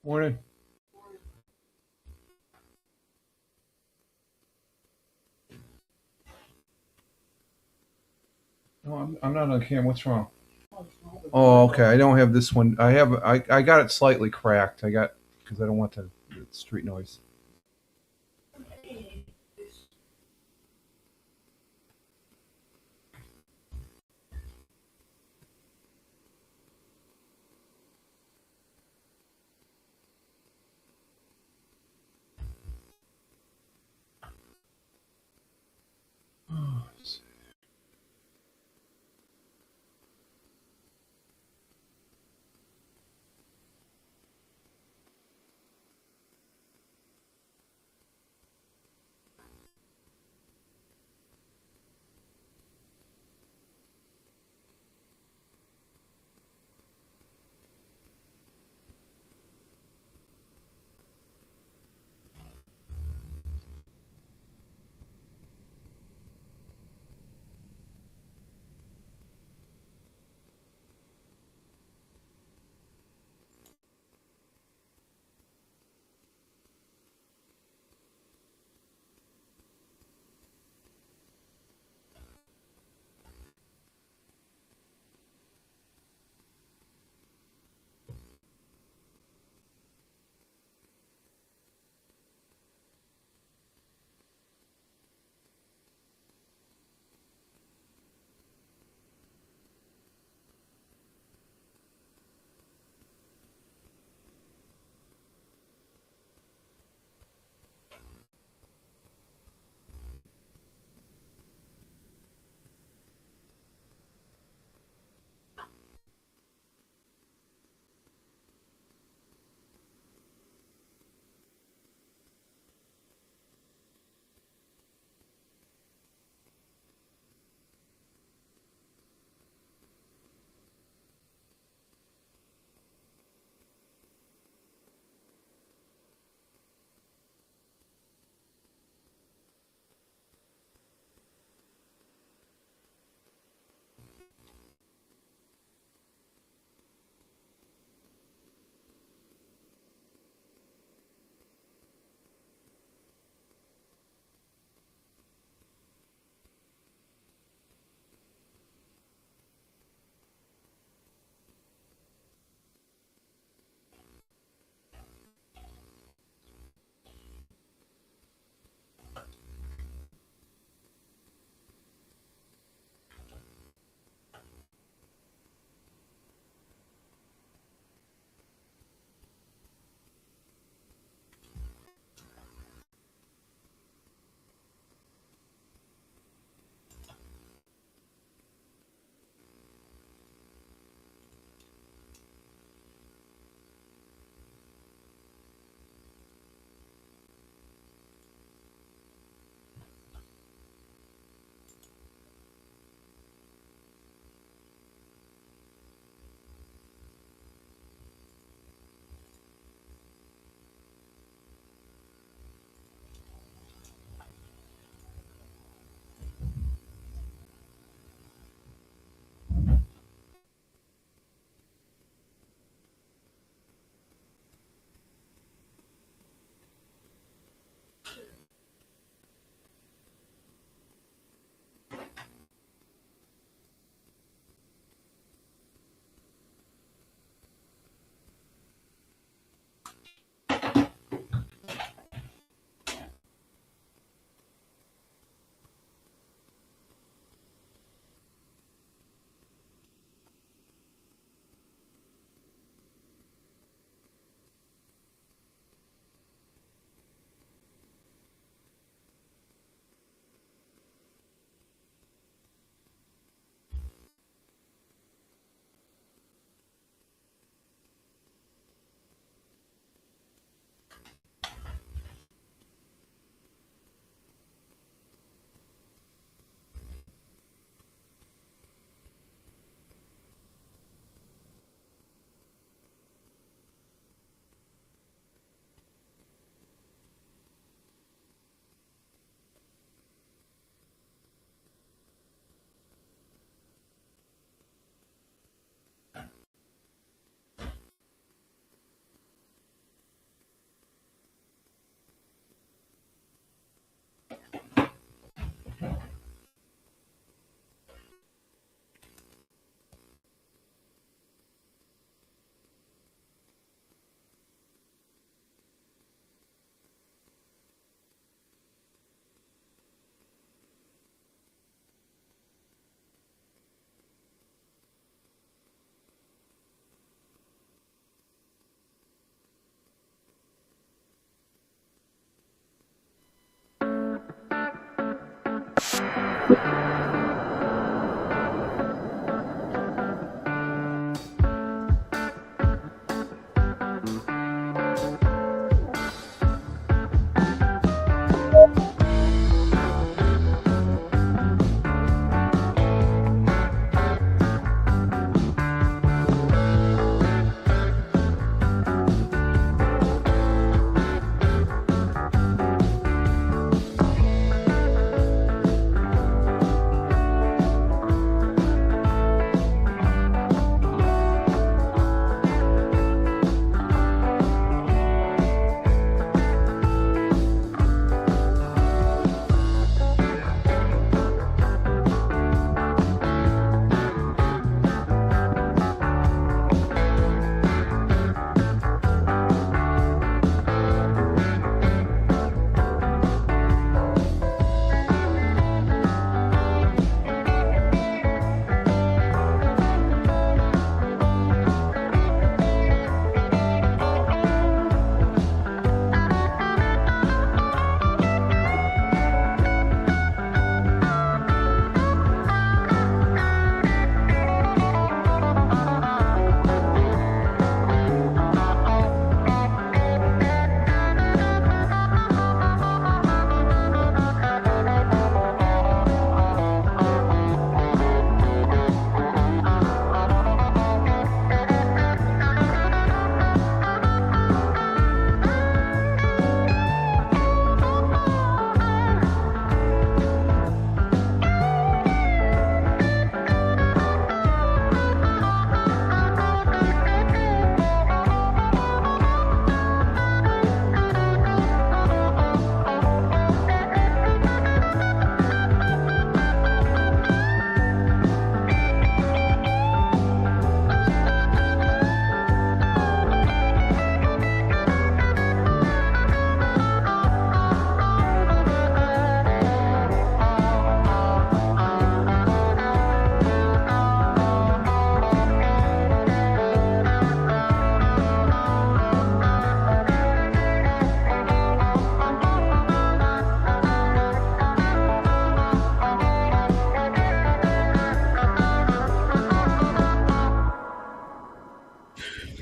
Morning. No, I'm not on camera. What's wrong? Oh, okay. I don't have this one. I got it slightly cracked. Because I don't want the street noise.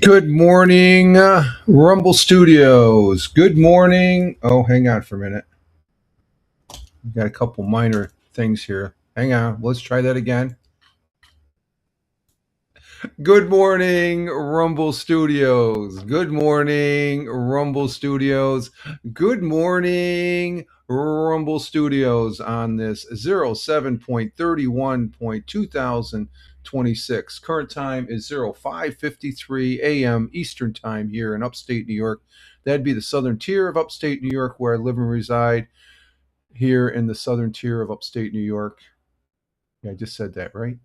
Good morning, Rumble Studios. Good morning. Oh, hang on for a minute. We've got a couple minor things here. Hang on. Let's try that again. Good morning, Rumble Studios. Good morning, Rumble Studios. Good morning, Rumble Studios on this 07.31.2026. Current time is 05:53 a.m. Eastern Time here in upstate New York. That'd be the southern tier of upstate New York where I live and reside here in the southern tier of upstate New York. Yeah, I just said that, right?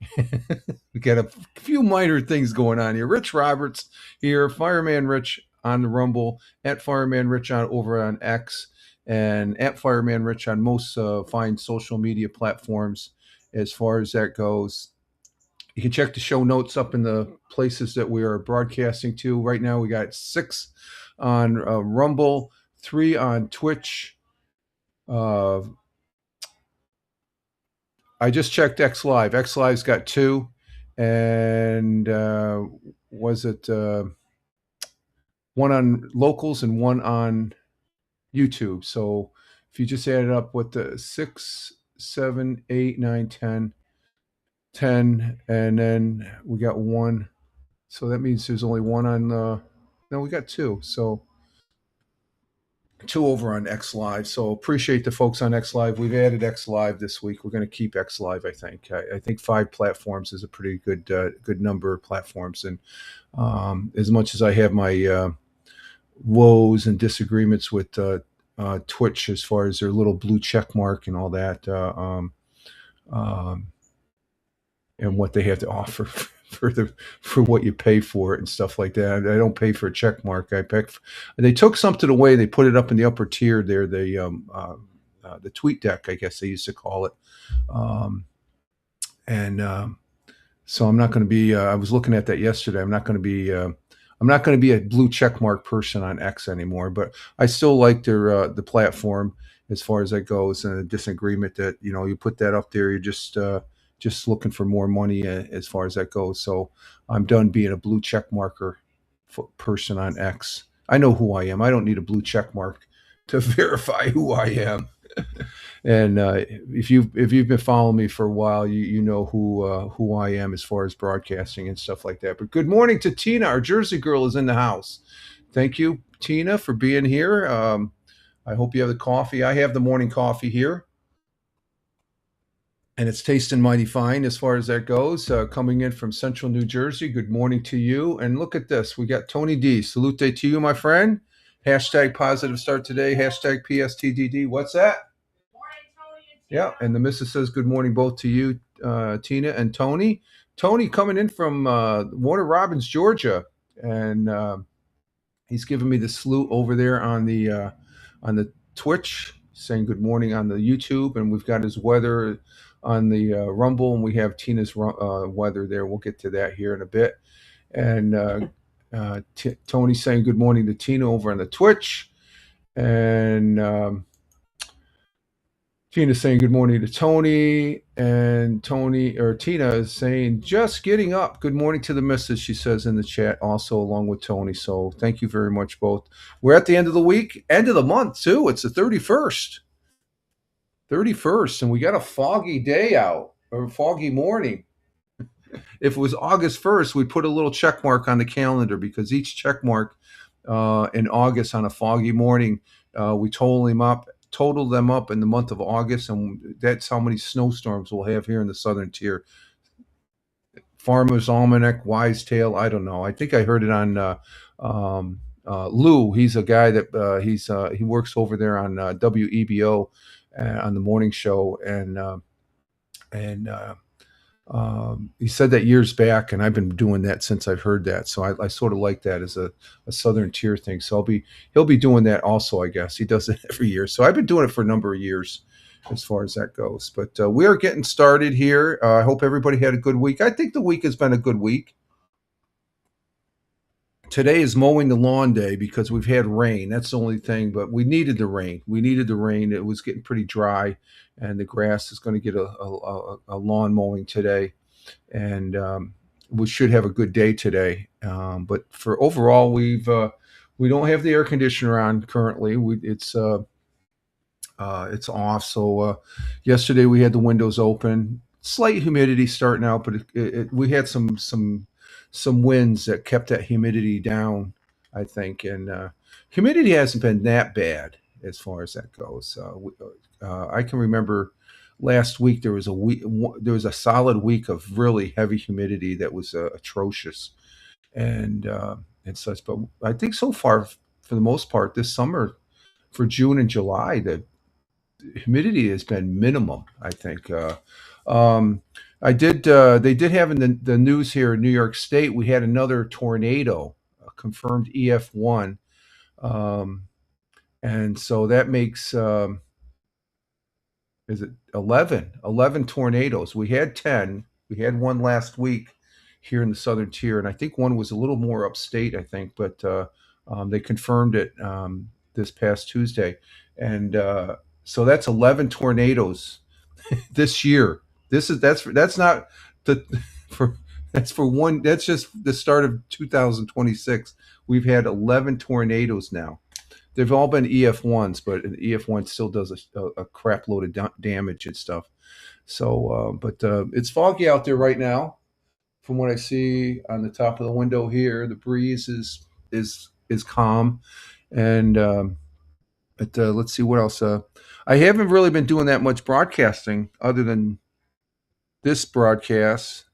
We got a few minor things going on here. Rich Roberts here, Fireman Rich on the Rumble, at Fireman Rich on over on X, and at Fireman Rich on most fine social media platforms as far as that goes. You can check the show notes up in the places that we are broadcasting to. Right now, we got 6 on Rumble, 3 on Twitch. I just checked X Live. X Live's got 2, and was it 1 on locals and 1 on YouTube? So if you just add it up, with the 6, 7, 8, 9, 10, 10, and then we got 1. So that means there's only 1 on. No, we got 2. So 2 over on X Live. So appreciate the folks on X Live. We've added X Live this week. We're going to keep X Live, I think. I think 5 platforms is a pretty good number of platforms. And as much as I have my woes and disagreements with Twitch as far as their little blue check mark and all that, and what they have to offer for what you pay for it and stuff like that. I don't pay for a check mark. They took something away. They put it up in the upper tier there. The tweet deck, I guess they used to call it. So I'm not going to be. I was looking at that yesterday. I'm not going to be. I'm not going to be a blue check mark person on X anymore. But I still like their the platform as far as that goes, and a disagreement that you put that up there. You're just looking for more money as far as that goes. So I'm done being a blue check marker person on X. I know who I am. I don't need a blue check mark to verify who I am. And if you've been following me for a while, you know who I am as far as broadcasting and stuff like that. But good morning to Tina. Our Jersey girl is in the house. Thank you, Tina, for being here. I hope you have the coffee. I have the morning coffee here. And it's tasting mighty fine as far as that goes. Coming in from central New Jersey. Good morning to you. And look at this. We got Tony D. Salute to you, my friend. Hashtag positive start today. Hashtag PSTDD. What's that? Good morning, Tony and Tina. Yeah. And the missus says good morning both to you, Tina and Tony. Tony coming in from Warner Robins, Georgia. And he's giving me the salute over there on the Twitch, saying good morning on the YouTube. And we've got his weather on the Rumble, and we have Tina's weather there. We'll get to that here in a bit. And Tony's saying good morning to Tina over on the Twitch, and Tina's saying good morning to Tony, and Tina is saying just getting up. Good morning to the missus, she says in the chat, also along with Tony. So thank you very much both. We're at the end of the week, end of the month too. It's the 31st. And we got a foggy day out, or a foggy morning. If it was August 1st, we'd put a little check mark on the calendar, because each check mark in August on a foggy morning, we total them up in the month of August, and that's how many snowstorms we'll have here in the southern tier. Farmer's Almanac, Wise Tale, I don't know. I think I heard it on Lou. He's a guy that he works over there on WEBO on the morning show, and he said that years back, and I've been doing that since I've heard that. So I sort of like that as a southern tier thing. So he'll be doing that also, I guess. He does it every year. So I've been doing it for a number of years as far as that goes. But we are getting started here. I hope everybody had a good week. I think the week has been a good week. Today is mowing the lawn day because we've had rain. That's the only thing, but we needed the rain. It was getting pretty dry, and the grass is going to get a lawn mowing today. And we should have a good day today. But for overall, we don't have the air conditioner on currently. It's off. So yesterday we had the windows open. Slight humidity starting out, but we had some winds that kept that humidity down, I think. And humidity hasn't been that bad as far as that goes. I can remember last week there was a solid week of really heavy humidity that was atrocious and such. But I think so far, for the most part, this summer for June and July, the humidity has been minimum, I think. Um, they did have in the news here in New York State, we had another tornado, confirmed EF1. Um, and so that makes, is it 11 tornadoes. We had 10. We had one last week here in the southern tier, and I think one was a little more upstate, I think, but they confirmed it this past Tuesday. And so that's 11 tornadoes this year. That's not the for that's for one. That's just the start of 2026. We've had 11 tornadoes now. They've all been EF1s, but an EF1 still does a crap load of damage and stuff. So, but it's foggy out there right now. From what I see on the top of the window here, the breeze is calm, and but let's see what else. I haven't really been doing that much broadcasting other than this broadcast,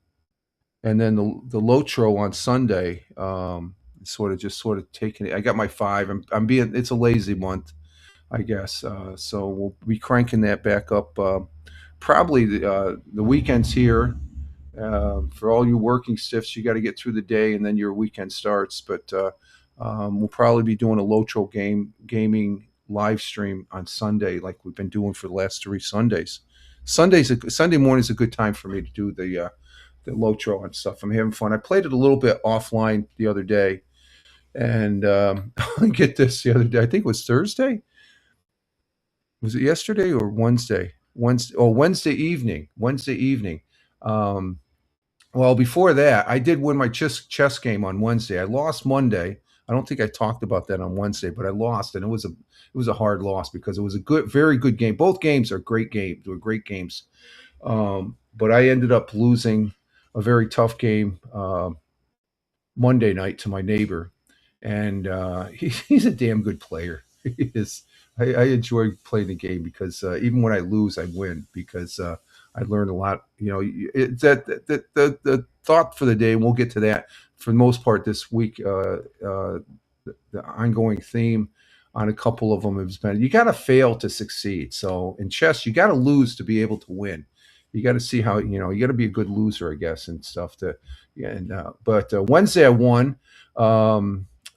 and then the Lotro on Sunday. Sort of taking it. I got my 5. I'm being. It's a lazy month, I guess. So we'll be cranking that back up. Probably the weekends here. For all you working stiffs, you got to get through the day, and then your weekend starts. But we'll probably be doing a Lotro gaming live stream on Sunday, like we've been doing for the last 3 Sundays. Sunday morning is a good time for me to do the Lotro and stuff. I'm having fun. I played it a little bit offline the other day, and get this the other day. I think it was Thursday. Was it yesterday or Wednesday? Wednesday evening. Wednesday evening. Um, well, before that, I did win my chess game on Wednesday. I lost Monday. I don't think I talked about that on Wednesday, but I lost, and it was a hard loss because it was a very good game. Both games are great games. They were great games, but I ended up losing a very tough game Monday night to my neighbor, and he's a damn good player. He is. I enjoy playing the game because even when I lose, I win because I learned a lot. You know, the thought for the day, and we'll get to that for the most part this week. The ongoing theme on a couple of them has been you got to fail to succeed. So in chess, you got to lose to be able to win. You got to see how you got to be a good loser, I guess, and stuff. But Wednesday I won.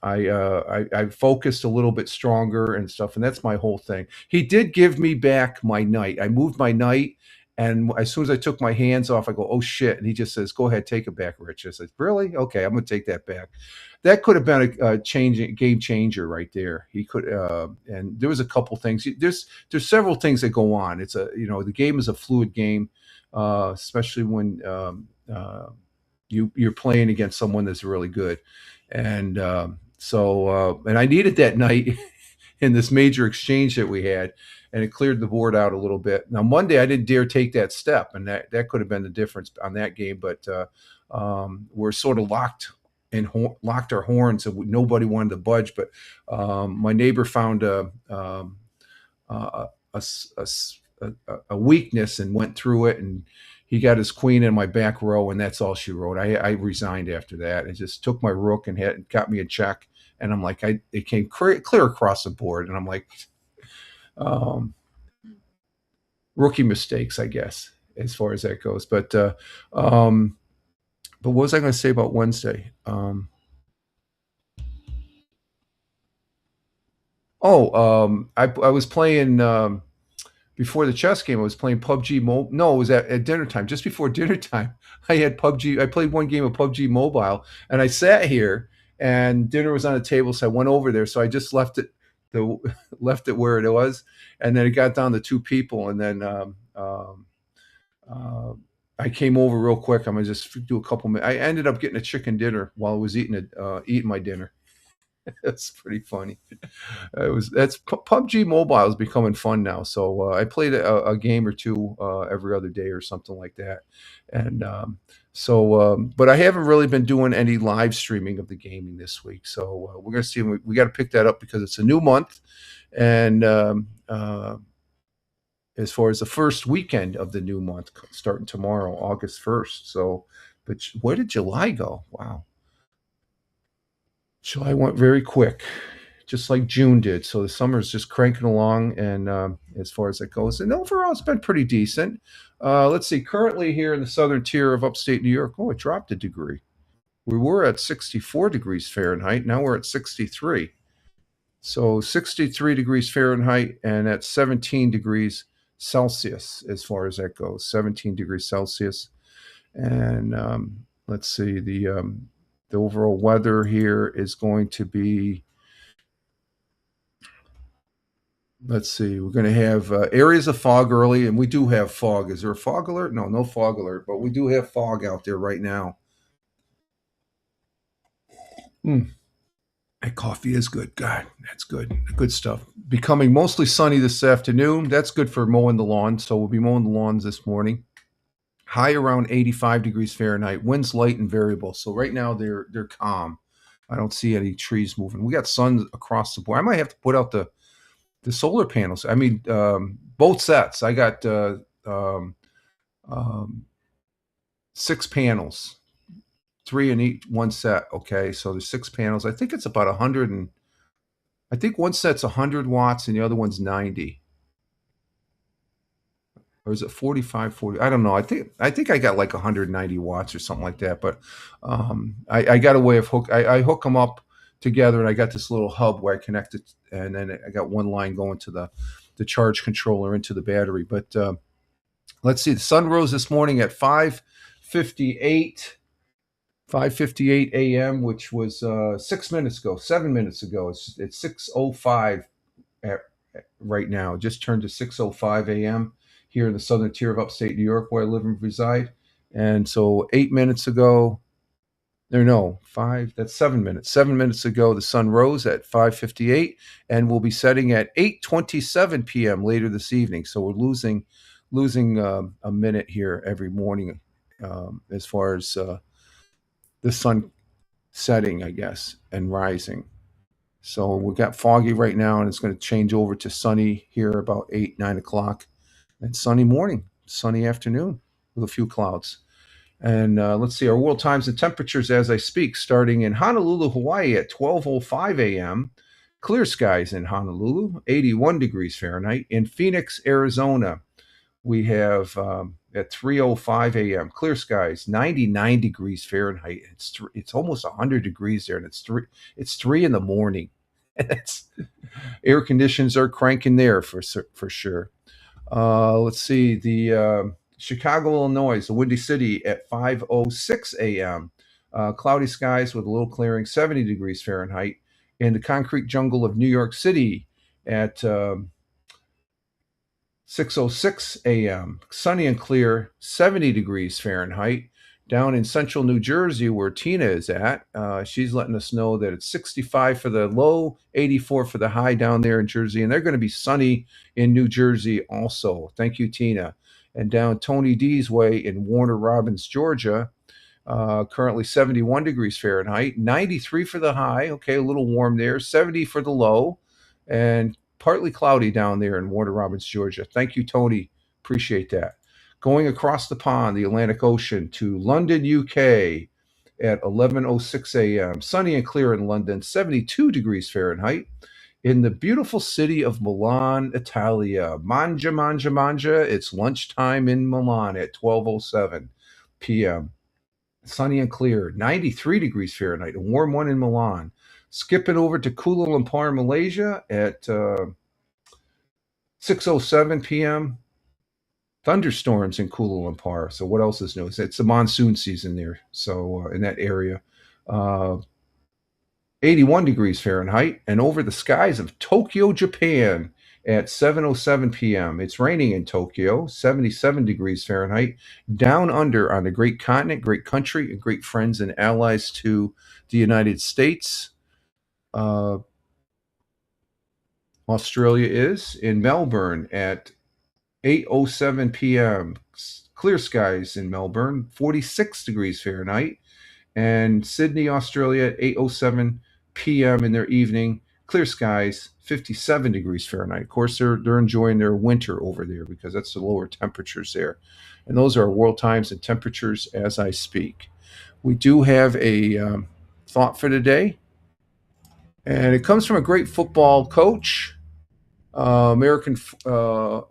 I focused a little bit stronger and stuff, and that's my whole thing. He did give me back my knight. I moved my knight, and as soon as I took my hands off, I go, "Oh shit!" And he just says, "Go ahead, take it back, Rich." I said, "Really? Okay, I'm going to take that back." That could have been a game changer right there. He could, and there was a couple things. There's several things that go on. It's the game is a fluid game, especially when you're playing against someone that's really good, and and I needed that night in this major exchange that we had, and it cleared the board out a little bit. Now Monday I didn't dare take that step, and that could have been the difference on that game. But we're sort of locked our horns, and nobody wanted to budge. But my neighbor found a, a weakness and went through it, and he got his queen in my back row, and that's all she wrote. I resigned after that. It just took my rook and got me a check, and I'm like, it came clear across the board, and I'm like, rookie mistakes, I guess, as far as that goes. But what was I going to say about Wednesday? I was playing. Before the chess game, I was playing PUBG Mobile. No, it was at dinner time. Just before dinner time, I had PUBG. I played one game of PUBG Mobile, and I sat here, and dinner was on the table, so I went over there. So I just left it left it where it was, and then it got down to 2 people, and then uh, I came over real quick. I'm gonna just do a couple minutes. I ended up getting a chicken dinner while I was eating my dinner. That's pretty funny. PUBG Mobile is becoming fun now. So I played a game or two every other day or something like that, and but I haven't really been doing any live streaming of the gaming this week. So we're gonna see. We got to pick that up because it's a new month, and as far as the first weekend of the new month starting tomorrow, August 1st. So, but where did July go? Wow. July went very quick, just like June did. So the summer is just cranking along, and as far as that goes, and overall, it's been pretty decent. Let's see. Currently, here in the southern tier of upstate New York, it dropped a degree. We were at 64 degrees Fahrenheit. Now we're at 63. So 63 degrees Fahrenheit, and at 17 degrees Celsius, as far as that goes. 17 degrees Celsius, and let's see the overall weather here is going to be, let's see, we're going to have areas of fog early, and we do have fog. Is there a fog alert? No, no fog alert, but we do have fog out there right now. That coffee is good. God, that's good. Good stuff. Becoming mostly sunny this afternoon. That's good for mowing the lawn. So we'll be mowing the lawns this morning. High around 85 degrees Fahrenheit. Winds light and variable. So right now they're calm. I don't see any trees moving. We got sun across the board. I might have to put out the solar panels. I mean, both sets. I got 6 panels, 3 in each one set. Okay, so there's 6 panels. I think it's about 100 and I think one set's 100 watts and the other one's 90. Or is it 45, 40? I don't know. I think I got like 190 watts or something like that. But I got a way of I hook them up together, and I got this little hub where I connect it, and then I got one line going to the charge controller into the battery. But let's see. The sun rose this morning at 5:58 a.m., which was 7 minutes ago. It's 6:05 right now. It just turned to 6:05 a.m. here in the southern tier of upstate New York, where I live and reside. And so 8 minutes ago, that's 7 minutes. 7 minutes ago, the sun rose at 5:58 and will be setting at 8:27 p.m. later this evening. So we're losing a minute here every morning as far as the sun setting, I guess, and rising. So we got foggy right now, and it's going to change over to sunny here about 8, 9 o'clock. And sunny morning, sunny afternoon with a few clouds. And let's see, our world times and temperatures as I speak, starting in Honolulu, Hawaii at 12:05 a.m. Clear skies in Honolulu, 81 degrees Fahrenheit. In Phoenix, Arizona, we have at 3:05 a.m. clear skies, 99 degrees Fahrenheit. It's almost 100 degrees there, and it's 3 in the morning. Air conditions are cranking there for sure. Let's see, the Chicago, Illinois, the Windy City at 5:06 a.m. Cloudy skies with a little clearing, 70 degrees Fahrenheit. In the concrete jungle of New York City at 6:06 a.m. Sunny and clear, 70 degrees Fahrenheit. Down in central New Jersey, where Tina is at, she's letting us know that it's 65 for the low, 84 for the high down there in Jersey. And they're going to be sunny in New Jersey also. Thank you, Tina. And down Tony D's way in Warner Robins, Georgia, currently 71 degrees Fahrenheit, 93 for the high. Okay, a little warm there, 70 for the low, and partly cloudy down there in Warner Robins, Georgia. Thank you, Tony. Appreciate that. Going across the pond, the Atlantic Ocean, to London, UK at 11:06 a.m. Sunny and clear in London, 72 degrees Fahrenheit. In the beautiful city of Milan, Italia, mangia, mangia, mangia. It's lunchtime in Milan at 12:07 p.m. Sunny and clear, 93 degrees Fahrenheit, a warm one in Milan. Skipping over to Kuala Lumpur, Malaysia at 6:07 p.m. Thunderstorms in Kuala Lumpur. So what else is new? It's the monsoon season there. So in that area, 81 degrees Fahrenheit, and over the skies of Tokyo, Japan at 7:07 p.m. It's raining in Tokyo, 77 degrees Fahrenheit. Down under on the great continent, great country, and great friends and allies to the United States. Australia is in Melbourne at 8:07 p.m. Clear skies in Melbourne, 46 degrees Fahrenheit. And Sydney, Australia at 8:07 p.m. in their evening, clear skies, 57 degrees Fahrenheit. Of course, they're enjoying their winter over there because that's the lower temperatures there. And those are world times and temperatures as I speak. We do have a thought for today, and it comes from a great football coach, American, a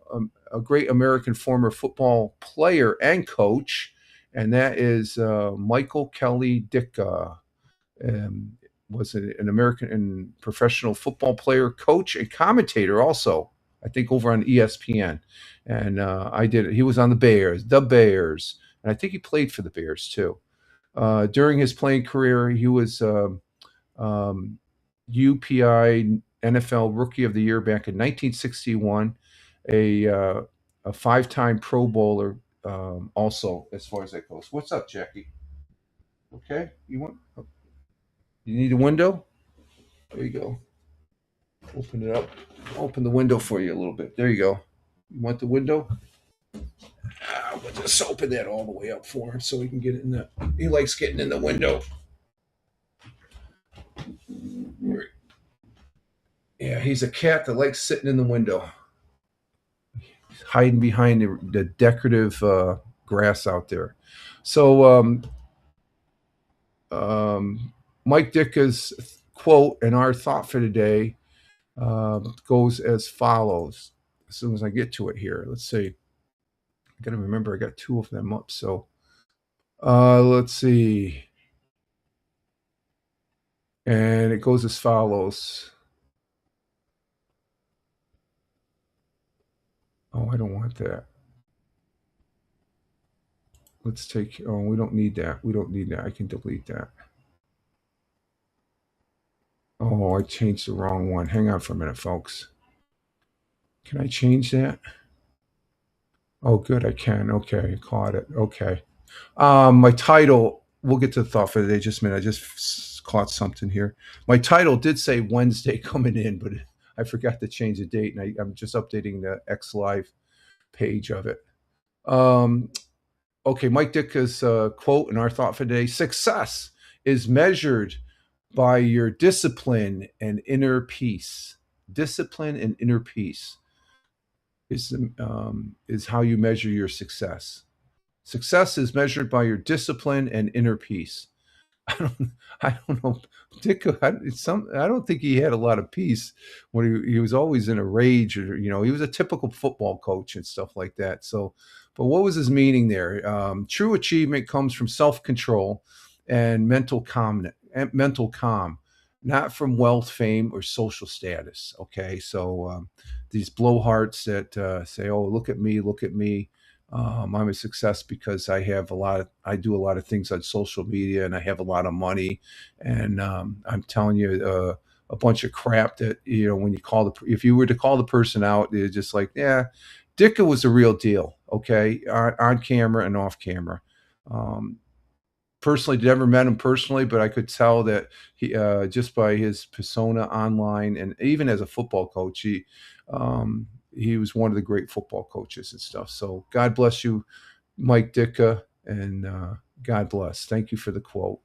great American former football player and coach, and that is Michael Kelly Ditka. Was an American and professional football player, coach, and commentator also, I think, over on ESPN. And I did it. He was on the Bears, and I think he played for the Bears too. During his playing career, he was UPI NFL Rookie of the Year back in 1961, a five-time Pro Bowler also, as far as that goes. What's up, Jackie? Okay, you need a window? There you go. Open it up. Open the window for you a little bit. There you go. You want the window? We'll just open that all the way up for him so he can get in the. He likes getting in the window. Yeah, he's a cat that likes sitting in the window, hiding behind the decorative grass out there. So Mike Ditka's quote and our thought for today goes as follows. As soon as I get to it here, let's see. I got to remember I got two of them up. So let's see. And it goes as follows. Oh, I don't want that. Let's take, oh, we don't need that. We don't need that. I can delete that. Oh, I changed the wrong one. Hang on for a minute, folks. Can I change that? Oh, good. I can. Okay. Caught it. Okay. My title, we'll get to the thought for the day just a minute. I just caught something here. My title did say Wednesday coming in, but I forgot to change the date, and I'm just updating the X Live page of it. Okay, Mike Ditka's quote and our thought for today: success is measured by your discipline and inner peace. Discipline and inner peace is how you measure your success. Success is measured by your discipline and inner peace. I don't know. Dick, I don't think he had a lot of peace when he was always in a rage, or he was a typical football coach and stuff like that. So, but what was his meaning there? True achievement comes from self-control and mental calm, not from wealth, fame, or social status. Okay, so these blowhards that say, "Oh, look at me, look at me." I'm a success because I do a lot of things on social media, and I have a lot of money, and I'm telling you a bunch of crap that when you if you were to call the person out, they're just like, yeah, Ditka was the real deal, okay, on camera and off camera. Personally, never met him personally, but I could tell that he just by his persona online and even as a football coach, he was one of the great football coaches and stuff. So God bless you, Mike Ditka, and God bless. Thank you for the quote.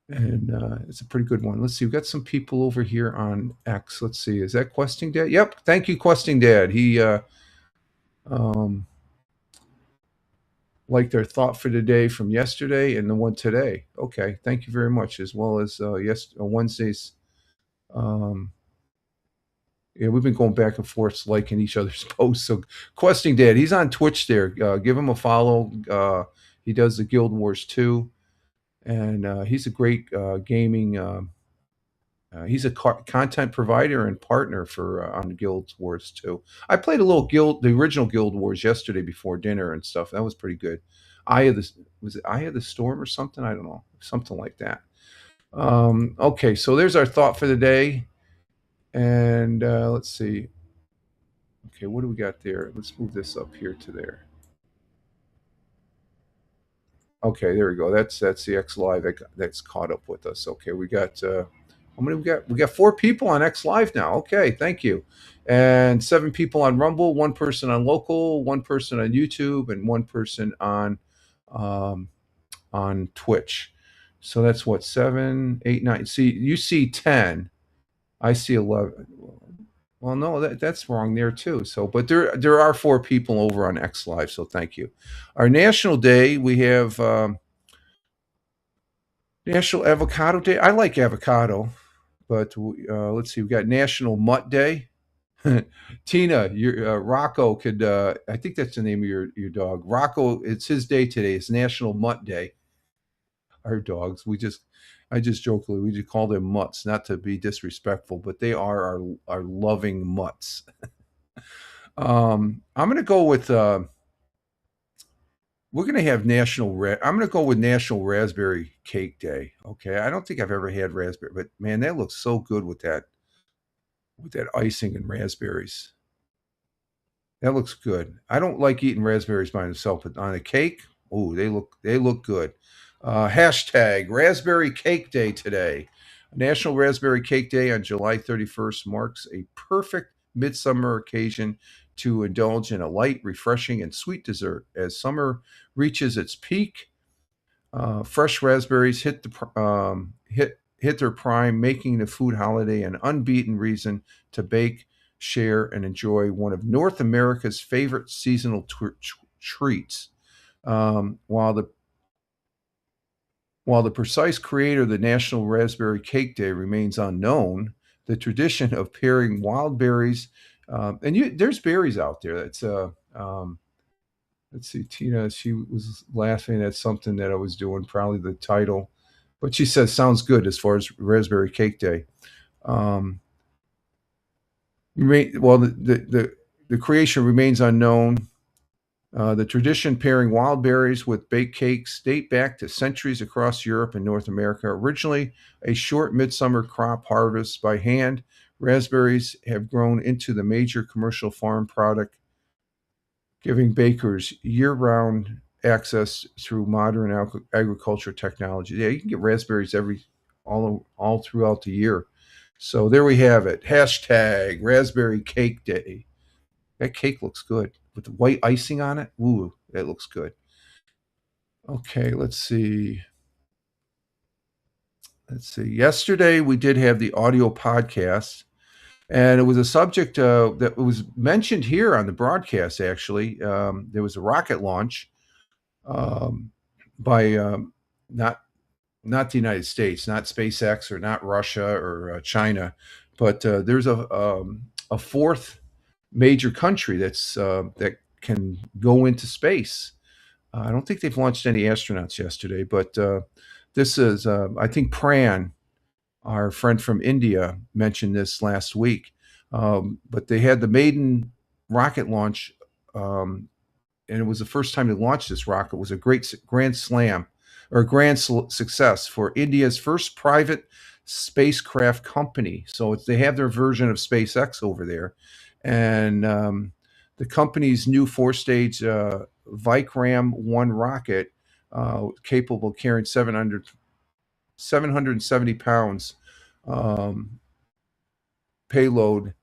And it's a pretty good one. Let's see. We've got some people over here on X. Let's see. Is that Questing Dad? Yep. Thank you, Questing Dad. He liked their thought for today from yesterday and the one today. Okay. Thank you very much. As well as Wednesday's. Yeah, we've been going back and forth liking each other's posts. So Questing Dad, he's on Twitch there. Give him a follow. He does the Guild Wars 2. And he's a great gaming. He's a content provider and partner for on Guild Wars 2. I played a little the original Guild Wars yesterday before dinner and stuff. That was pretty good. Was it Eye of the Storm or something? I don't know. Something like that. Okay, so there's our thought for the day. And let's see. Okay, what do we got there? Let's move this up here to there. Okay, there we go. That's the X Live that's caught up with us. Okay, we got how many we got? We got 4 people on X Live now. Okay, thank you. And 7 people on Rumble, 1 person on local, 1 person on YouTube, and 1 person um, on Twitch. So that's what 7, 8, 9. See, you see 10. I see 11. Well, no, that's wrong there too. So, but there are 4 people over on X Live. So thank you. Our National Day, we have National Avocado Day. I like avocado, but let's see. We got National Mutt Day. Tina, your Rocco could. I think that's the name of your dog. Rocco. It's his day today. It's National Mutt Day. Our dogs. I just jokingly, we just call them mutts, not to be disrespectful, but they are our loving mutts. I'm going to go with. We're going to have I'm going to go with National Raspberry Cake Day. Okay, I don't think I've ever had raspberry, but man, that looks so good with that icing and raspberries. That looks good. I don't like eating raspberries by themselves, but on a cake, oh, they look good. Hashtag Raspberry Cake Day today. National Raspberry Cake Day on July 31st marks a perfect midsummer occasion to indulge in a light, refreshing, and sweet dessert. As summer reaches its peak, fresh raspberries hit their prime, making the food holiday an unbeaten reason to bake, share, and enjoy one of North America's favorite seasonal treats. Um, while the while the precise creator of the National Raspberry Cake Day remains unknown, the tradition of pairing wild berries there's berries out there. Let's see, Tina. She was laughing at something that I was doing, probably the title, but she says sounds good as far as Raspberry Cake Day. Um, well, the creation remains unknown. The tradition pairing wild berries with baked cakes date back to centuries across Europe and North America. Originally a short midsummer crop harvest by hand, raspberries have grown into the major commercial farm product, giving bakers year-round access through modern agriculture technology. Yeah, you can get raspberries all throughout the year. So there we have it. Hashtag Raspberry Cake Day. That cake looks good with the white icing on it. Ooh, that looks good. Okay, let's see. Yesterday we did have the audio podcast, and it was a subject that was mentioned here on the broadcast. Actually, there was a rocket launch um, by not the United States, not SpaceX or not Russia or China, but there's a fourth major country that can go into space. I don't think they've launched any astronauts yesterday, but this is I think Pran, our friend from India, mentioned this last week. But they had the maiden rocket launch, and it was the first time to launch this rocket. It was a great grand slam or grand success for India's first private spacecraft company. So they have their version of SpaceX over there, and the company's new four-stage Vikram 1 rocket, capable of carrying 770 pounds payload,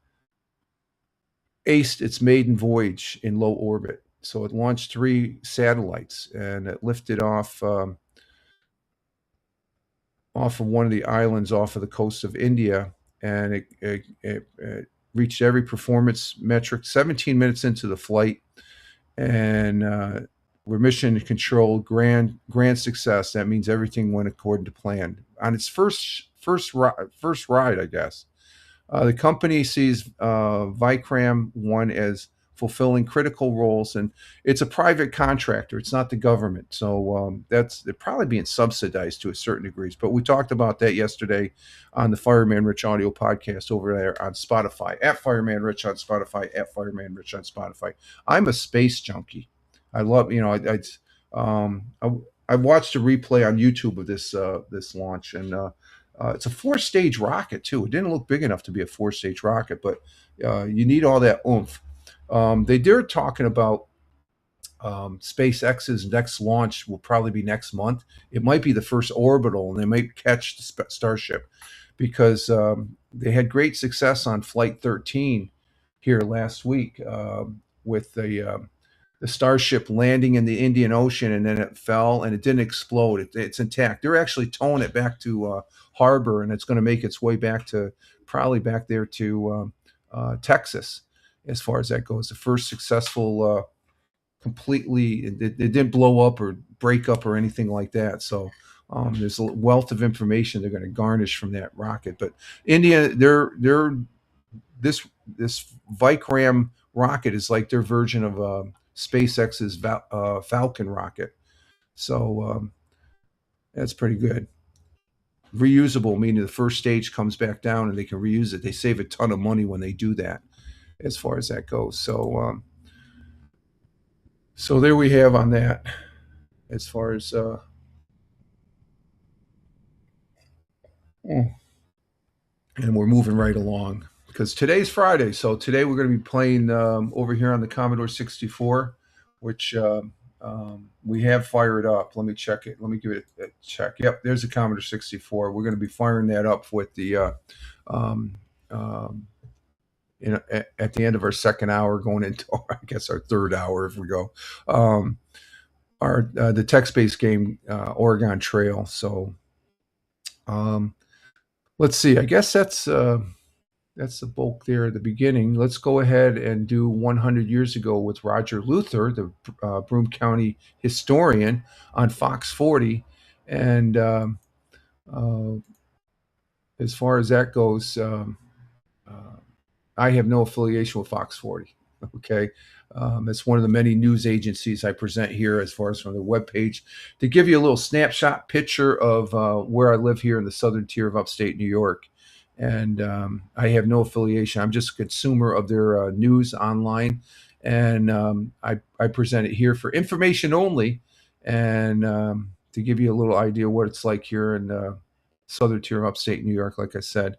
aced its maiden voyage in low orbit. So it launched 3 satellites, and it lifted off of one of the islands off of the coast of India, and it reached every performance metric 17 minutes into the flight, and we're mission control, grand success. That means everything went according to plan on its first ride, I guess. The company sees Vikram 1 as fulfilling critical roles, and it's a private contractor. It's not the government, so they're probably being subsidized to a certain degree. But we talked about that yesterday on the Fireman Rich audio podcast over there on Spotify, at Fireman Rich on Spotify, at Fireman Rich on Spotify. I'm a space junkie. I love, I watched a replay on YouTube of this launch, and it's a 4-stage rocket too. It didn't look big enough to be a 4-stage rocket, but you need all that oomph. They're talking about SpaceX's next launch will probably be next month. It might be the first orbital, and they might catch the Starship because they had great success on Flight 13 here last week with the Starship landing in the Indian Ocean, and then it fell and it didn't explode. It's intact. They're actually towing it back to harbor, and it's going to make its way back to probably back there to Texas, as far as that goes. The first successful completely it didn't blow up or break up or anything like that. So there's a wealth of information they're going to garnish from that rocket. But India, they're this Vikram rocket is like their version of SpaceX's Falcon rocket. So that's pretty good. Reusable, meaning the first stage comes back down and they can reuse it. They save a ton of money when they do that, as far as that goes. So there we have on that, as far as and we're moving right along because today's Friday. So today we're going to be playing over here on the Commodore 64, which we have fired up. Let me check it. Let me give it a check. Yep, there's the Commodore 64. We're going to be firing that up with the at the end of our second hour, going into I guess our third hour if we go. The text-based game Oregon Trail. So let's see. I guess that's the bulk there at the beginning. Let's go ahead and do 100 years ago with Roger Luther, the Broome County historian, on Fox 40. And as far as that goes, I have no affiliation with Fox 40. Okay. It's one of the many news agencies I present here as far as from the webpage to give you a little snapshot picture of where I live here in the southern tier of upstate New York. And I have no affiliation. I'm just a consumer of their news online. And I present it here for information only and to give you a little idea what it's like here in southern tier of upstate New York, like I said.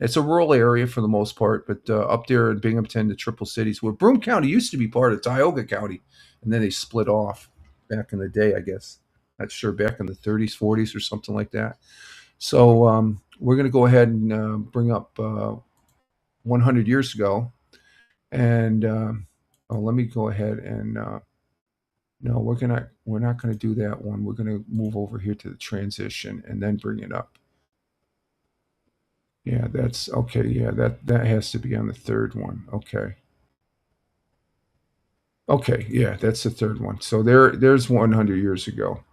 It's a rural area for the most part, but up there in Binghamton, the Triple Cities, where Broome County used to be part of Tioga County, and then they split off back in the day, I guess. Not sure, back in the 30s, 40s, or something like that. So we're going to go ahead and bring up 100 years ago. And let me go ahead and no, we're not going to do that one. We're going to move over here to the transition and then bring it up. Yeah, that's okay. Yeah, that has to be on the third one. Okay. Okay, yeah, that's the third one. So there's 100 years ago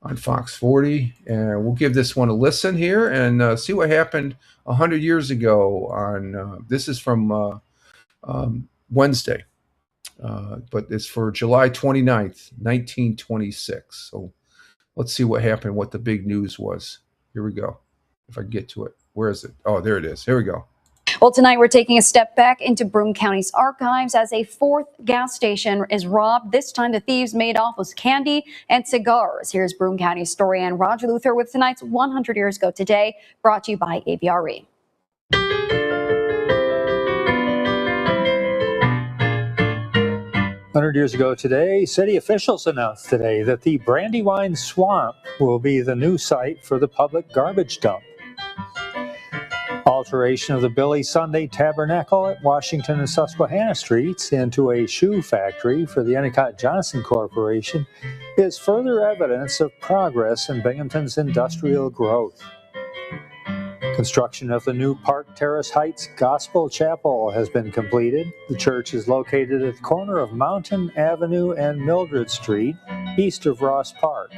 on Fox 40, and we'll give this one a listen here and see what happened 100 years ago. On this is from Wednesday, but it's for July 29th, 1926. So let's see what happened, what the big news was. Here we go. If I can get to it. Where is it? Oh, there it is. Here we go. Well, tonight we're taking a step back into Broome County's archives as a fourth gas station is robbed. This time the thieves made off with candy and cigars. Here's Broome County historian Roger Luther with tonight's 100 Years Ago Today, brought to you by AVRE. 100 years ago today, city officials announced today that the Brandywine Swamp will be the new site for the public garbage dump. Alteration of the Billy Sunday Tabernacle at Washington and Susquehanna Streets into a shoe factory for the Endicott Johnson Corporation is further evidence of progress in Binghamton's industrial growth. Construction of the new Park Terrace Heights Gospel Chapel has been completed. The church is located at the corner of Mountain Avenue and Mildred Street, east of Ross Park.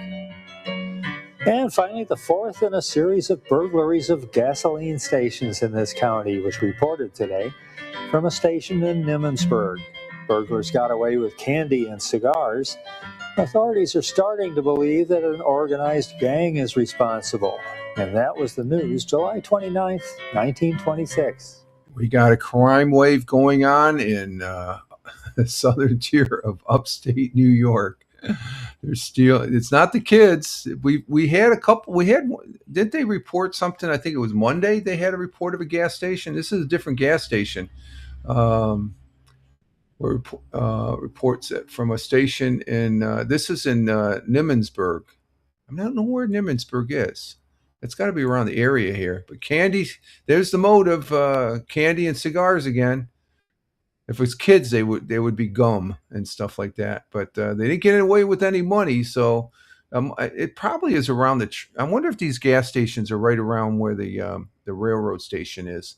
And finally, the fourth in a series of burglaries of gasoline stations in this county was reported today from a station in Nimmonsburg. Burglars got away with candy and cigars. Authorities are starting to believe that an organized gang is responsible. And that was the news, July 29th, 1926. We got a crime wave going on in the southern tier of upstate New York. There's still, it's not the kids. We had a couple, didn't they report something? I think it was Monday they had a report of a gas station. This is a different gas station. reports that from a station in this is in Nimmensburg. I don't know where Nimmensburg is. It's got to be around the area here. But candy, there's the motive. Candy and cigars again. If it's kids, they would be gum and stuff like that. But they didn't get away with any money, so it probably is around the. I wonder if these gas stations are right around where the railroad station is.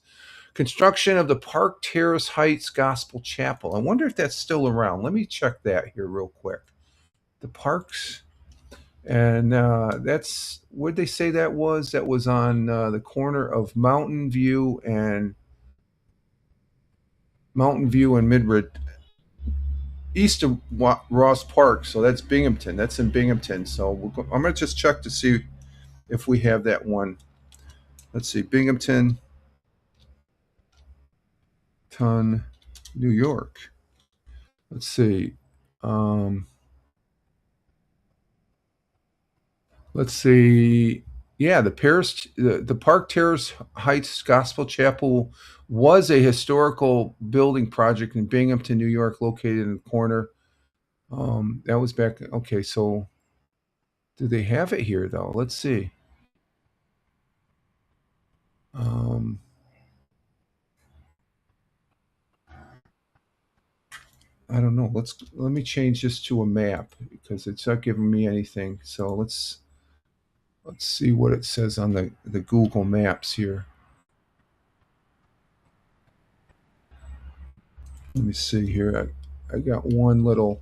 Construction of the Park Terrace Heights Gospel Chapel. I wonder if that's still around. Let me check that here real quick. The Parks, and that's where'd they say that was? That was on the corner of Mountain View and Midrid, east of Ross Park. So that's Binghamton. That's in Binghamton. So I'm going to just check to see if we have that one. Let's see, Binghamton, New York. Let's see. Let's see. Yeah, the Park Terrace Heights Gospel Chapel was a historical building project in Binghamton, New York, located in the corner. That was back. Okay, so do they have it here though? Let's see. Um, I don't know. Let me change this to a map because it's not giving me anything. So let's see what it says on the Google Maps here. Let me see here. I got one little.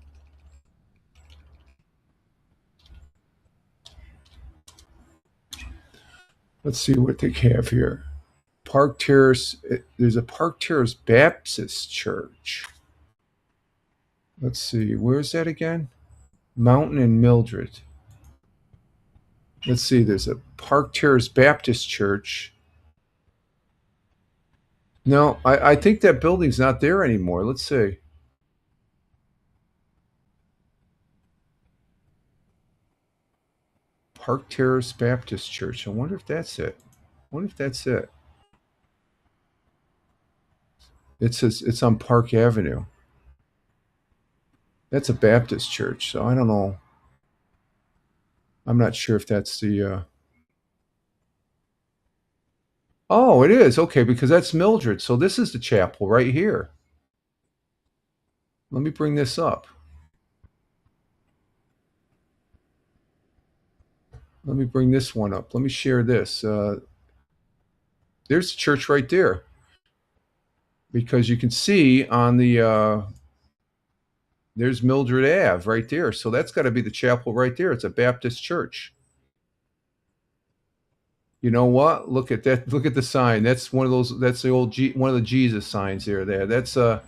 Let's see what they have here. Park Terrace. There's a Park Terrace Baptist Church. Let's see. Where's that again? Mountain and Mildred. Let's see. There's a Park Terrace Baptist Church. No, I think that building's not there anymore. Let's see. Park Terrace Baptist Church. I wonder if that's it. It says it's on Park Avenue. That's a Baptist church, so I don't know. I'm not sure if that's the. Oh, it is okay because that's Mildred. So this is the chapel right here. Let me bring this up. Let me bring this one up. Let me share this. There's the church right there. Because you can see on the there's Mildred Ave right there. So that's got to be the chapel right there. It's a Baptist church. You know what? Look at that. Look at the sign. That's one of those. That's the old one of the Jesus signs there. That's so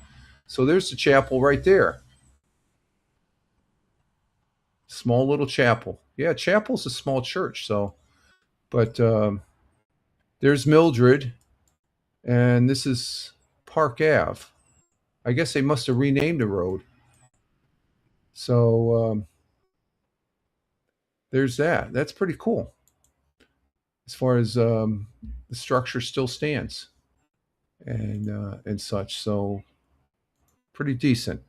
there's the chapel right there. Small little chapel. Yeah, chapel's a small church. So, but there's Mildred, and this is Park Ave. I guess they must have renamed the road. So there's that. That's pretty cool. As far as the structure still stands, and such. So pretty decent.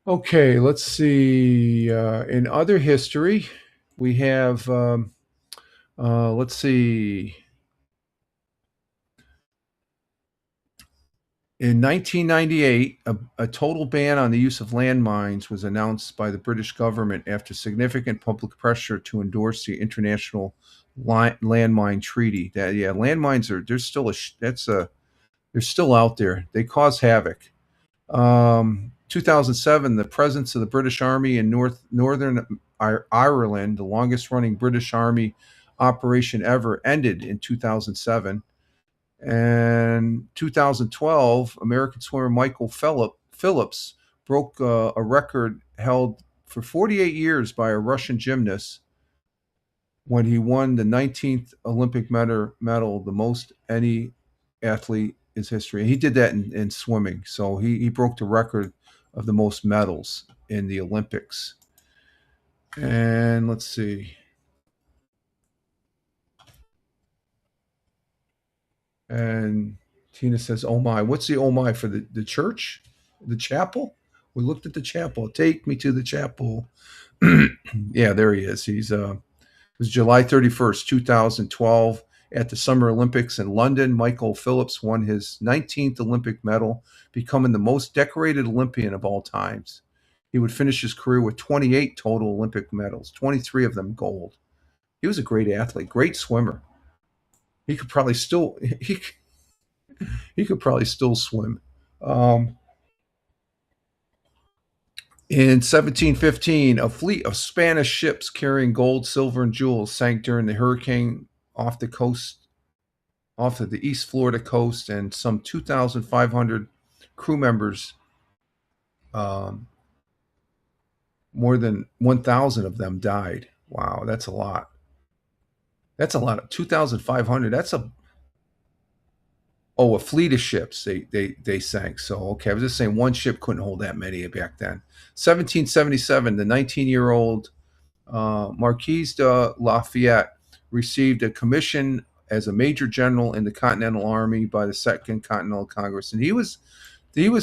Okay, let's see. In other history, we have. Let's see. In 1998, a total ban on the use of landmines was announced by the British government after significant public pressure to endorse the International Landmine Treaty. That landmines they're still they're still out there. They cause havoc. 2007, the presence of the British Army in Northern Ireland, the longest-running British Army operation ever, ended in 2007. And 2012, American swimmer Michael Phillips broke a record held for 48 years by a Russian gymnast when he won the 19th Olympic medal, the most any athlete in history. And he did that in swimming. So he broke the record of the most medals in the Olympics. And let's see. And Tina says, "Oh my, what's the oh my for the church, the chapel?" We looked at the chapel. Take me to the chapel. Yeah, there he is. It was July 31st, 2012, at the Summer Olympics in London. Michael Phillips won his 19th Olympic medal, becoming the most decorated Olympian of all times. He would finish his career with 28 total Olympic medals, 23 of them gold. He was a great athlete, great swimmer. He could probably still he could probably still swim. Um, in 1715, a fleet of Spanish ships carrying gold, silver, and jewels sank during the hurricane off the coast, off of the East Florida coast, and some 2,500 crew members, um, more than 1,000 of them died. Wow, that's a lot. That's a lot of 2,500. That's a fleet of ships. They sank. So okay, I was just saying one ship couldn't hold that many back then. 1777, the 19-year-old Marquis de Lafayette received a commission as a major general in the Continental Army by the Second Continental Congress, and he was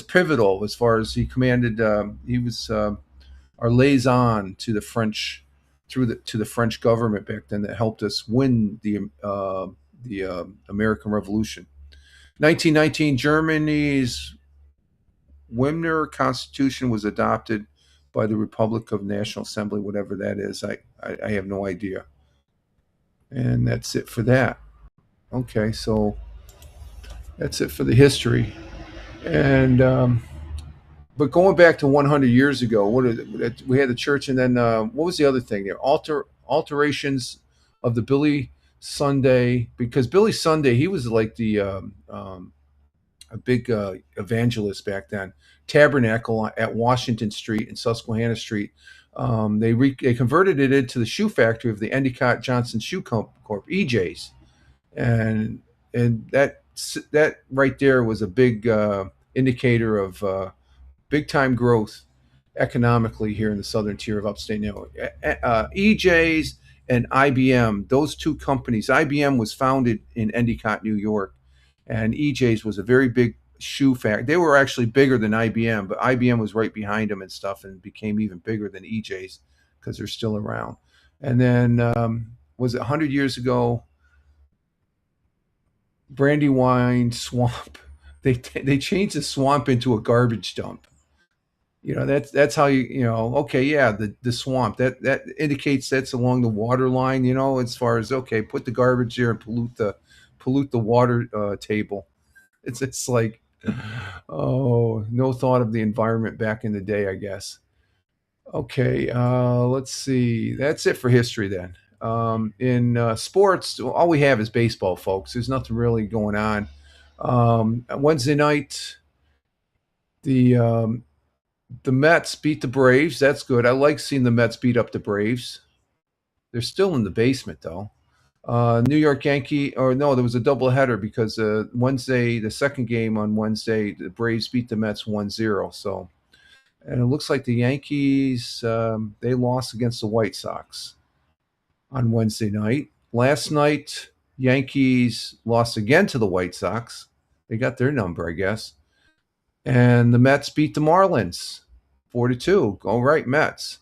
pivotal as far as he commanded. He was our liaison to the French to the French government back then that helped us win the American Revolution. 1919, Germany's Weimar Constitution was adopted by the Republic of National Assembly, whatever that is. I have no idea. And that's it for that. Okay, so that's it for the history. And but going back to 100 years ago, we had the church, and then what was the other thing there? Alterations of the Billy Sunday, because Billy Sunday, he was like the a big evangelist back then. Tabernacle at Washington Street and Susquehanna Street. They converted it into the shoe factory of the Endicott Johnson Shoe Corp, EJ's, and that right there was a big indicator of big time growth economically here in the southern tier of upstate New York. EJ's and IBM, those two companies. IBM was founded in Endicott, New York, and EJ's was a very big shoe factory. They were actually bigger than IBM, but IBM was right behind them and stuff, and became even bigger than EJ's because they're still around. And then was it 100 years ago? Brandywine Swamp. They changed the swamp into a garbage dump. That's how okay, yeah, the swamp that indicates that's along the water line, as far as, okay, put the garbage there and pollute the water table. It's like, oh, no thought of the environment back in the day, I guess. Okay, let's see, that's it for history then. In sports, all we have is baseball, folks. There's nothing really going on. Wednesday night, the Mets beat the Braves. That's good. I like seeing the Mets beat up the Braves. They're still in the basement, though. New York Yankee, or no, there was a doubleheader because Wednesday, the second game on Wednesday, the Braves beat the Mets 1-0. So, and it looks like the Yankees, they lost against the White Sox on Wednesday night. Last night, Yankees lost again to the White Sox. They got their number, I guess. And the Mets beat the Marlins 4-2. All right, Mets.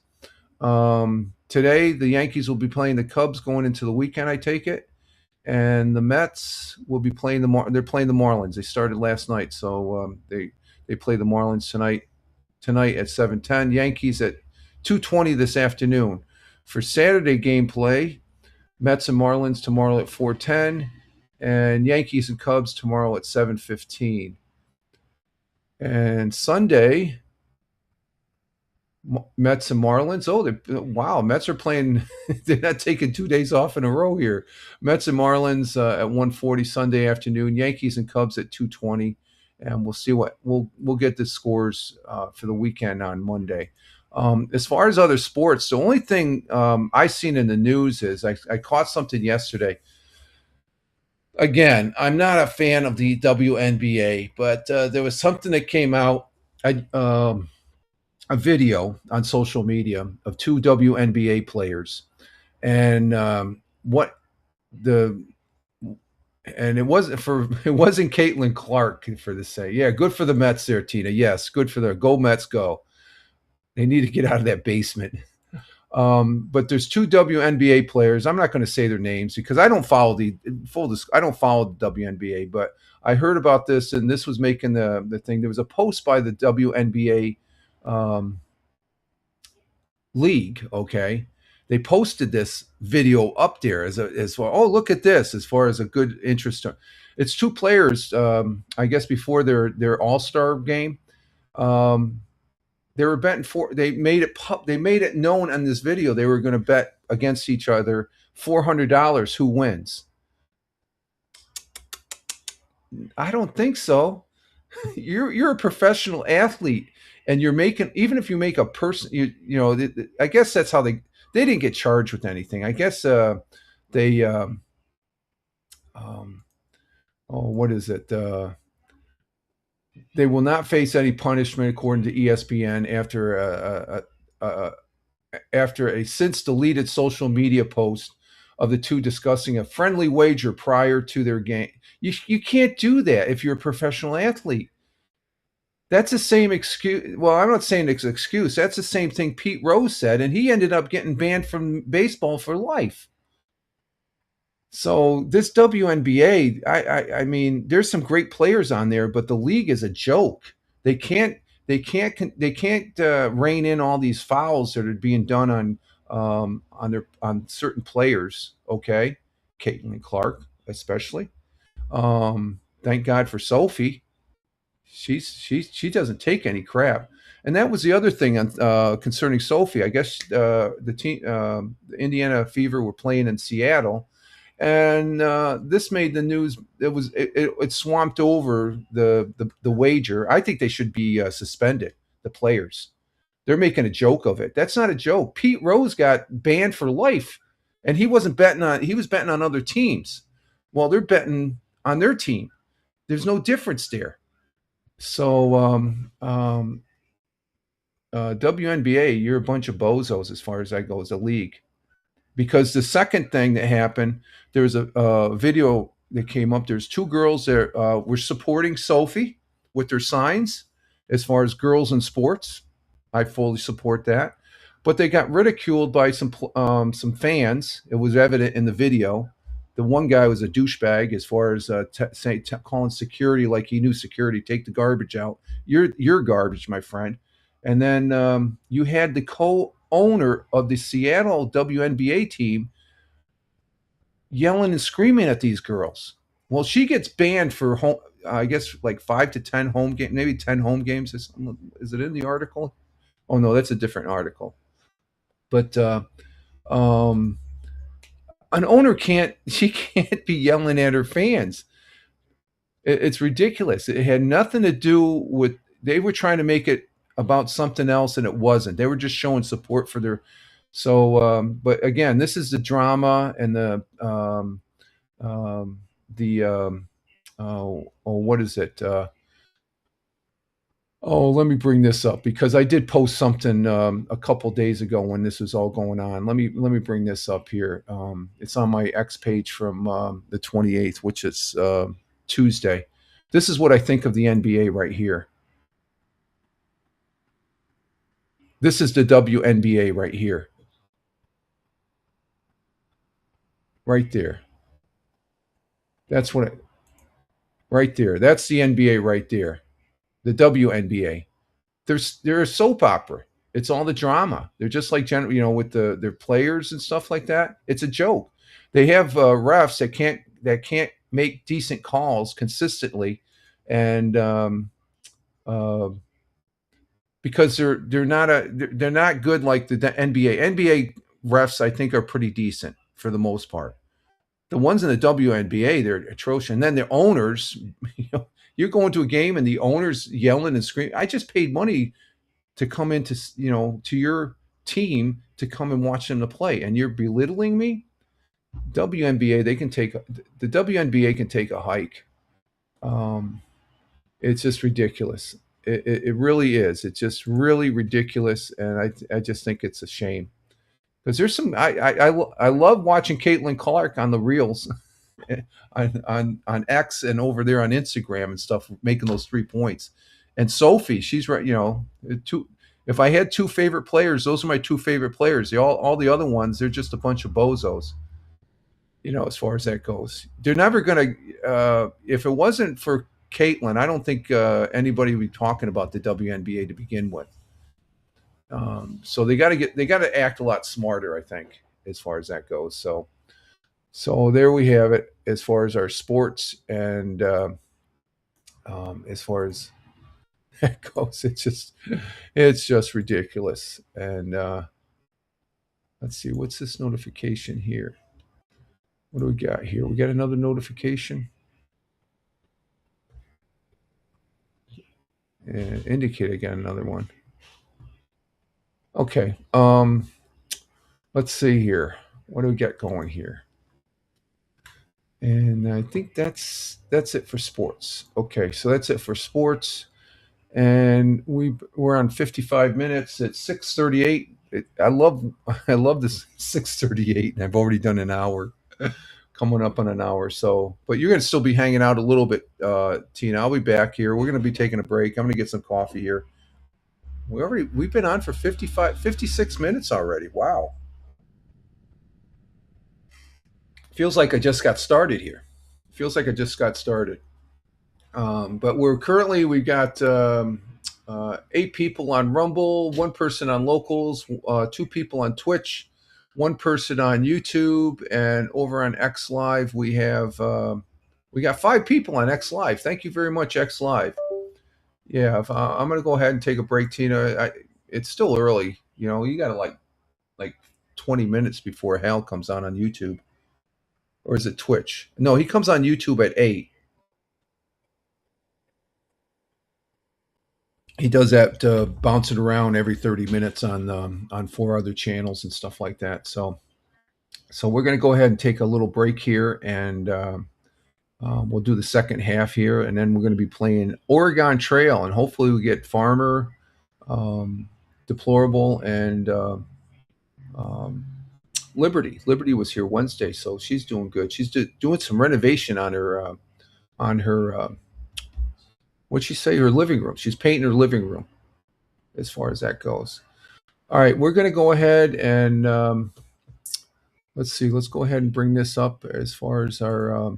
Today, the Yankees will be playing the Cubs going into the weekend, I take it. And the Mets will be playing they're playing the Marlins. They started last night, so they play the Marlins tonight at 7:10. Yankees at 2:20 this afternoon. For Saturday gameplay, Mets and Marlins tomorrow at 4:10, and Yankees and Cubs tomorrow at 7:15. And Sunday, Mets and Marlins. Oh, wow! Mets are playing. They're not taking 2 days off in a row here. Mets and Marlins at 1:40 Sunday afternoon. Yankees and Cubs at 2:20, and we'll see what we'll get the scores for the weekend on Monday. As far as other sports, the only thing I seen in the news is I caught something yesterday. Again, I'm not a fan of the WNBA, but there was something that came out. A video on social media of two WNBA players, and what the And it wasn't Caitlin Clark for the say. Yeah, good for the Mets there, Tina. Yes, good for the go Mets go. They need to get out of that basement. But there's two WNBA players. I'm not going to say their names because I don't follow I don't follow the WNBA, but I heard about this and this was making the thing. There was a post by the WNBA league. Okay, they posted this video up there as far. Oh, look at this! As far as a good interest, it's two players. I guess before their All-Star game. They were betting for. They made it known on this video they were going to bet against each other $400 who wins. I don't think so. You're a professional athlete, and you're making, even if you make a person, I guess that's how they didn't get charged with anything. I guess they what is it? They will not face any punishment according to ESPN after a since deleted social media post of the two discussing a friendly wager prior to their game. You can't do that if you're a professional athlete. That's the same excuse. Well, I'm not saying it's an excuse. That's the same thing Pete Rose said, and he ended up getting banned from baseball for life. So this WNBA, I mean, there's some great players on there, but the league is a joke. They can't rein in all these fouls that are being done on certain players. Okay, Caitlin Clark especially. Thank God for Sophie. She doesn't take any crap. And that was the other thing on concerning Sophie. I guess the team, the Indiana Fever, were playing in Seattle, and this made the news. It swamped over the wager. I think they should be suspended. The players, they're making a joke of it. That's not a joke. Pete Rose got banned for life, and he wasn't betting on. He was betting on other teams. Well, they're betting on their team. There's no difference there. So WNBA, you're a bunch of bozos as far as that goes, the league. Because the second thing that happened, there was a video that came up. There's two girls that were supporting Sophie with their signs as far as girls in sports. I fully support that. But they got ridiculed by some fans. It was evident in the video. The one guy was a douchebag as far as calling security like he knew security. Take the garbage out. You're garbage, my friend. And then you had the co-owner of the Seattle WNBA team yelling and screaming at these girls. Well, she gets banned for I guess like 5 to 10 home games, maybe 10 home games. Is it in the article? Oh no, that's a different article. But an owner can't be yelling at her fans. It's ridiculous. It had nothing to do with. They were trying to make it about something else, and it wasn't. They were just showing support for their. So, but again, this is the drama and what is it? Let me bring this up because I did post something a couple days ago when this was all going on. Let me bring this up here. It's on my X page from the 28th, which is Tuesday. This is what I think of the NBA right here. This is the WNBA right here. Right there. That's right there. That's the NBA right there. The WNBA. They're a soap opera. It's all the drama. They're just like with their players and stuff like that. It's a joke. They have refs that can't make decent calls consistently, and because they're not good like the NBA. NBA refs, I think, are pretty decent for the most part. The ones in the WNBA, they're atrocious. And then the owners, you're going to a game and the owners yelling and screaming. I just paid money to come into, to your team to come and watch them to play, and you're belittling me. The WNBA can take a hike. It's just ridiculous. It really is. It's just really ridiculous, and I just think it's a shame because there's some. I love watching Caitlin Clark on the reels. on X and over there on Instagram and stuff, making those 3 points. And Sophie, she's right. Two. If I had two favorite players, those are my two favorite players. All the other ones, they're just a bunch of bozos. As far as that goes, they're never gonna. If it wasn't for Caitlin, I don't think anybody would be talking about the WNBA to begin with. So they got to act a lot smarter, I think, as far as that goes. So there we have it as far as our sports, and as far as that goes, it's just ridiculous. And let's see, what's this notification here? What do we got here? We got another notification. And indicate again another one. Okay. Let's see here. What do we got going here? And I think that's it for sports. Okay, so that's it for sports. And we're on 55 minutes at 6:38. I love this 6:38, and I've already done an hour, coming up on an hour. So, but you're gonna still be hanging out a little bit, Tina. I'll be back here. We're gonna be taking a break. I'm gonna get some coffee here. We've been on for 56 minutes already. Wow. Feels like I just got started here. But we've got 8 people on Rumble, 1 person on Locals, 2 people on Twitch, 1 person on YouTube, and over on X Live we got 5 people on X Live. Thank you very much, X Live. Yeah, I'm gonna go ahead and take a break, Tina. It's still early. You got to like 20 minutes before Hal comes on YouTube. Or is it Twitch? No, he comes on YouTube at 8. He does that bouncing around every 30 minutes on 4 other channels and stuff like that. So we're going to go ahead and take a little break here, and we'll do the second half here, and then we're going to be playing Oregon Trail, and hopefully we get Farmer, Deplorable, and Liberty. Liberty was here Wednesday, so she's doing good. She's doing some renovation on her what'd she say? Her living room. She's painting her living room, as far as that goes. All right, we're going to go ahead and let's see. Let's go ahead and bring this up as far as our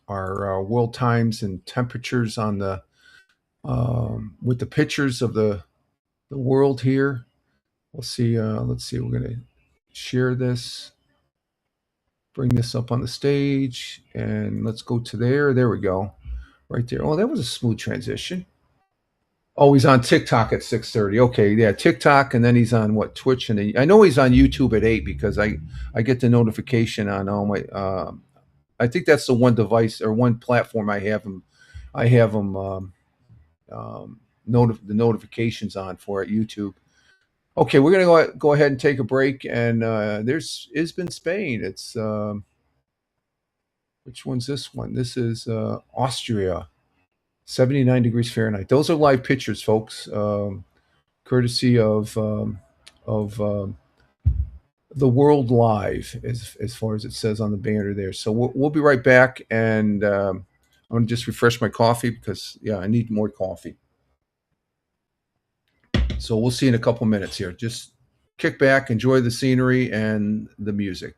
world times and temperatures on the with the pictures of the world here. We'll see. Let's see. We're going to share this. Bring this up on the stage, and let's go to there. There we go. Right there. Oh, that was a smooth transition. Oh, he's on TikTok at 6:30. Okay, yeah, TikTok, and then he's on Twitch, and I know he's on YouTube at 8 because I get the notification on all my. I think that's the one device or one platform I have him. The notifications on for at YouTube. Okay, we're gonna go ahead and take a break, and there's Isbin, Spain. It's which one's this one? This is Austria, 79 degrees Fahrenheit. Those are live pictures, folks, courtesy of the World Live, as far as it says on the banner there. So we'll be right back, and I'm going to just refresh my coffee because, yeah, I need more coffee. So we'll see in a couple minutes here. Just kick back, enjoy the scenery and the music.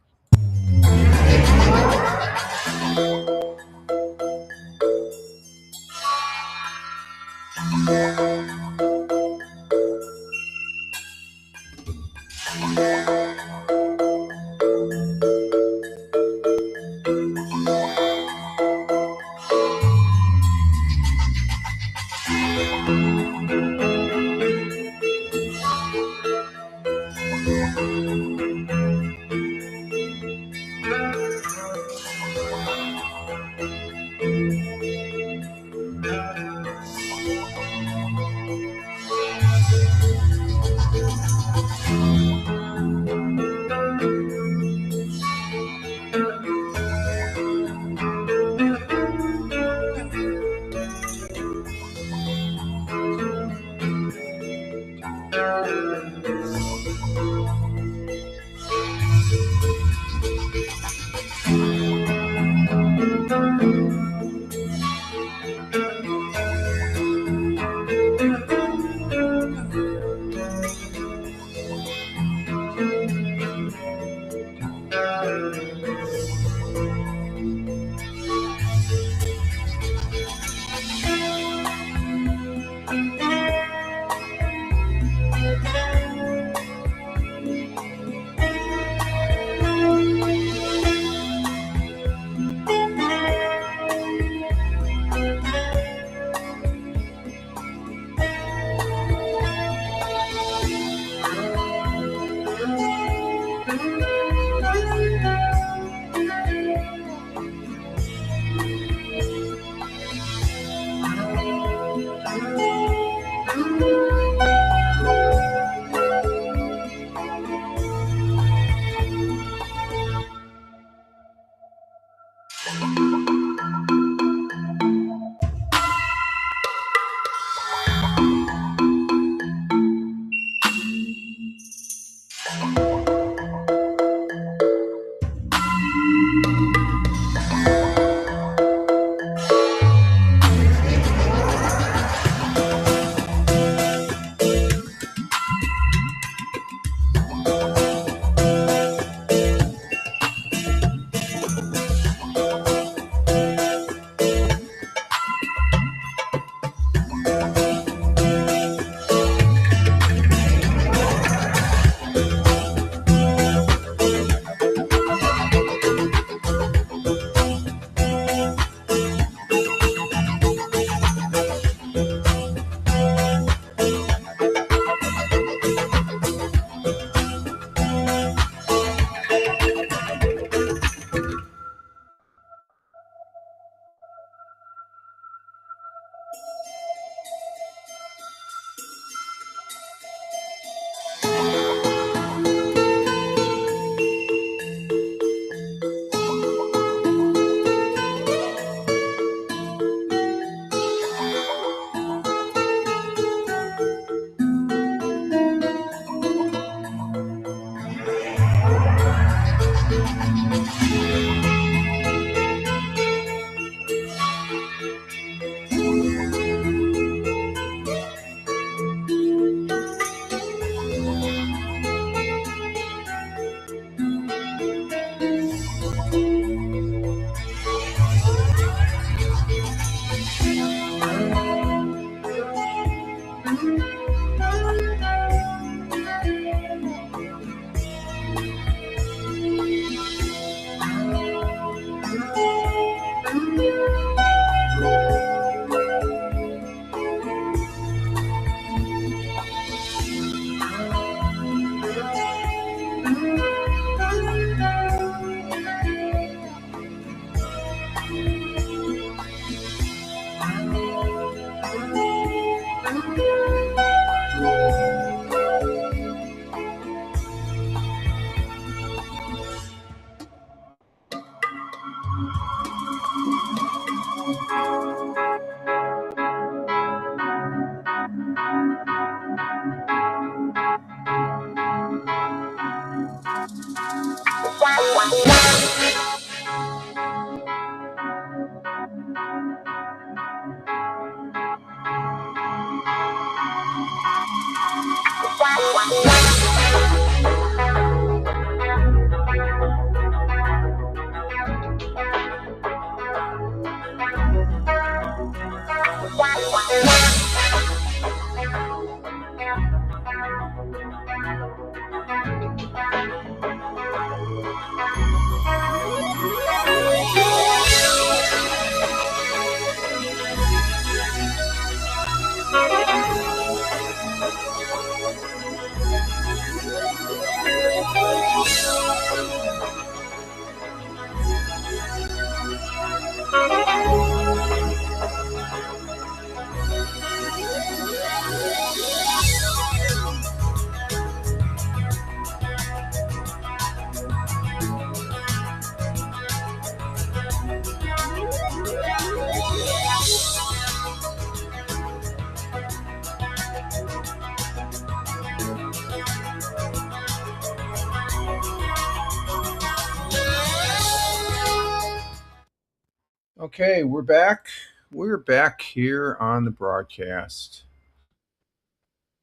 Okay, we're back. We're back here on the broadcast.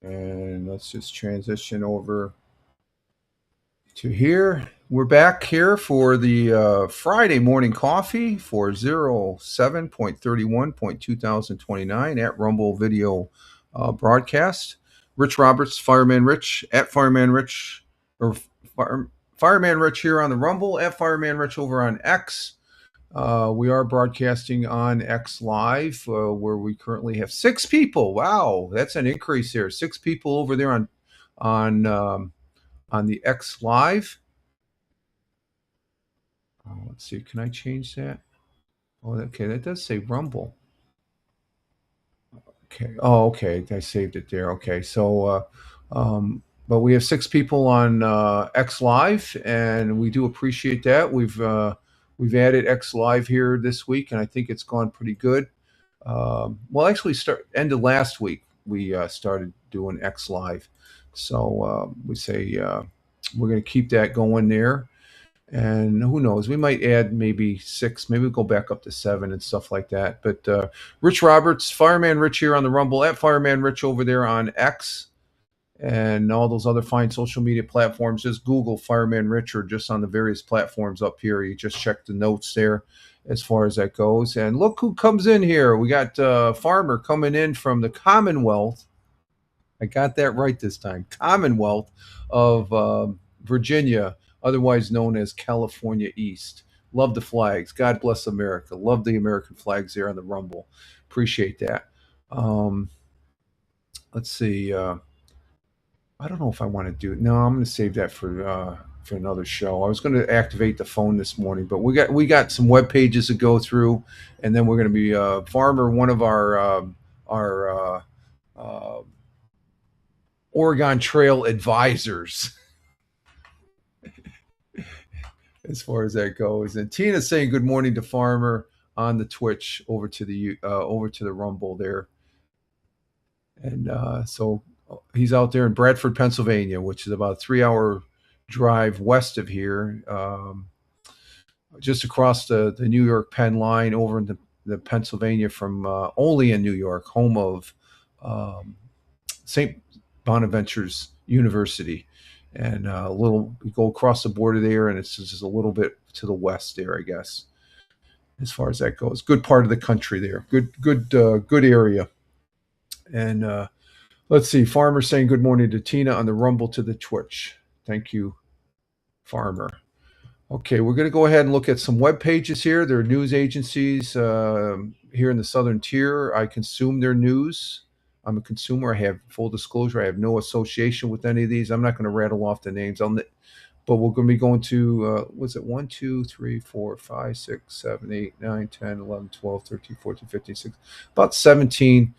And let's just transition over to here. We're back here for the Friday morning coffee for 07.31.2029 at Rumble Video broadcast. Rich Roberts, Fireman Rich, at Fireman Rich, or Fireman Rich here on the Rumble, at Fireman Rich over on X. We are broadcasting on X Live, where we currently have 6 people. Wow, that's an increase here. 6 people over there on the X Live. Let's see, can I change that? Oh, okay, that does say Rumble. Okay. Oh, okay. I saved it there. Okay, so but we have 6 people on X Live, and we do appreciate that. We've added X Live here this week, and I think it's gone pretty good. Well, actually, end of last week we started doing X Live, so we say we're going to keep that going there. And who knows, we might add maybe 6, maybe we'll go back up to 7 and stuff like that. But Rich Roberts, Fireman Rich here on the Rumble, at Fireman Rich over there on X and all those other fine social media platforms. Just Google Fireman Rich, or just on the various platforms up here. You just check the notes there as far as that goes. And look who comes in here. We got Farmer coming in from the Commonwealth. I got that right this time. Commonwealth of Virginia, otherwise known as California East. Love the flags. God bless America. Love the American flags there on the Rumble. Appreciate that. Let's see. I don't know if I want to do it. No, I'm going to save that for another show. I was going to activate the phone this morning, but we got some web pages to go through, and then we're going to be Farmer, one of our Oregon Trail advisors, as far as that goes. And Tina's saying good morning to Farmer on the Twitch over to the Rumble there, and so he's out there in Bradford, Pennsylvania, which is about a 3-hour drive west of here, just across the New York Penn line over into the Pennsylvania from Olean, New York, home of St. Bonaventure's University. And we go across the border there, and it's just a little bit to the west there, I guess, as far as that goes. Good part of the country there. Good area. And let's see. Farmer saying good morning to Tina on the Rumble to the Twitch. Thank you, Farmer. Okay, we're going to go ahead and look at some web pages here. There are news agencies here in the Southern Tier. I consume their news. I'm a consumer. I have full disclosure. I have no association with any of these. I'm not going to rattle off the names. But we're going to be going to, 1, 2, 3, 4, 5, 6, 7, 8, 9, 10, 11, 12, 13, 14, 15, 16, about 16,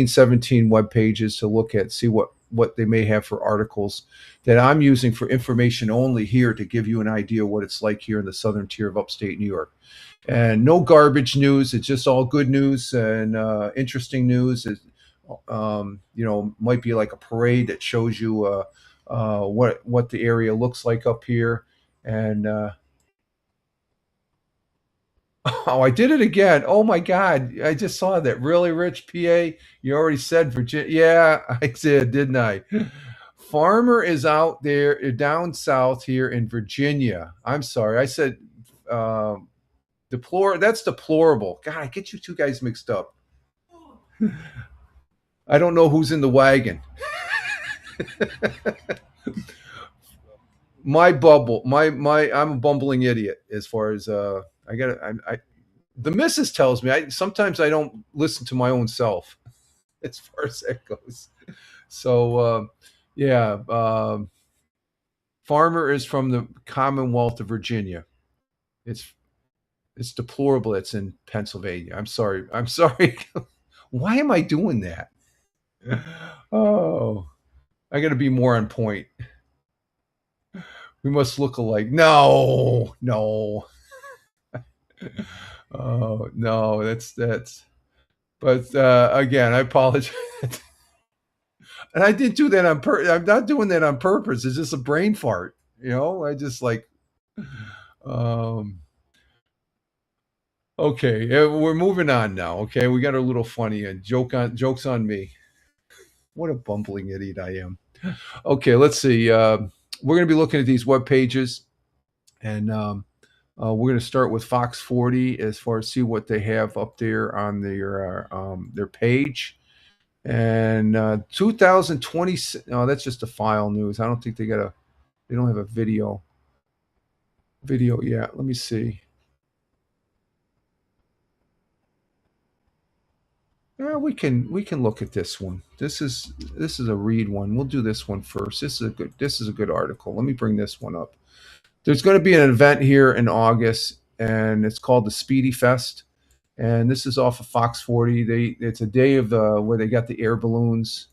17 web pages to look at, see what they may have for articles that I'm using for information only here to give you an idea what it's like here in the Southern Tier of upstate New York. And no garbage news. It's just all good news and interesting news. Might be like a parade that shows you what the area looks like up here. And I did it again. Oh my God, I just saw that. Really, Rich? PA, you already said Virginia. Yeah, I did, didn't I? Farmer is out there down south here in Virginia. I'm sorry, I said that's deplorable. God, I get you two guys mixed up. I don't know who's in the wagon. My bubble, I'm a bumbling idiot as far as the missus tells me sometimes I don't listen to my own self as far as that goes. So Farmer is from the Commonwealth of Virginia. It's deplorable. It's in Pennsylvania. I'm sorry. Why am I doing that? Oh, I got to be more on point. We must look alike. No. Oh no, that's. But again, I apologize. And I didn't do that on purpose. I'm not doing that on purpose. It's just a brain fart. I just like. Okay, we're moving on now. Okay, we got a little funny and jokes on me. What a bumbling idiot I am. Okay, let's see. We're going to be looking at these web pages, and we're going to start with Fox 40 as far as see what they have up there on their page. And 2020. Oh, that's just a file news. I don't think they don't have a video yet. Let me see. Yeah, we can look at this one. This is a read one. We'll do this one first. This is a good article. Let me bring this one up. There's going to be an event here in August, and it's called the Speedy Fest. And this is off of Fox 40. It's a day of where they got the air balloons,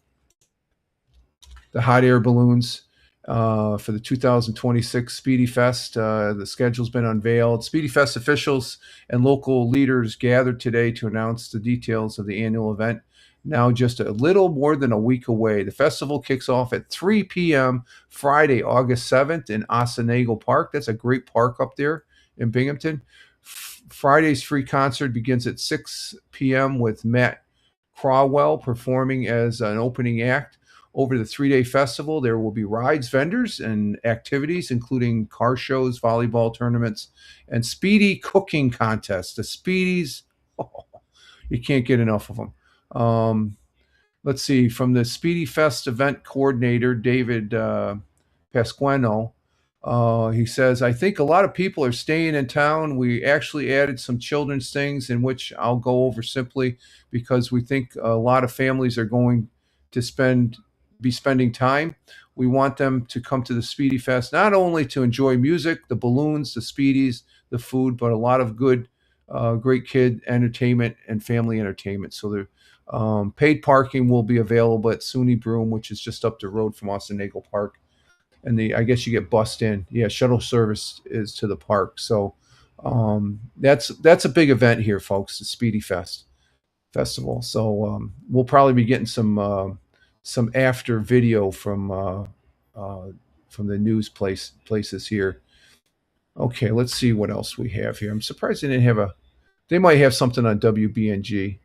the hot air balloons. for the 2026 Speedy Fest. The schedule's been unveiled. Speedy Fest officials and local leaders gathered today to announce the details of the annual event. Now just a little more than a week away. The festival kicks off at 3 p.m. Friday, August 7th in Osanego Park. That's a great park up there in Binghamton. Friday's free concert begins at 6 p.m. with Matt Crawwell performing as an opening act. Over the 3-day festival, there will be rides, vendors, and activities, including car shows, volleyball tournaments, and speedy cooking contests. The Speedies, oh, you can't get enough of them. Let's see, from the Speedy Fest event coordinator, David Pasquino, he says, I think a lot of people are staying in town. We actually added some children's things in which I'll go over simply because we think a lot of families are going to be spending time. We want them to come to the Speedy Fest, not only to enjoy music, the balloons, the Speedies, the food, but a lot of good, great kid entertainment and family entertainment. So the paid parking will be available at SUNY Broome, which is just up the road from Osanego Park. And I guess you get bussed in. Yeah, shuttle service is to the park. So that's a big event here, folks, the Speedy Festival. So we'll probably be getting some after video from the news places here. Okay, let's see what else we have here. I'm surprised they didn't have they might have something on WBNG.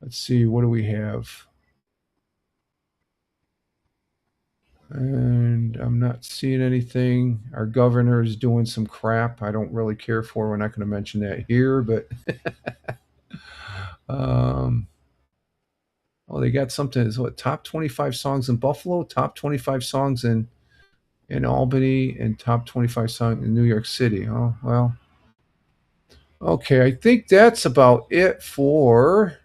Let's see, what do we have? And I'm not seeing anything. Our governor is doing some crap I don't really care for. We're not going to mention that here, but they got something. Is what, top 25 songs in Buffalo, top 25 songs in Albany, and top 25 songs in New York City. Oh, well. Okay, I think that's about it for.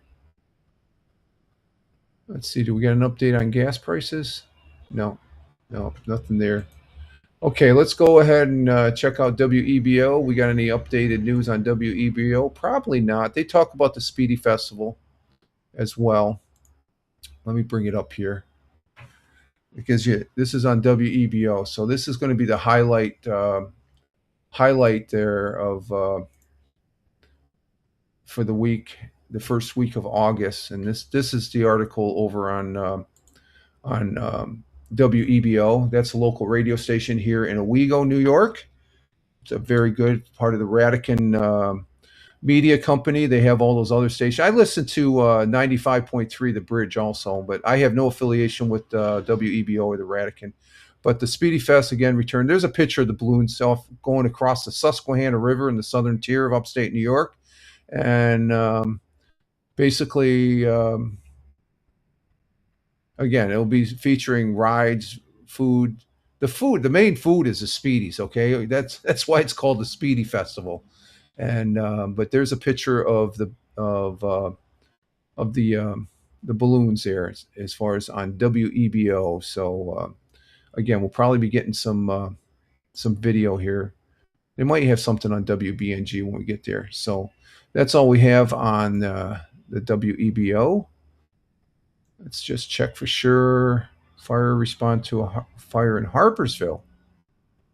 Let's see, do we get an update on gas prices? No, nothing there. Okay, let's go ahead and check out WEBO. We got any updated news on WEBO? Probably not. They talk about the Speedy Festival as well. Let me bring it up here because this is on WEBO. So this is going to be the highlight there of for the week, the first week of August. And this is the article over on WEBO. That's a local radio station here in Owego, New York. It's a very good part of the Radican media company. They have all those other stations. I listen to 95.3 The Bridge also, but I have no affiliation with WEBO or the Radican. But the Speedy Fest again returned. There's a picture of the balloons going across the Susquehanna River in the southern tier of upstate New York. And basically, again, it'll be featuring rides, food. The main food is the Speedies. Okay, that's why it's called the Speedy Festival. And but there's a picture of the balloons there as far as on WEBO. So again, we'll probably be getting some video here. They might have something on WBNG when we get there. So that's all we have on the WEBO. Let's just check for sure. Fire respond to a fire in Harpersville.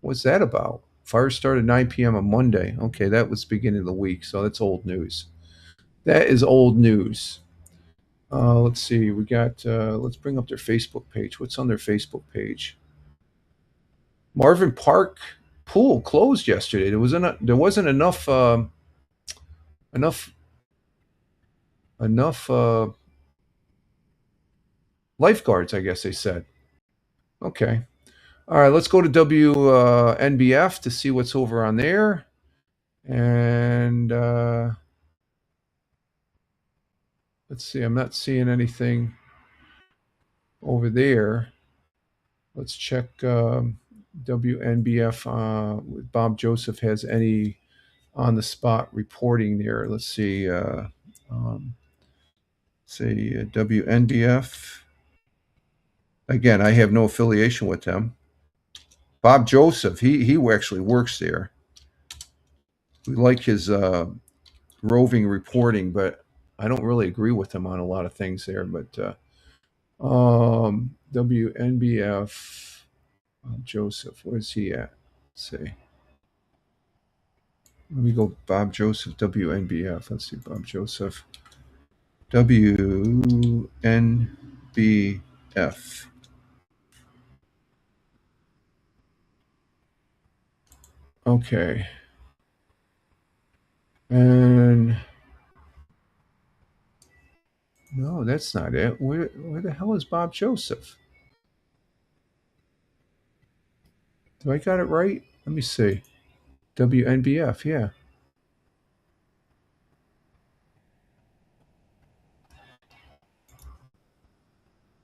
What's that about? Fire started 9 p.m. on Monday. Okay, that was beginning of the week, so that's old news. That is old news. Let's see. We got. Let's bring up their Facebook page. What's on their Facebook page? Marvin Park pool closed yesterday. There wasn't enough lifeguards, I guess they said. Okay. All right, let's go to WNBF to see what's over on there. And let's see, I'm not seeing anything over there. Let's check WNBF with Bob Joseph has any on the spot reporting there. Let's see. WNBF. Again, I have no affiliation with them. Bob Joseph, he actually works there. We like his roving reporting, but I don't really agree with him on a lot of things there. But WNBF. Bob Joseph, where's he at? Let's see. Let me go Bob Joseph, WNBF. Let's see, Bob Joseph, WNBF. Okay. And no, that's not it. Where the hell is Bob Joseph? Do I got it right? Let me see. WNBF, yeah.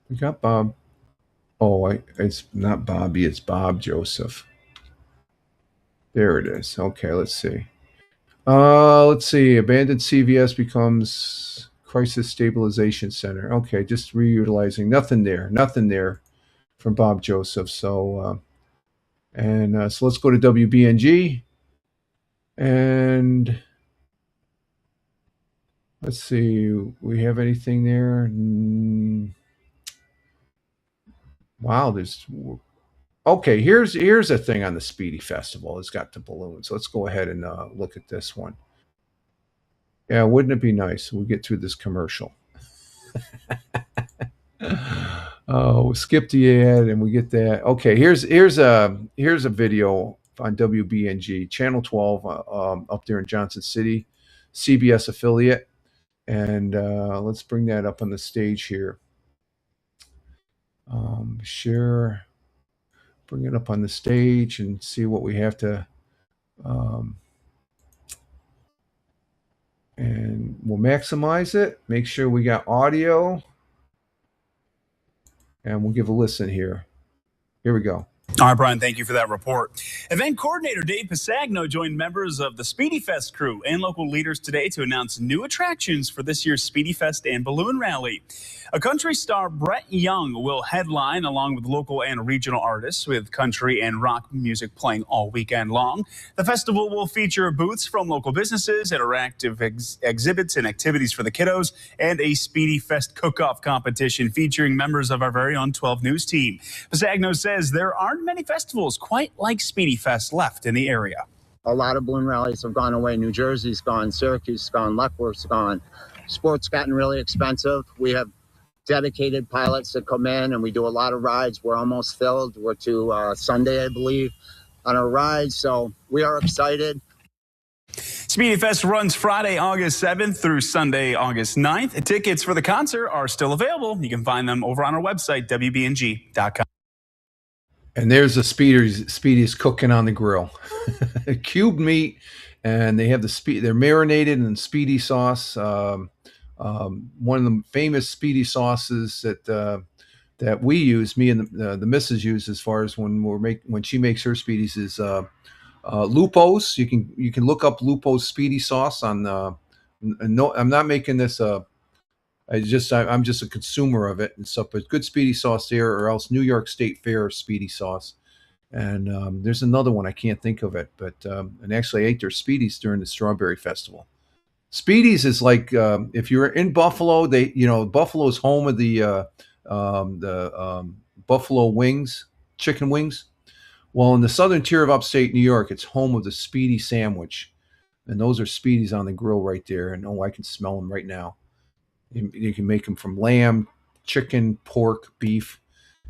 We got Bob. Oh, it's not Bobby, it's Bob Joseph. There it is. Okay, let's see. Let's see. Abandoned CVS becomes Crisis Stabilization Center. Okay, just reutilizing. Nothing there. Nothing there from Bob Joseph. So, so let's go to WBNG. And let's see. We have anything there? Wow, there's. Okay, here's a thing on the Speedy Festival. It's got the balloons. Let's go ahead and look at this one. Yeah, wouldn't it be nice? We'll get through this commercial. Oh, skip the ad and we get that. Okay, here's a video on WBNG channel 12 up there in Johnson City, CBS affiliate, and let's bring that up on the stage here. Share, bring it up on the stage and see what we have to. And we'll maximize it. Make sure we got audio. And we'll give a listen here. Here we go. All right, Brian, thank you for that report. Event coordinator Dave Pisagno joined members of the Speedy Fest crew and local leaders today to announce new attractions for this year's Speedy Fest and Balloon Rally. A country star, Brett Young, will headline along with local and regional artists, with country and rock music playing all weekend long. The festival will feature booths from local businesses, interactive exhibits and activities for the kiddos, and a Speedy Fest cook-off competition featuring members of our very own 12 News team. Pisagno says there aren't many festivals quite like Speedy Fest left in the area. A lot of balloon rallies have gone away. New Jersey's gone, Syracuse is gone, Leckworth's gone. Sport's gotten really expensive. We have dedicated pilots that come in and we do a lot of rides. We're almost filled. We're to Sunday, I believe, on our rides. So we are excited. Speedy Fest runs Friday, August 7th through Sunday, August 9th. Tickets for the concert are still available. You can find them over on our website, WBNG.com. And there's the Speedy's cooking on the grill. Cubed meat, and they have they're marinated in Speedy sauce. One of the famous Speedy sauces that we use, me and the missus use, as far as when she makes her Speedies, is Lupo's. You can look up Lupo's Speedy sauce on. No, I'm not making this. I'm just a consumer of it and stuff. But good Speedy sauce there, or else New York State Fair Speedy sauce. And there's another one, I can't think of it, but and actually I ate their Speedies during the Strawberry Festival. Speedies is like if you're in Buffalo, Buffalo's home of the Buffalo wings, chicken wings. Well, in the southern tier of upstate New York, it's home of the Speedy sandwich, and those are Speedies on the grill right there. And I can smell them right now. You can make them from lamb, chicken, pork, beef,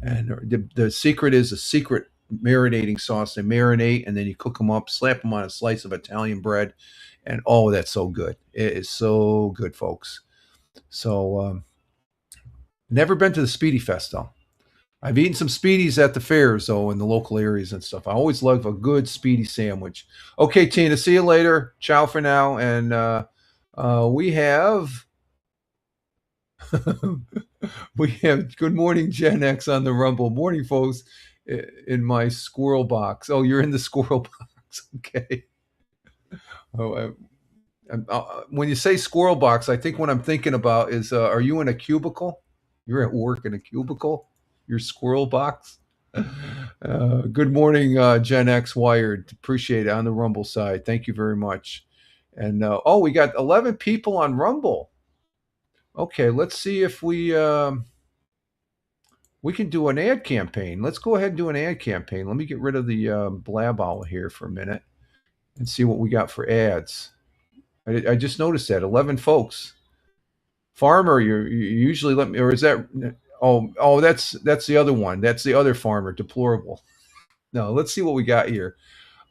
and the secret is a secret marinating sauce. They marinate and then you cook them up, slap them on a slice of Italian bread, and oh, that's so good. It is so good, folks. So never been to the Speedy Fest though. I've eaten some Speedies at the fairs though, in the local areas and stuff. I always love a good Speedy sandwich. Okay, Tina, see you later. Ciao for now. And we have Good Morning Gen X on the Rumble. Morning, folks. In my squirrel box. Oh, you're in the squirrel box. Okay. Oh, when you say squirrel box, I think what I'm thinking about is, are you in a cubicle? You're at work in a cubicle? Your squirrel box? Good morning, Gen X Wired. Appreciate it on the Rumble side. Thank you very much. And we got 11 people on Rumble. Okay, let's see if we We can do an ad campaign. Let's go ahead and do an ad campaign. Let me get rid of the blab owl here for a minute and see what we got for ads. I just noticed that 11 folks. Farmer, you usually let me, or is that? Oh, that's the other one. That's the other farmer. Deplorable. No, let's see what we got here.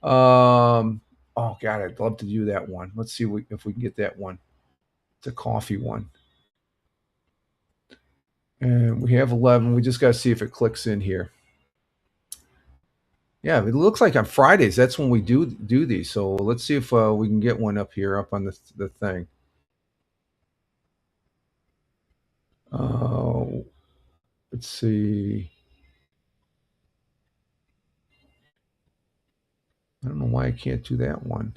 Oh God, I'd love to do that one. Let's see if we can get that one. It's a coffee one. And we have 11. We just got to see if it clicks in here. Yeah, it looks like on Fridays, that's when we do these. So let's see if we can get one up here, up on the thing. Let's see. I don't know why I can't do that one.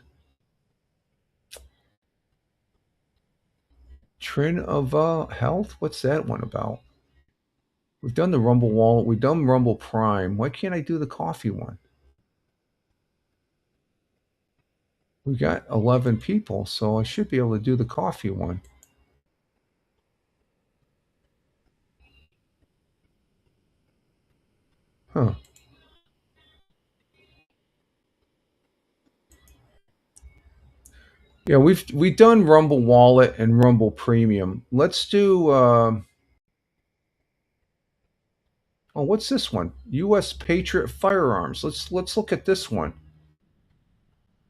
Trin of Health? What's that one about? We've done the Rumble Wallet. We've done Rumble Prime. Why can't I do the coffee one? We got 11 people, so I should be able to do the coffee one. Huh. Yeah, we've done Rumble Wallet and Rumble Premium. Let's do oh, what's this one? US Patriot Firearms. Let's look at this one.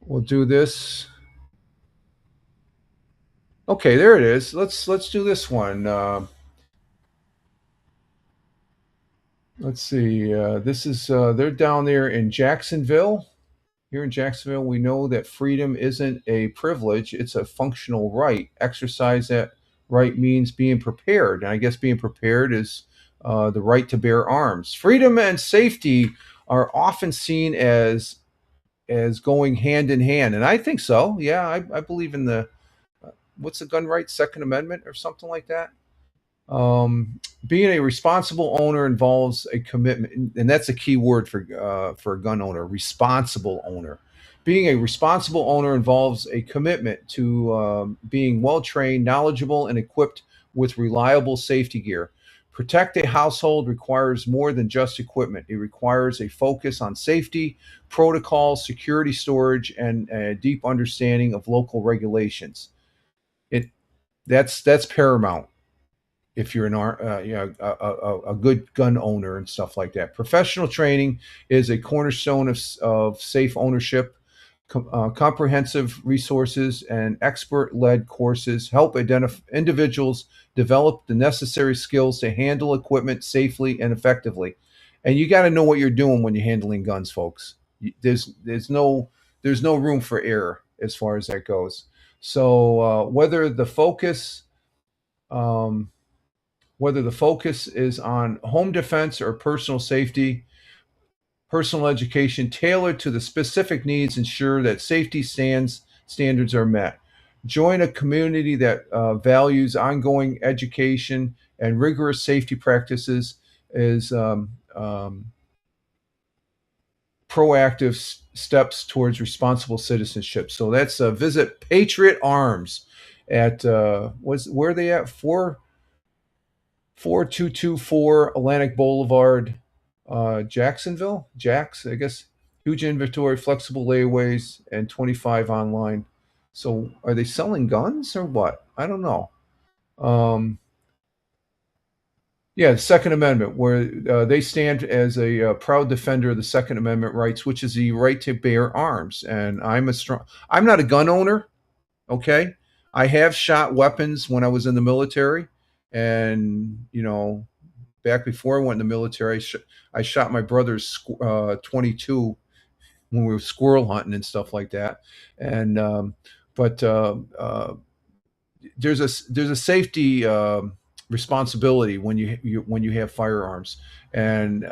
We'll do this. Okay, there it is. Let's do this one. Let's see. This is they're down there in Jacksonville. Here in Jacksonville, we know that freedom isn't a privilege; it's a functional right. Exercise that right means being prepared, and I guess being prepared is the right to bear arms. Freedom and safety are often seen as going hand in hand, and I think so. Yeah, I believe in the what's the gun rights Second Amendment or something like that. Being a responsible owner involves a commitment, and that's a key word for a gun owner: responsible owner. Being a responsible owner involves a commitment to being well trained, knowledgeable, and equipped with reliable safety gear. Protect a household requires more than just equipment. It requires a focus on safety, protocols, security, storage, and a deep understanding of local regulations. It that's paramount if you're a good gun owner and stuff like that. Professional training is a cornerstone of safe ownership. Comprehensive resources and expert-led courses help individuals develop the necessary skills to handle equipment safely and effectively. And you got to know what you're doing when you're handling guns, folks. There's no room for error as far as that goes. So whether the focus is on home defense or personal safety, personal education tailored to the specific needs ensure that safety standards are met. Join a community that values ongoing education and rigorous safety practices is proactive steps towards responsible citizenship. So that's visit Patriot Arms at where are they at? 4224 Atlantic Boulevard, Jacksonville. I guess. Huge inventory, flexible layaways, and 25 online. So are they selling guns or what? I don't know. Yeah, the Second Amendment, where they stand as a proud defender of the Second Amendment rights, which is the right to bear arms. And I'm not a gun owner. Okay, I have shot weapons when I was in the military, and back before I went in the military, I shot my brother's 22 when we were squirrel hunting and stuff like that. And but there's a safety responsibility when you have firearms, and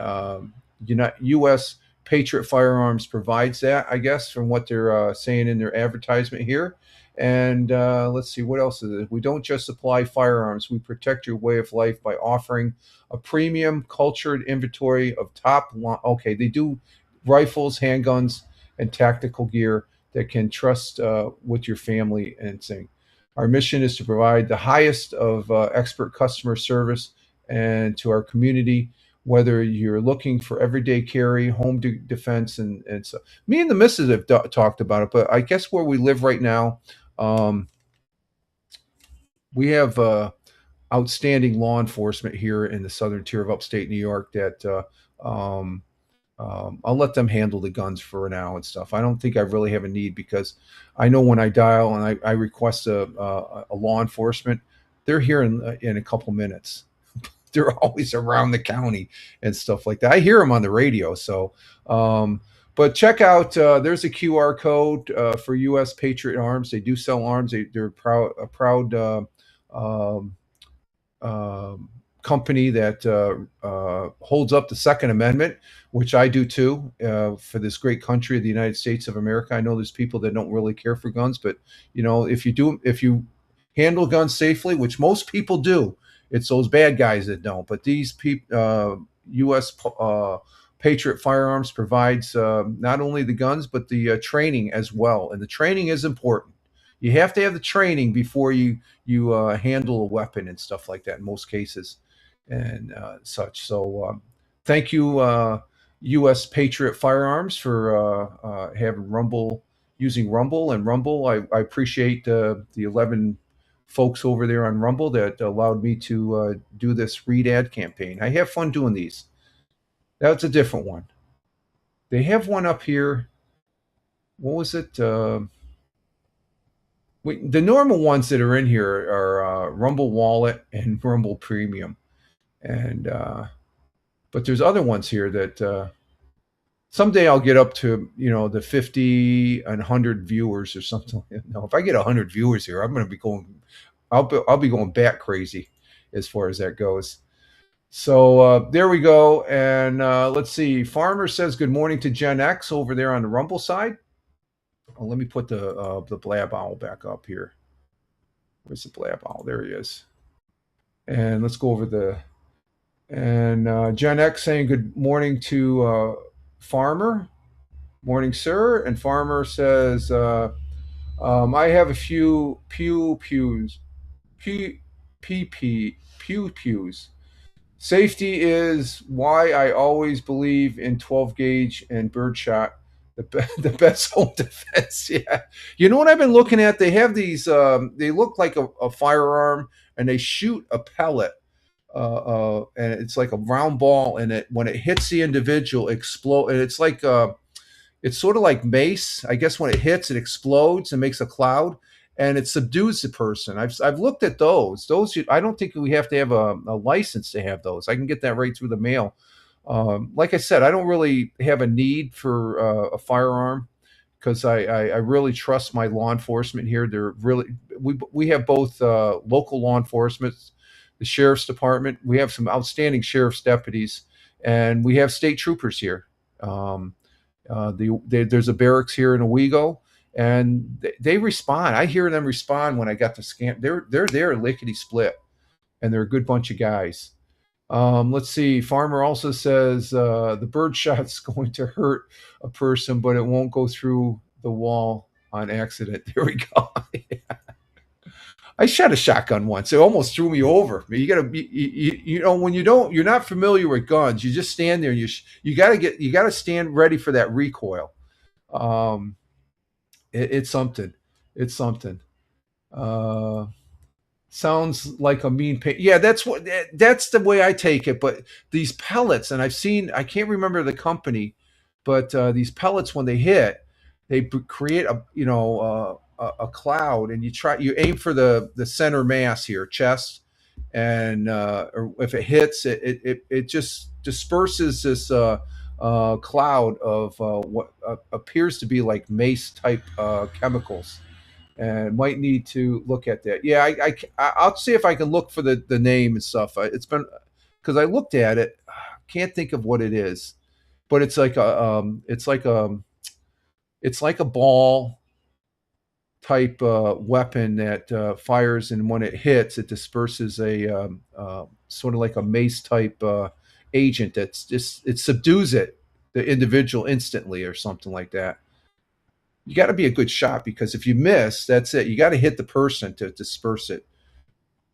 U.S. Patriot Firearms provides that, I guess, from what they're saying in their advertisement here. And let's see, what else is it? We don't just supply firearms. We protect your way of life by offering a premium, cultured inventory of top line. Okay, they do rifles, handguns, and tactical gear that can trust with your family and thing. Our mission is to provide the highest of expert customer service and to our community. whether you're looking for everyday carry, home defense, and so. Me and the missus have talked about it, but I guess where we live right now, we have outstanding law enforcement here in the southern tier of upstate New York that I'll let them handle the guns for now and stuff. I don't think I really have a need, because I know when I dial and I request a law enforcement, they're here in a couple minutes. They're always around the county and stuff like that. I hear them on the radio. So, but check out, there's a QR code for U.S. Patriot Arms. They do sell arms. They're a proud um, company that holds up the Second Amendment, which I do too, for this great country of the United States of America. I know there's people that don't really care for guns, but if you handle guns safely, which most people do, it's those bad guys that don't. But these people, U.S. Patriot Firearms provides not only the guns but the training as well, and the training is important. You have to have the training before you handle a weapon and stuff like that in most cases, and such. So thank you, U.S. Patriot Firearms, for having using Rumble and Rumble. I appreciate the 11 folks over there on Rumble that allowed me to do this read ad campaign. I have fun doing these. That's a different one. They have one up here. What was it? The normal ones that are in here are Rumble Wallet and Rumble Premium, and but there's other ones here that someday I'll get up to the 50 and 100 viewers or something. No, if I get 100 viewers here, I'm going to be going. I'll be going bat crazy as far as that goes. So there we go. And let's see. Farmer says good morning to Gen X over there on the Rumble side. Oh, let me put the Blab Owl back up here. Where's the Blab Owl? There he is. And let's go over and Gen X saying good morning to Farmer. Morning, sir. And Farmer says, I have a few pews. Safety is why I always believe in 12 gauge and birdshot, the best home defense. Yeah. You know what I've been looking at? They have these, they look like a firearm, and they shoot a pellet. And it's like a round ball, and when it hits the individual, explode. And it's like, it's sort of like mace. I guess when it hits, it explodes and makes a cloud, and it subdues the person. I've looked at those. I don't think we have to have a license to have those. I can get that right through the mail. Like I said, I don't really have a need for a firearm, because I really trust my law enforcement here. They're really we have both local law enforcement, the sheriff's department. We have some outstanding sheriff's deputies, and we have state troopers here. There's a barracks here in Owego, and they respond. I hear them respond when I got the scan. They're there lickety split, and they're a good bunch of guys. Let's see. Farmer also says the bird shot's going to hurt a person, but it won't go through the wall on accident. There we go. Yeah. I shot a shotgun once. It almost threw me over. You gotta, when you're not familiar with guns, you just stand there and you gotta stand ready for that recoil. It's something. It's something. Sounds like a mean pain. Yeah, that's the way I take it. But these pellets, and I can't remember the company, but these pellets, when they hit, they create a cloud, and you aim for the center mass here, chest, and or if it hits, it just disperses this cloud of what appears to be like mace type chemicals. And might need to look at that. Yeah, I'll see if I can look for the name and stuff. It's been, because I looked at it, can't think of what it is, but it's like a ball type weapon that fires, and when it hits, it disperses a sort of like a mace type agent it subdues the individual instantly or something like that. You got to be a good shot, because if you miss, that's it. You got to hit the person to disperse it.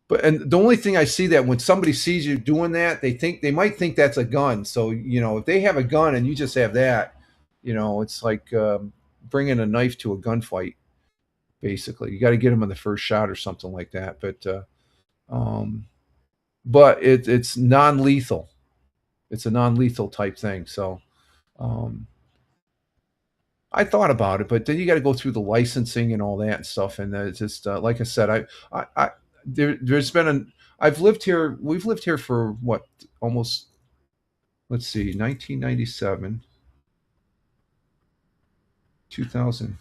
But and the only thing I see that when somebody sees you doing that, they might think that's a gun. So if they have a gun and you just have that, it's like bringing a knife to a gunfight. Basically, you got to get them on the first shot or something like that. Um, but it's non-lethal. It's a non-lethal type thing. So um, I thought about it, but then you got to go through the licensing and all that and stuff. And it's just like I said, there's been an I've lived here. We've lived here for what, almost, let's see, 1997, 2000,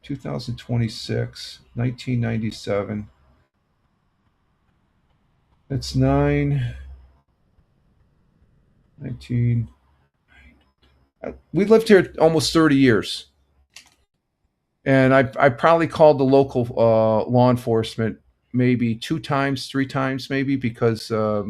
2026, 1997. That's 19. We lived here almost 30 years. And I probably called the local law enforcement maybe 2 times, 3 times, maybe, because for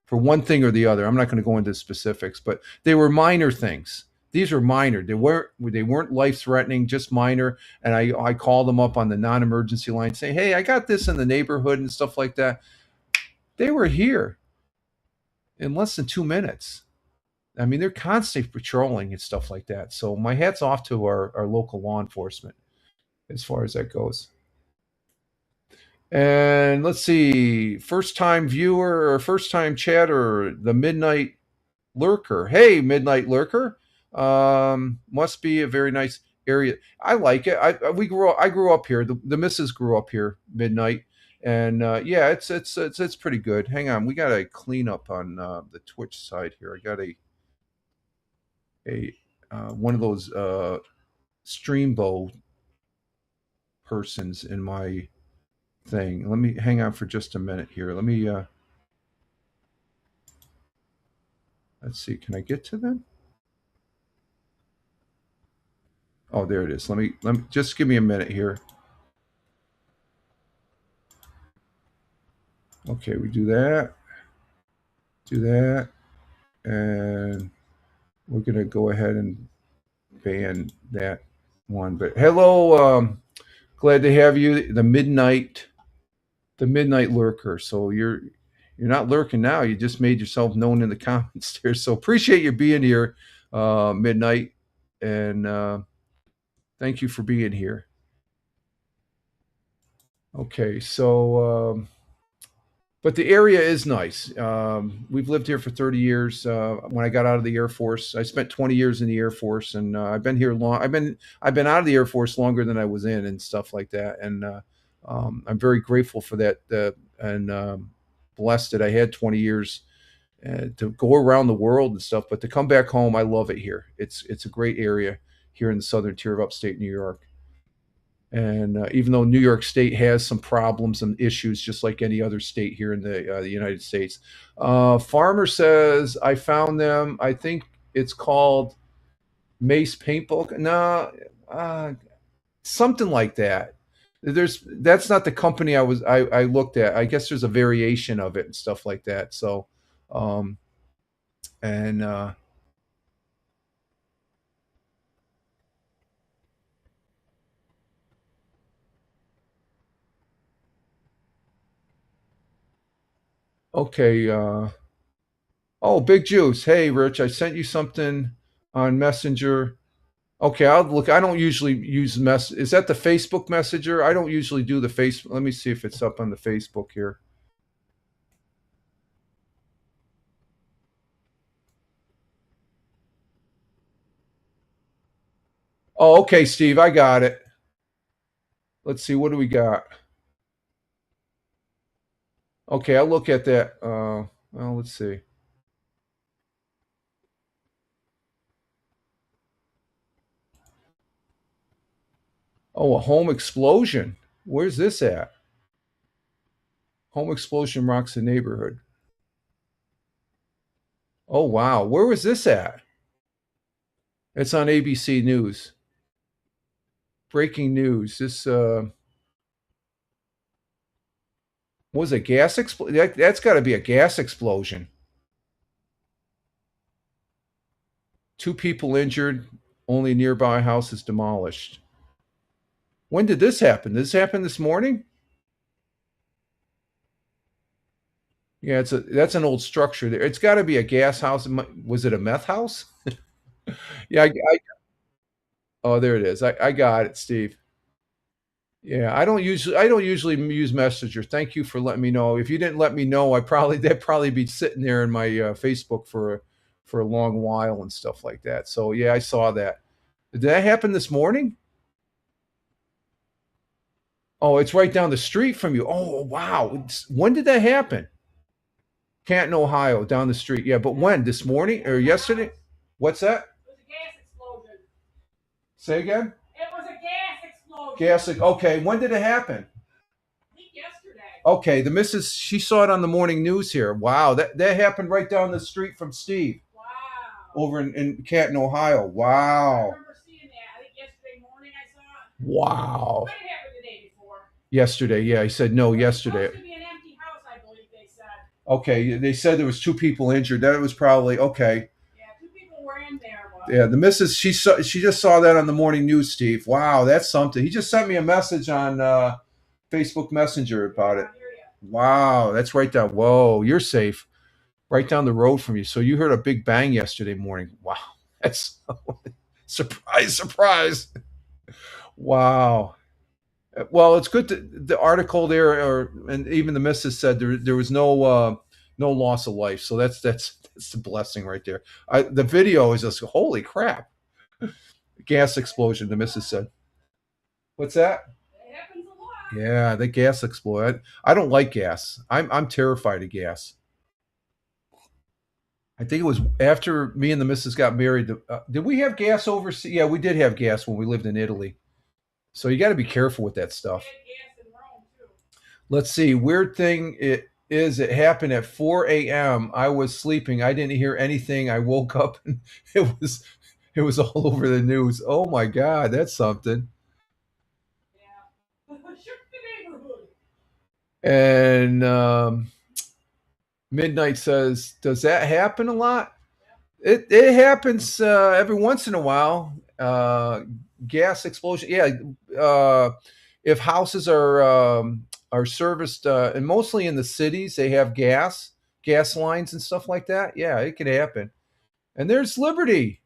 one thing or the other. I'm not going to go into specifics, but they were minor things. These were minor. They weren't life threatening, just minor. And I called them up on the non-emergency line, saying, "Hey, I got this in the neighborhood," and stuff like that. They were here in less than 2 minutes. I mean, they're constantly patrolling and stuff like that. So my hat's off to our local law enforcement as far as that goes. And let's see, first time viewer or first time chatter, the Midnight Lurker. Hey, Midnight Lurker. Must be a very nice area. I like it. I grew up here. The missus grew up here, Midnight. And yeah, it's pretty good. Hang on, we got a cleanup on the Twitch side here. I got a one of those Streambo persons in my thing. Let me hang on for just a minute here. Let me let's see, can I get to them? Oh, there it is. Let me just give me a minute here. Okay, we do that, and we're gonna go ahead and ban that one. But hello, glad to have you, the Midnight Lurker. So you're not lurking now. You just made yourself known in the comments there. So appreciate you being here, Midnight, and thank you for being here. Okay, so but the area is nice. We've lived here for 30 years. When I got out of the Air Force, I spent 20 years in the Air Force, and I've been here long. I've been out of the Air Force longer than I was in, and stuff like that. And I'm very grateful for that, and blessed that I had 20 years to go around the world and stuff. But to come back home, I love it here. It's a great area here in the southern tier of upstate New York. And even though New York State has some problems and issues, just like any other state here in the United States. Farmer says, I found them. I think it's called Mace Paintball. No, something like that. That's not the company I looked at. I guess there's a variation of it and stuff like that. So, and okay. Oh, Big Juice. Hey, Rich, I sent you something on Messenger. Okay, I'll look. I don't usually use Is that the Facebook Messenger? I don't usually do the Facebook. Let me see if it's up on the Facebook here. Oh, okay, Steve, I got it. Let's see, what do we got? Okay, I'll look at that. Well, let's see. Oh, a home explosion. Where's this at? Home explosion rocks the neighborhood. Oh, wow. Where was this at? It's on ABC News. Breaking news. This was a gas explosion. That's got to be a gas explosion. 2 people injured. Only nearby house is demolished. When did this happen? Did this happen this morning? Yeah, that's an old structure there. It's got to be a gas house. Was it a meth house? Yeah. Oh, there it is. I got it, Steve. Yeah, I don't usually use Messenger. Thank you for letting me know. If you didn't let me know, that'd probably be sitting there in my Facebook for a long while and stuff like that. So yeah, I saw that. Did that happen this morning? Oh, it's right down the street from you. Oh, wow. When did that happen? Canton, Ohio, down the street. Yeah, but when? This morning or yesterday? What's that? It was a gas explosion. Say again? It was a gas explosion. Okay, when did it happen? I think yesterday. Okay, the missus, she saw it on the morning news here. Wow, that happened right down the street from Steve. Wow. Over in Canton, Ohio. I Wow. remember seeing that. I think yesterday morning I saw it. Wow. Might have happened the day before. Yesterday, yeah, he said no It yesterday. was supposed to be an empty house, I believe they said. Okay, they said there was 2 people injured. That was probably okay. Yeah, 2 people were in there. But Yeah, the missus, she just saw that on the morning news, Steve. Wow, that's something. He just sent me a message on Facebook Messenger about it. I hear ya. Wow, that's right down. Whoa, you're safe. Right down the road from you. So you heard a big bang yesterday morning. Wow. That's surprise. Wow. Well, it's good the article there, and even the missus said there was no loss of life. So that's a blessing right there. The video is just holy crap. Gas explosion, the missus said. What's that? It happens a lot. Yeah, the gas explode. I don't like gas. I'm terrified of gas. I think it was after me and the missus got married. Did we have gas overseas? Yeah, we did have gas when we lived in Italy. So you got to be careful with that stuff. We had gas in Rome too. Let's see. Weird thing it happened at 4 a.m. I was sleeping. I didn't hear anything. I woke up and it was all over the news. Oh my God, that's something. Yeah. Shook the neighborhood. And Midnight says, "Does that happen a lot?" It happens every once in a while. Gas explosion. Yeah. If houses are serviced, and mostly in the cities, they have gas lines and stuff like that. Yeah, it can happen. And there's Liberty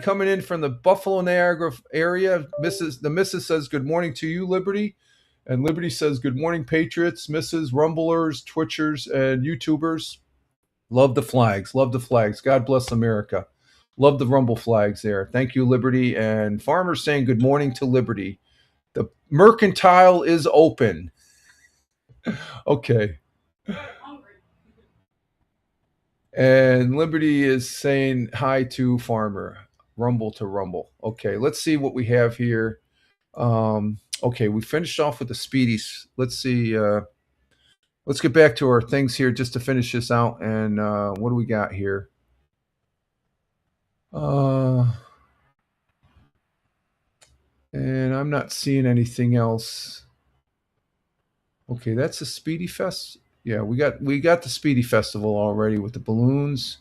coming in from the Buffalo Niagara area. The missus says, "Good morning to you, Liberty." And Liberty says, "Good morning, Patriots, Mrs. Rumblers, Twitchers, and YouTubers. Love the flags. Love the flags. God bless America. Love the Rumble flags there. Thank you, Liberty." And Farmer's saying good morning to Liberty. The mercantile is open. Okay. I'm hungry. And Liberty is saying hi to Farmer. Rumble to Rumble. Okay, let's see what we have here. Okay, we finished off with the Speedies. Let's see. Let's get back to our things here just to finish this out. And what do we got here? And I'm not seeing anything else. Okay, that's a Speedy Fest. Yeah, we got the Speedy Festival already with the balloons.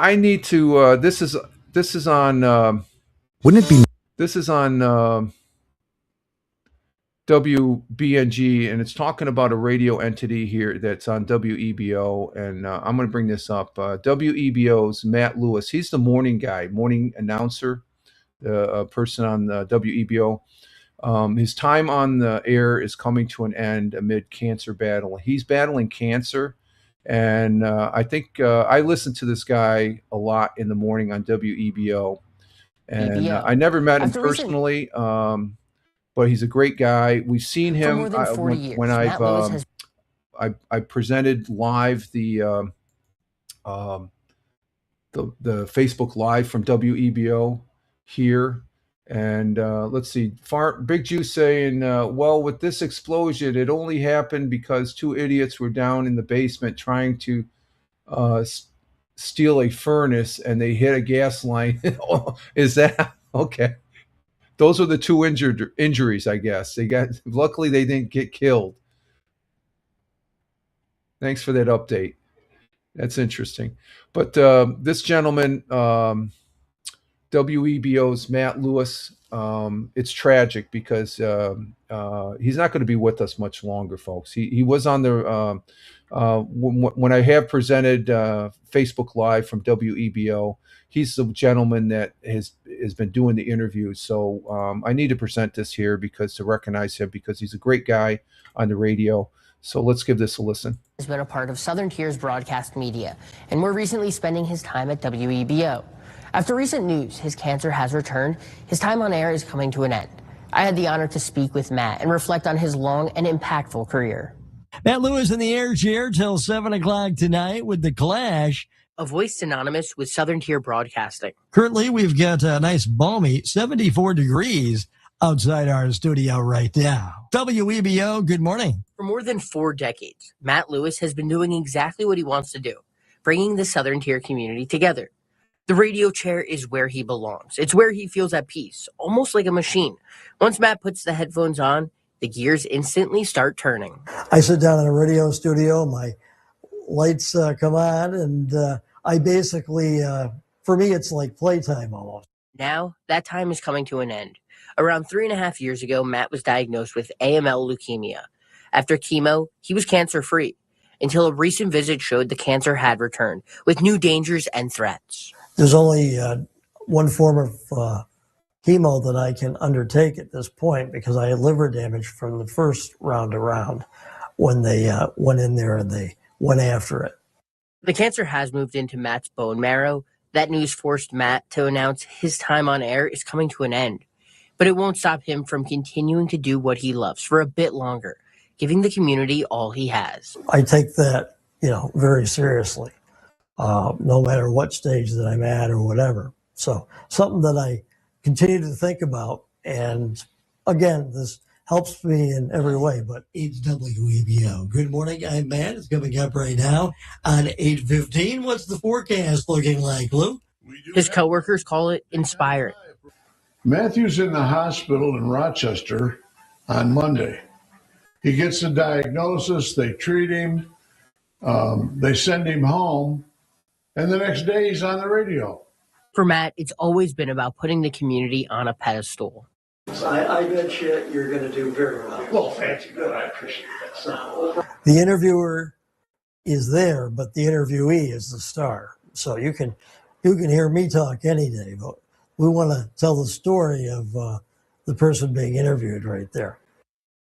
I need to. This is on. Wouldn't it be This is on WBNG, and it's talking about a radio entity here that's on WEBO, and I'm going to bring this up. WEBO's Matt Lewis. He's the morning guy, morning announcer, a person on WEBO. His time on the air is coming to an end amid cancer battle. He's battling cancer, and I think I listen to this guy a lot in the morning on WEBO. And I never met him personally, but he's a great guy. We've seen him more than 40 years. when I presented live the Facebook Live from WEBO here. And let's see, Big Juice saying, well, with this explosion, it only happened because 2 idiots were down in the basement trying to steal a furnace, and they hit a gas line. Is that okay? Those are the 2 injuries, I guess. Luckily they didn't get killed. Thanks for that update. That's interesting. But this gentleman, WEBO's Matt Lewis, it's tragic because he's not going to be with us much longer, folks. He was on the when I have presented Facebook Live from WEBO. He's the gentleman that has been doing the interviews. So I need to present this here because to recognize him because he's a great guy on the radio. So let's give this a listen. Has been a part of Southern Tier's broadcast media, and more recently spending his time at WEBO. After recent news, his cancer has returned. His time on air is coming to an end. I had the honor to speak with Matt and reflect on his long and impactful career. Matt Lewis in the air chair till 7 o'clock tonight with The Clash. A voice synonymous with Southern Tier Broadcasting. Currently, we've got a nice balmy 74 degrees outside our studio right now. WEBO, good morning. For more than 4 decades, Matt Lewis has been doing exactly what he wants to do, bringing the Southern Tier community together. The radio chair is where he belongs. It's where he feels at peace, almost like a machine. Once Matt puts the headphones on, the gears instantly start turning. I sit down in a radio studio, my lights come on, and I basically, for me, it's like playtime almost. Now, that time is coming to an end. Around 3.5 years ago, Matt was diagnosed with AML leukemia. After chemo, he was cancer-free, until a recent visit showed the cancer had returned, with new dangers and threats. There's only one form of chemo that I can undertake at this point because I had liver damage from the first round around when they went in there and they went after it. The cancer has moved into Matt's bone marrow. That news forced Matt to announce his time on air is coming to an end. But it won't stop him from continuing to do what he loves for a bit longer, giving the community all he has. I take that, very seriously, no matter what stage that I'm at or whatever. So something that I continue to think about. And again, this helps me in every way, but it's WEBO. Good morning, I'm Matt. It's coming up right now on 8:15. What's the forecast looking like, Lou? His coworkers call it inspiring. Matthew's in the hospital in Rochester on Monday. He gets a diagnosis, they treat him, they send him home, and the next day he's on the radio. For Matt, it's always been about putting the community on a pedestal. I bet you're going to do very well. Well, thank you. Good. I appreciate that. So, the interviewer is there, but the interviewee is the star. So you can hear me talk any day, but we want to tell the story of the person being interviewed right there.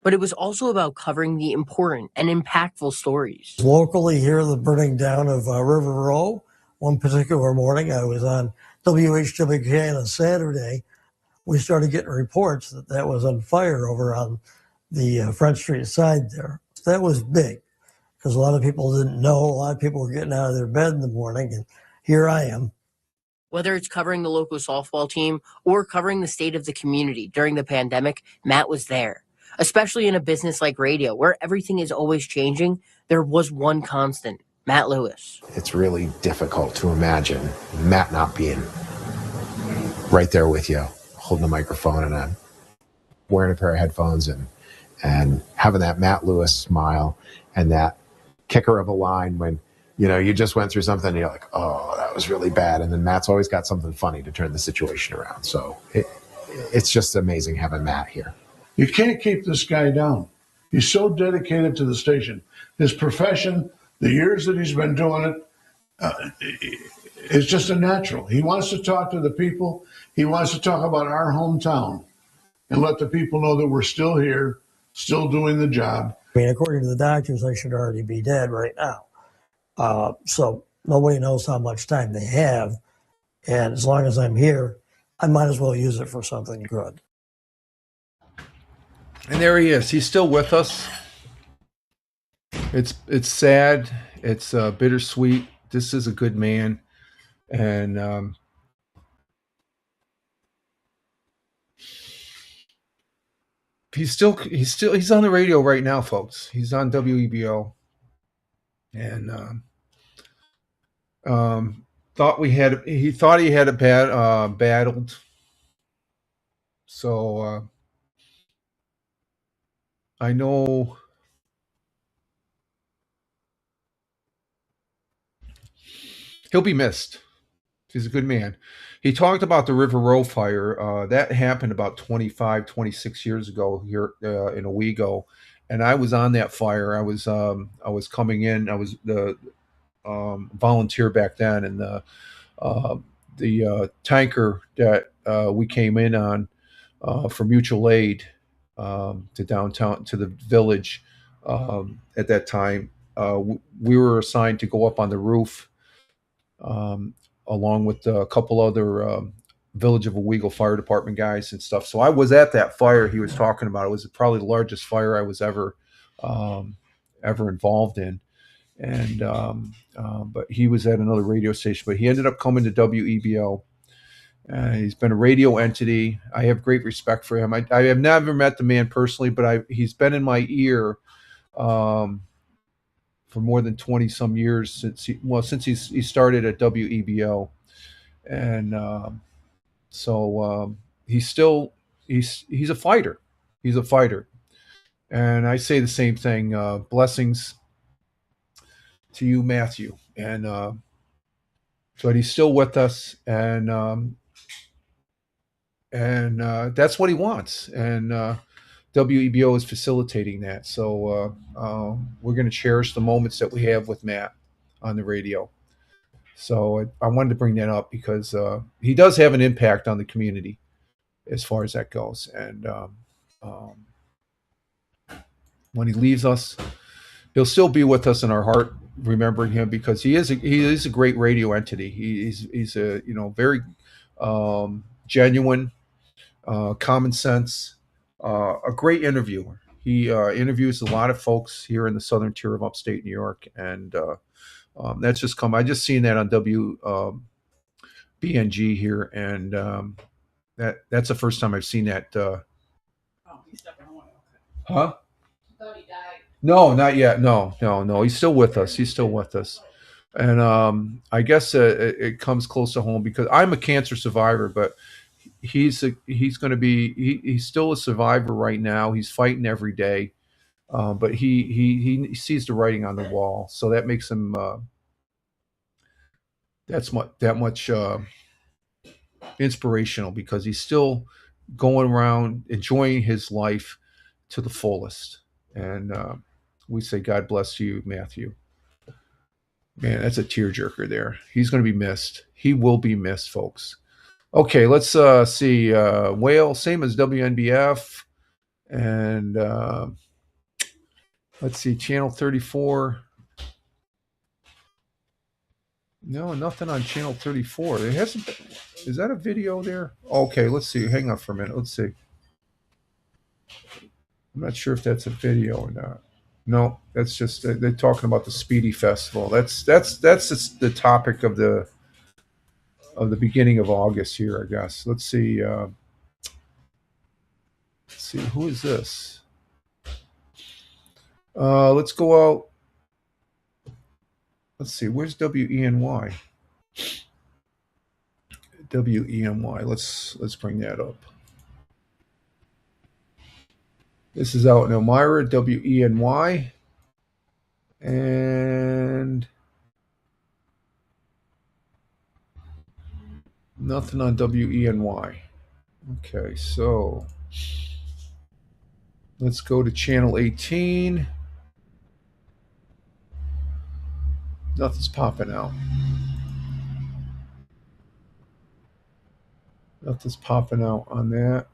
But it was also about covering the important and impactful stories. Locally here, the burning down of River Row. One particular morning, I was on WHWK on a Saturday. We started getting reports that was on fire over on the Front Street side there. That was big because a lot of people didn't know. A lot of people were getting out of their bed in the morning, and here I am. Whether it's covering the local softball team or covering the state of the community during the pandemic, Matt was there. Especially in a business like radio, where everything is always changing, there was one constant, Matt Lewis. It's really difficult to imagine Matt not being right there with you, holding a microphone and wearing a pair of headphones and having that Matt Lewis smile and that kicker of a line when, you just went through something and you're like, oh, that was really bad. And then Matt's always got something funny to turn the situation around. So it's just amazing having Matt here. You can't keep this guy down. He's so dedicated to the station. His profession, the years that he's been doing it, is just a natural. He wants to talk to the people. He wants to talk about our hometown and let the people know that we're still here, still doing the job. I mean, according to the doctors, I should already be dead right now. So nobody knows how much time they have. And as long as I'm here, I might as well use it for something good. And there he is. He's still with us. It's sad. It's bittersweet. This is a good man, and he's on the radio right now, folks. He's on WEBO, and he thought he had it battled. So I know he'll be missed. He's a good man. He talked about the River Row fire. That happened about 25, 26 years ago here in Owego, and I was on that fire. I was coming in. I was the volunteer back then, and uh, the tanker that we came in on for mutual aid to downtown to the village at that time. We were assigned to go up on the roof um, along with a couple other Village of Owego Fire Department guys and stuff. So I was at that fire he was talking about. It was probably the largest fire I was um, ever involved in. And but he was at another radio station. But he ended up coming to WEBO. He's been a radio entity. I have great respect for him. I have never met the man personally, but he's been in my ear um, for more than 20 some years since he started at WEBO, and he's still he's a fighter. He's a fighter, and I say the same thing. Blessings to you, Matthew, and but he's still with us, and that's what he wants, and WEBO is facilitating that. So we're going to cherish the moments that we have with Matt on the radio. So I wanted to bring that up because he does have an impact on the community as far as that goes. And um, when he leaves us, he'll still be with us in our heart, remembering him because he is a great radio entity. He's a very genuine, common sense, a great interviewer. He interviews a lot of folks here in the southern tier of upstate New York, and that's just come. I just seen that on WBNG here, and that's the first time I've seen that. Oh, he's stepping away. Huh? I thought he died. No, not yet. No. He's still with us. He's still with us, and I guess it comes close to home because I'm a cancer survivor, but he's going to be he's still a survivor right now. He's fighting every day, but he sees the writing on the wall, so that makes him that much inspirational because he's still going around enjoying his life to the fullest. And we say, God bless you, Matthew. Man, that's a tearjerker there. He's going to be missed. He will be missed, folks. Okay, let's see. Whale, same as WNBF. And let's see, Channel 34. No, nothing on Channel 34. It hasn't been, is that a video there? Okay, let's see. Hang on for a minute. Let's see. I'm not sure if that's a video or not. No, that's just they're talking about the Speedy Festival. That's just the topic of the beginning of August here, I guess. Let's see. Let's see, who is this? Let's go out. Let's see, where's WENY? WENY. Let's bring that up. This is out in Elmira, WENY. And nothing on WENY. Okay, so let's go to channel 18. Nothing's popping out. Nothing's popping out on that.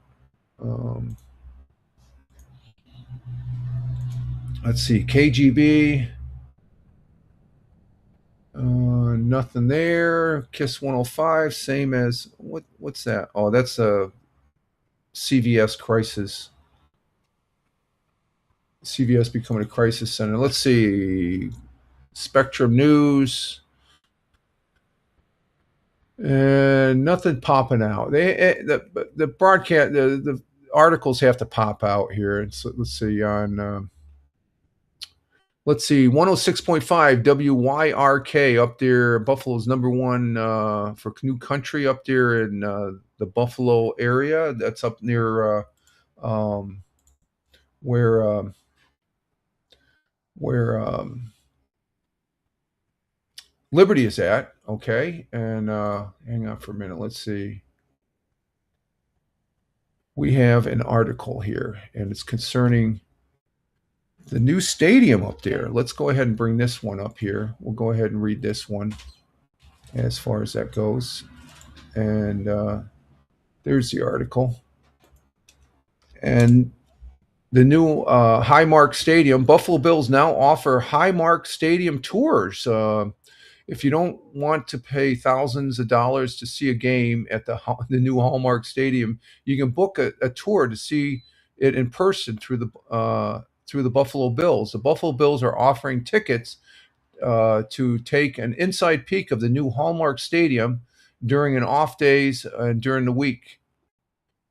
Let's see, KGB. Nothing there. Kiss 105, same as what's that? Oh, that's a CVS crisis. CVS becoming a crisis center. Let's see, Spectrum News. And nothing popping out. The broadcast, the articles have to pop out here. So let's see on. Let's see, 106.5 WYRK up there. Buffalo's number one for new country up there in the Buffalo area. That's up near where Liberty is at. Okay, and hang on for a minute. Let's see. We have an article here, and it's concerning the new stadium up there. Let's go ahead and bring this one up here. We'll go ahead and read this one as far as that goes. And there's the article. And the new Highmark Stadium, Buffalo Bills now offer Highmark Stadium tours. If you don't want to pay thousands of dollars to see a game at the new Hallmark Stadium, you can book a tour to see it in person through the Buffalo Bills. The Buffalo Bills are offering tickets to take an inside peek of the new Hallmark Stadium during an off days and during the week.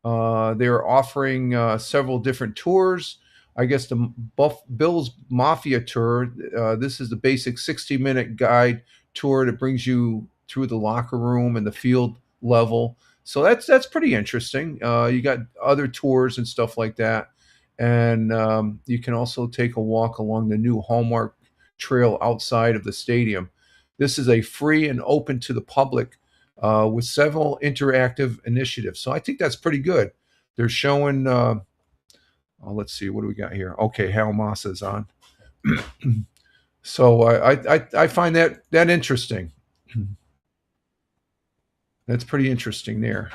They're offering several different tours. I guess the Bills Mafia tour. This is the basic 60-minute guide tour that brings you through the locker room and the field level. So that's pretty interesting. You got other tours and stuff like that, and you can also take a walk along the new Hallmark Trail outside of the stadium. This is a free and open to the public with several interactive initiatives. So I think that's pretty good. They're showing. Let's see, what do we got here? Okay, Hal Moss is on. So I find that interesting. That's pretty interesting there.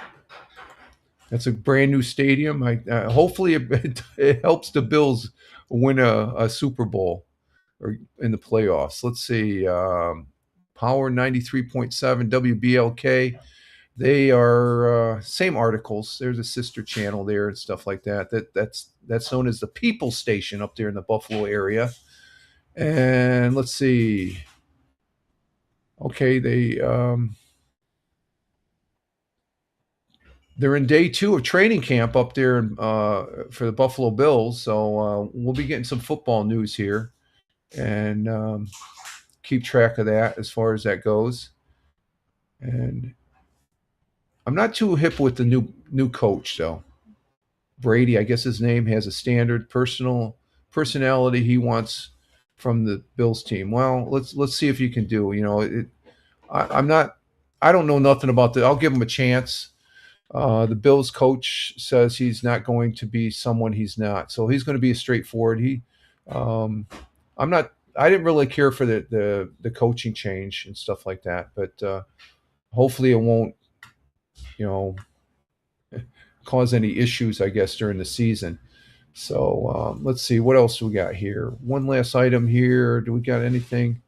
That's a brand new stadium. Hopefully it helps the Bills win a Super Bowl or in the playoffs. Let's see. Power 93.7 WBLK. They are same articles. There's a sister channel there and stuff like that. That's known as the People Station up there in the Buffalo area. And let's see. Okay, they're in day 2 of training camp up there for the Buffalo Bills. So we'll be getting some football news here and keep track of that as far as that goes. And I'm not too hip with the new coach though. Brady, I guess his name, has a standard personality he wants from the Bills team. Well, let's see if you can do. I don't know nothing about that. I'll give him a chance. The Bills coach says he's not going to be someone he's not, so he's going to be a straightforward. I didn't really care for the coaching change and stuff like that, but hopefully it won't, cause any issues, I guess, during the season. So let's see, what else we got here? One last item here. Do we got anything?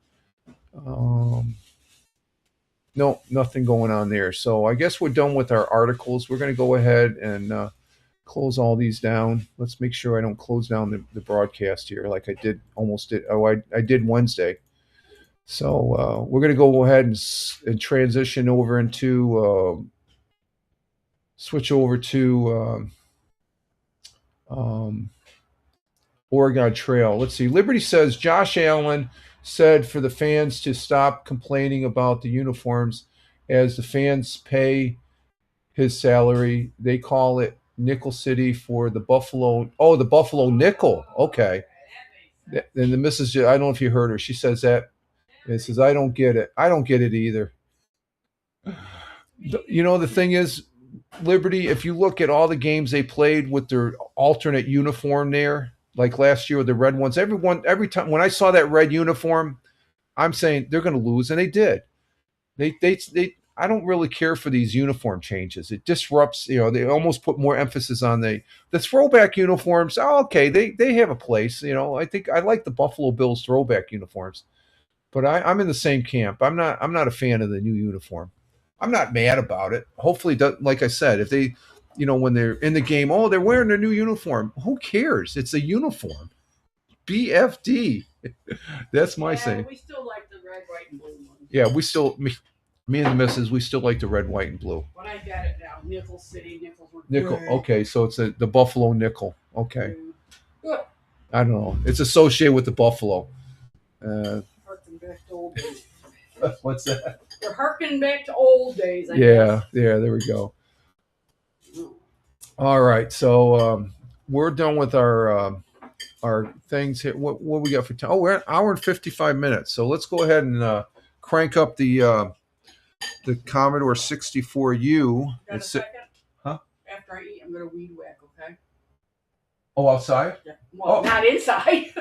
No, nothing going on there. So I guess we're done with our articles. We're going to go ahead and close all these down. Let's make sure I don't close down the broadcast here like I did. I did Wednesday. So we're going to go ahead and transition over into switch over to Oregon Trail. Let's see. Liberty says Josh Allen said for the fans to stop complaining about the uniforms as the fans pay his salary. They call it Nickel City for the Buffalo. Oh, the Buffalo Nickel. Okay. And the missus, I don't know if you heard her. She says that. It says, I don't get it. I don't get it either. The thing is, Liberty, if you look at all the games they played with their alternate uniform there, like last year with the red ones, every time when I saw that red uniform, I'm saying they're going to lose, and they did. I don't really care for these uniform changes. It disrupts. They almost put more emphasis on the throwback uniforms. Oh, okay, they have a place. I think I like the Buffalo Bills throwback uniforms, but I'm in the same camp. I'm not a fan of the new uniform. I'm not mad about it. Hopefully, like I said, if they, when they're in the game, they're wearing their new uniform. Who cares? It's a uniform. BFD. That's my saying. We still like the red, white, and blue one. Yeah, me and the missus, we still like the red, white, and blue. When I got it now, Nickel City, Nickels were Nickel. great. Okay, so it's the Buffalo Nickel. Okay. Good. I don't know. It's associated with the Buffalo. Harking back to old days. What's that? We're harking back to old days, I Yeah, guess. there we go. All right, so we're done with our things here. What we got for time? Oh, we're at an hour and 55 minutes. So let's go ahead and crank up the Commodore 64U. Got a second? Huh? After I eat, I'm gonna weed whack. Okay. Oh, outside? Yeah. Well, not inside.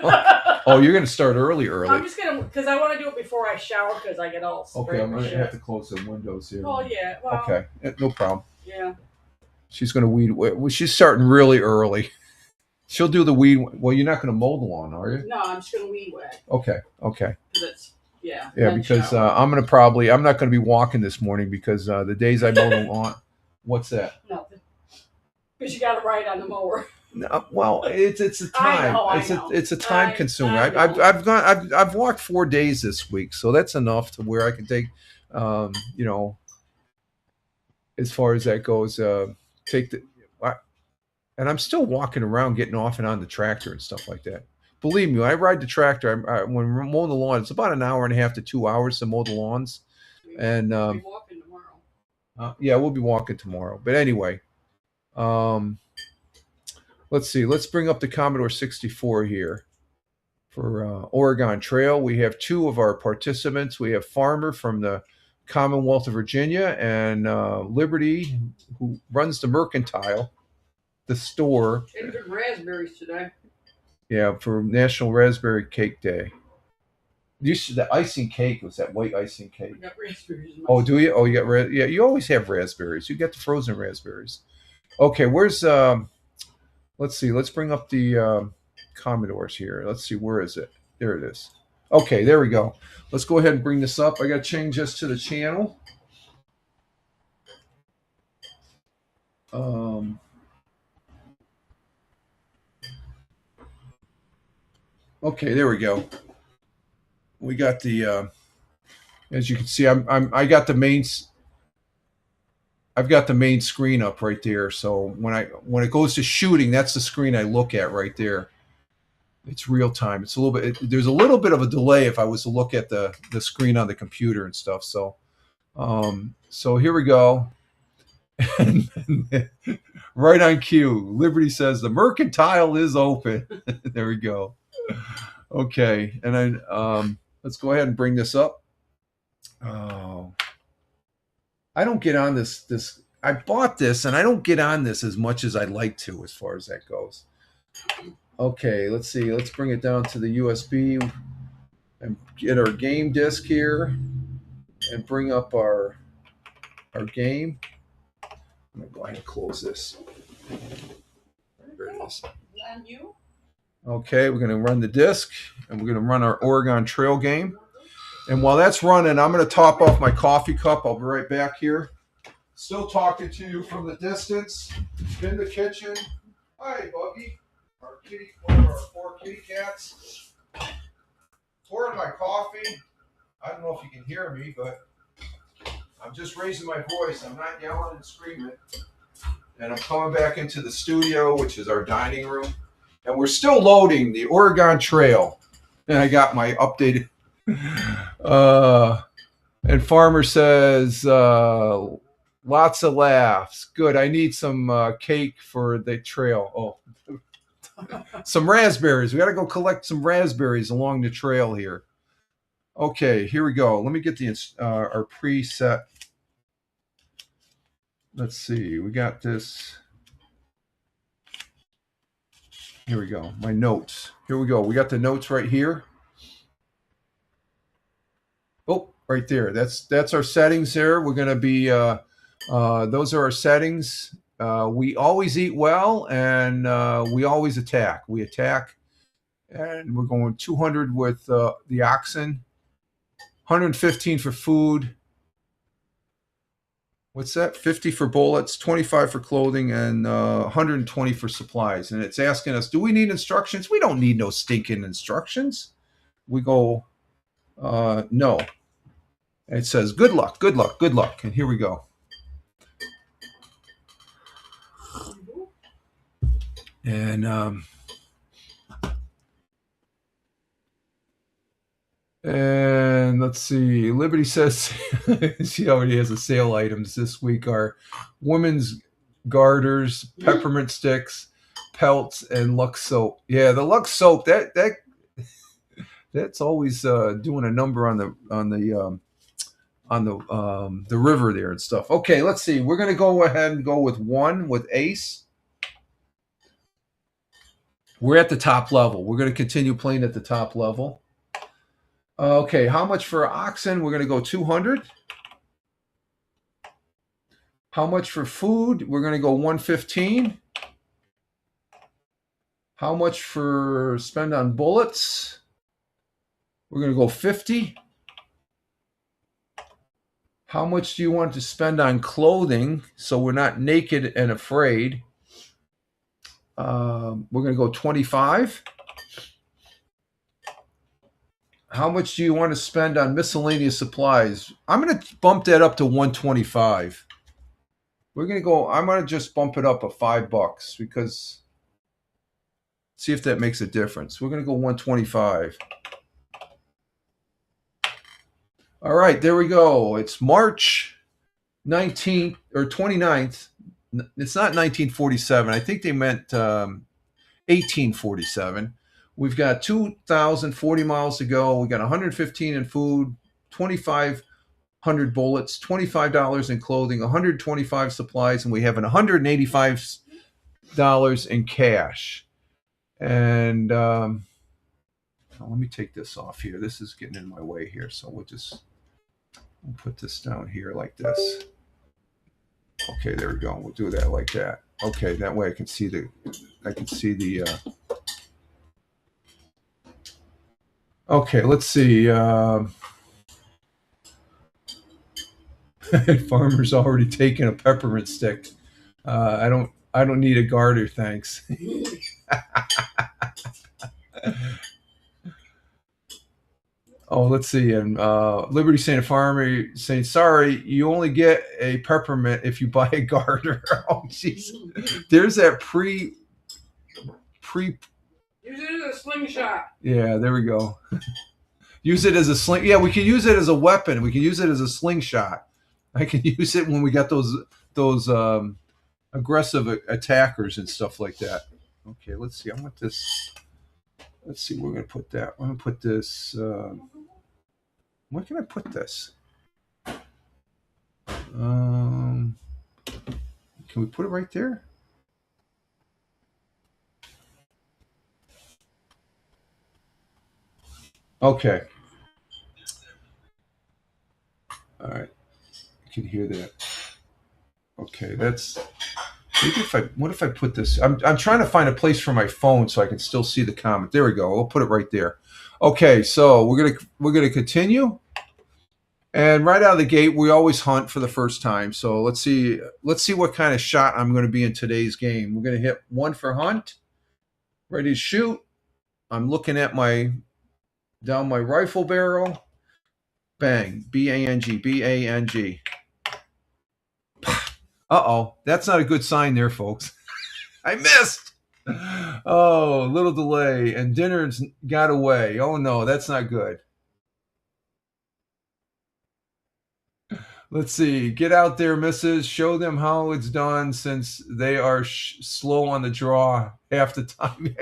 Oh, you're gonna start early. I'm just gonna, because I want to do it before I shower, because I get all sprayed. Okay, I'm gonna with have shit. to close the windows here. Oh yeah. Well, Okay, no problem. Yeah. She's gonna weed. Well, she's starting really early. She'll do the weed. Well, you're not gonna mow the lawn, are you? No, I'm just gonna weed whack. Okay. It's, yeah. Yeah, then because shower. I'm not gonna be walking this morning because the days I mow the lawn. What's that? Nothing. Because you got to ride on the mower. No, well, it's a time. I know. It's a time consuming. I know. I've walked 4 days this week, so that's enough to where I can take, you know, as far as that goes, take the. And I'm still walking around, getting off and on the tractor and stuff like that. Believe me, when I ride the tractor, when we're mowing the lawn, it's about an hour and a half to 2 hours to mow the lawns. And We'll be walking tomorrow. yeah, we'll be walking tomorrow. But anyway, let's see. Let's bring up the Commodore 64 here for Oregon Trail. We have 2 of our participants. We have Farmer from the Commonwealth of Virginia and Liberty, who runs the Mercantile, the store. Ate good raspberries today. Yeah, for National Raspberry Cake Day. The icing cake was that white icing cake. I got raspberries in my Oh, do you? Oh, you got yeah. You always have raspberries. You get the frozen raspberries. Okay, where's let's see. Let's bring up the Commodores here. Let's see, where is it? There it is. Okay, there we go. Let's go ahead and bring this up. I got to change this to the channel. Okay, there we go. We got the as you can see, I got the main. I've got the main screen up right there. So when it goes to shooting, that's the screen I look at right there. It's real time. It's a little bit. There's a little bit of a delay if I was to look at the screen on the computer and stuff. So, so here we go. Right on cue, Liberty says the Mercantile is open. There we go. Okay, and then let's go ahead and bring this up. Oh, I don't get on this. I bought this, and I don't get on this as much as I'd like to, as far as that goes. Okay, let's see. Let's bring it down to the USB and get our game disc here, and bring up our game. I'm gonna go ahead and close this. There it is. And you? Okay, we're gonna run the disc, and we're gonna run our Oregon Trail game. And while that's running, I'm gonna top off my coffee cup. I'll be right back here. Still talking to you from the distance in the kitchen. Hi, Buggy. One of our 4 kitty cats. Pouring my coffee. I don't know if you can hear me, but I'm just raising my voice. I'm not yelling and screaming. And I'm coming back into the studio, which is our dining room. And we're still loading the Oregon Trail. And I got my updated. And Farmer says, lots of laughs. Good. I need some cake for the trail. Oh, some raspberries. We got to go collect some raspberries along the trail here. Okay, here we go. Let me get the our preset. Let's see. We got this. Here we go. My notes. Here we go. We got the notes right here. Oh, right there. That's our settings there. We're going to be, those are our settings. We always eat well, and we always attack. We attack, and we're going 200 with the oxen, 115 for food. What's that? 50 for bullets, 25 for clothing, and 120 for supplies. And it's asking us, do we need instructions? We don't need no stinking instructions. We go, no. It says, good luck, good luck, good luck. And here we go. And let's see. Liberty says she already has a sale items this week are women's garters, peppermint sticks, pelts, and Lux soap. Yeah, the Lux soap that's always doing a number on the the river there and stuff. Okay, let's see. We're going to go ahead and go with 1 with ace. We're at the top level. We're going to continue playing at the top level. Okay, how much for oxen? We're going to go 200. How much for food? We're going to go 115. How much for spend on bullets? We're going to go 50. How much do you want to spend on clothing so we're not naked and afraid? We're going to go 25. How much do you want to spend on miscellaneous supplies? I'm going to bump that up to 125. We're going to go, I'm going to just bump it up $5 because see if that makes a difference. We're going to go 125. All right, there we go. It's March 19th or 29th. It's not 1947. I think they meant 1847. We've got 2,040 miles to go. We got 115 in food, 2,500 bullets, $25 in clothing, 125 supplies, and we have $185 in cash. And let me take this off here. This is getting in my way here, so we'll put this down here like this. Okay, there we go. We'll do that like that. Okay, that way I can see the okay, let's see. Farmer's already taken a peppermint stick. I don't need a garter, thanks. Oh, let's see. And Liberty saying, farmer saying, sorry, you only get a peppermint if you buy a garter. Oh, jeez. There's that pre. Use it as a slingshot. Yeah, there we go. Use it as a sling. Yeah, we can use it as a weapon. We can use it as a slingshot. I can use it when we got those aggressive attackers and stuff like that. Okay, let's see. I want this. Let's see. We're gonna put that. I'm gonna put this. Where can I put this? Can we put it right there? Okay. All right. You can hear that. Okay, that's maybe what if I put this? I'm trying to find a place for my phone so I can still see the comment. There we go. We'll put it right there. Okay, so we're gonna continue. And right out of the gate, we always hunt for the first time. So let's see what kind of shot I'm going to be in today's game. We're going to hit 1 for hunt. Ready to shoot. I'm looking at down my rifle barrel. Bang. B-A-N-G. B-A-N-G. Uh-oh. That's not a good sign there, folks. I missed. Oh, little delay. And dinner's got away. Oh, no. That's not good. Let's see. Get out there, missus. Show them how it's done since they are slow on the draw half the time.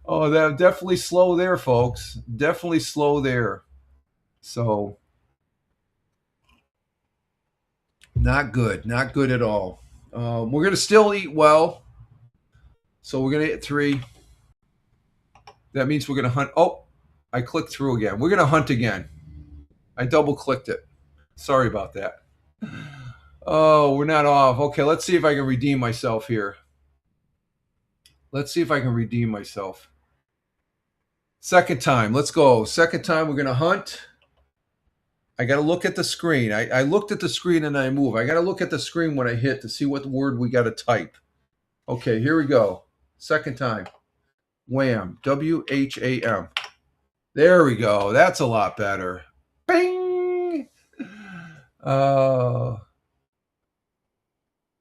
Oh, they're definitely slow there, folks. Definitely slow there. So, not good. Not good at all. We're going to still eat well. So we're going to hit 3. That means we're going to hunt. Oh, I clicked through again. We're going to hunt again. I double-clicked it. Sorry about that. Oh, we're not off. Okay, let's see if I can redeem myself here. Let's see if I can redeem myself. Second time. Let's go. Second time, we're going to hunt. I got to look at the screen. I looked at the screen and I move. I got to look at the screen when I hit to see what word we got to type. Okay, here we go. Second time. Wham. W-H-A-M. There we go. That's a lot better. Bing!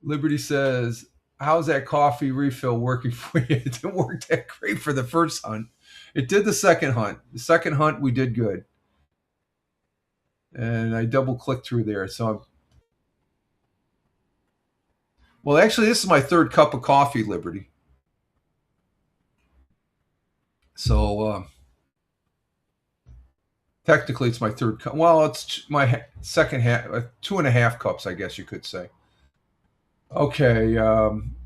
Liberty says, how's that coffee refill working for you? It didn't work that great for the first hunt. It did the second hunt. The second hunt, we did good. And I double-clicked through there. So well, actually, this is my 3rd cup of coffee, Liberty. So Technically, it's my third cup. Well, it's my second half, 2.5 cups, I guess you could say. Okay,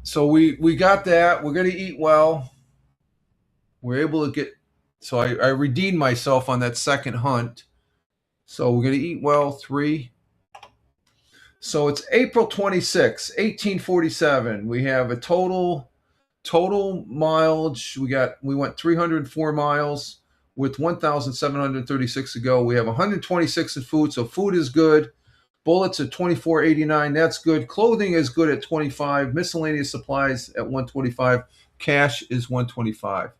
so we got that. We're gonna eat well. We're able to get. So I redeemed myself on that second hunt. So we're gonna eat well 3. So it's April 26, 1847. We have a total mileage. We went 304 miles with 1,736 to go. We have 126 in food, so food is good. Bullets at 24.89. That's good. Clothing is good at 25. Miscellaneous supplies at 125. Cash is 125.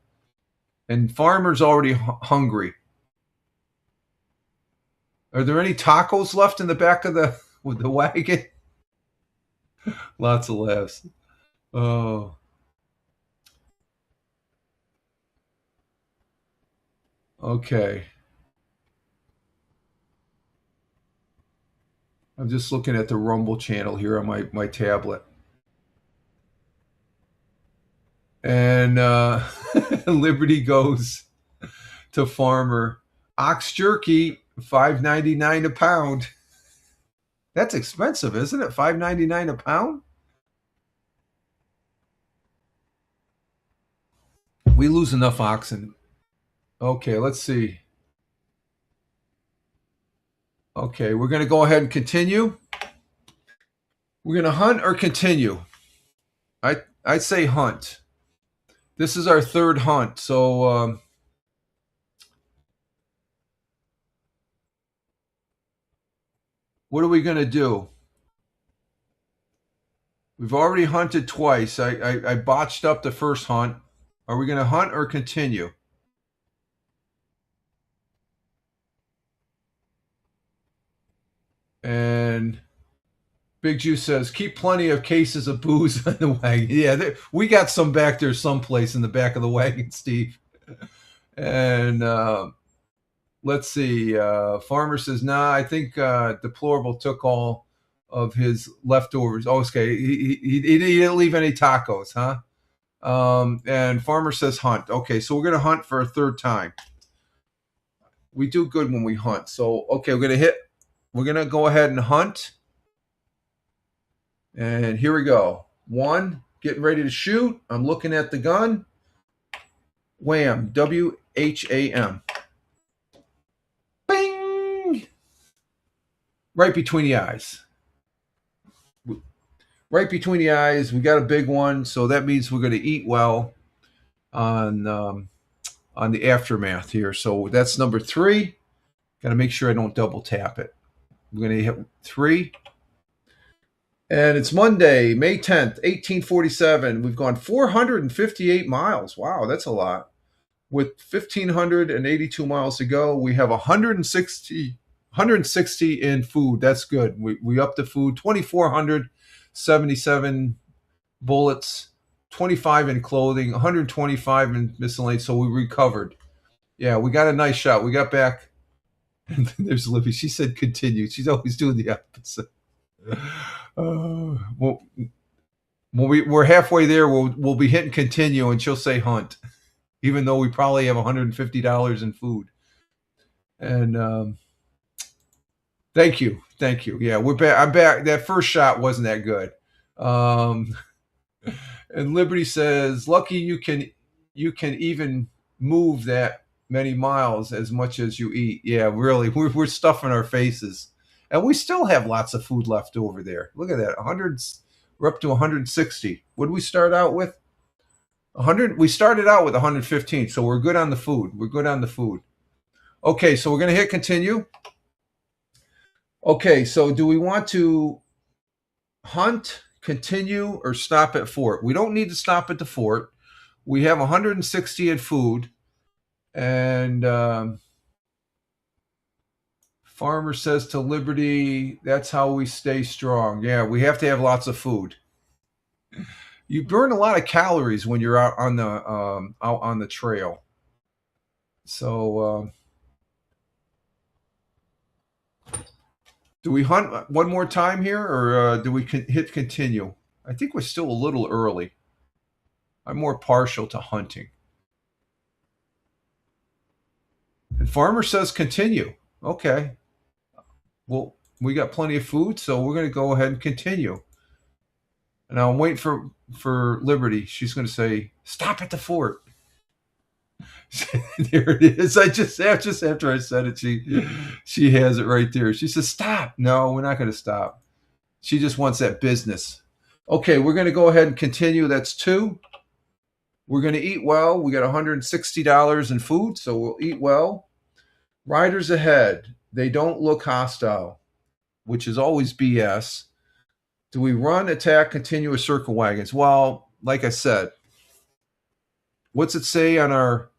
And farmer's already hungry. Are there any tacos left in the back of the wagon? Lots of laughs. Oh. Okay. I'm just looking at the Rumble channel here on my tablet. And Liberty goes to farmer. Ox jerky, $5.99 a pound. That's expensive, isn't it? $5.99 a pound? We lose enough oxen. Okay, let's see. Okay, we're going to go ahead and continue. We're going to hunt or continue. I'd say hunt. This is our third hunt, so what are we going to do? We've already hunted twice. I botched up the first hunt. Are we going to hunt or continue? And Big Juice says, keep plenty of cases of booze on the wagon. Yeah, we got some back there someplace in the back of the wagon, Steve. And let's see. Farmer says, nah, I think Deplorable took all of his leftovers. Oh, okay, he didn't leave any tacos, huh? And Farmer says hunt. Okay, so we're going to hunt for a third time. We do good when we hunt. So, okay, we're going to go ahead and hunt. And here we go. 1, getting ready to shoot. I'm looking at the gun. Wham, WHAM. Bing! Right between the eyes. Right between the eyes. We got a big one, so that means we're going to eat well on the aftermath here. So that's number 3. Got to make sure I don't double tap it. We're going to hit 3. And it's Monday, May 10th, 1847. We've gone 458 miles. Wow, that's a lot. With 1,582 miles to go, we have 160 in food. That's good. We upped the food. 2,477 bullets, 25 in clothing, 125 in miscellaneous. So we recovered. Yeah, we got a nice shot. We got back. And there's Libby. She said continue. She's always doing the opposite. Well, when we're halfway there, we'll be hitting continue, and she'll say hunt, even though we probably have $150 in food. And thank you. Yeah, we're back. I'm back. That first shot wasn't that good. And Liberty says, lucky you can even move that many miles as much as you eat. Yeah, really, we're stuffing our faces. And we still have lots of food left over there. Look at that. We're up to 160. What did we start out with? 100. We started out with 115, so we're good on the food. Okay, so we're going to hit continue. Okay, so do we want to hunt, continue, or stop at fort? We don't need to stop at the fort. We have 160 in food. And Farmer says to Liberty, that's how we stay strong. Yeah, we have to have lots of food. You burn a lot of calories when you're out on the trail. So do we hunt one more time here, or do we hit continue? I think we're still a little early. I'm more partial to hunting. And farmer says continue. Okay. Well, we got plenty of food, so we're going to go ahead and continue. And I'm waiting for Liberty. She's going to say, stop at the fort. There it is. Just after I said it, she has it right there. She says, stop. No, we're not going to stop. She just wants that business. Okay, we're going to go ahead and continue. That's 2. We're going to eat well. We got $160 in food, so we'll eat well. Riders ahead. They don't look hostile, which is always BS. Do we run, attack, continue, or circle wagons? Well, like I said, what's it say on our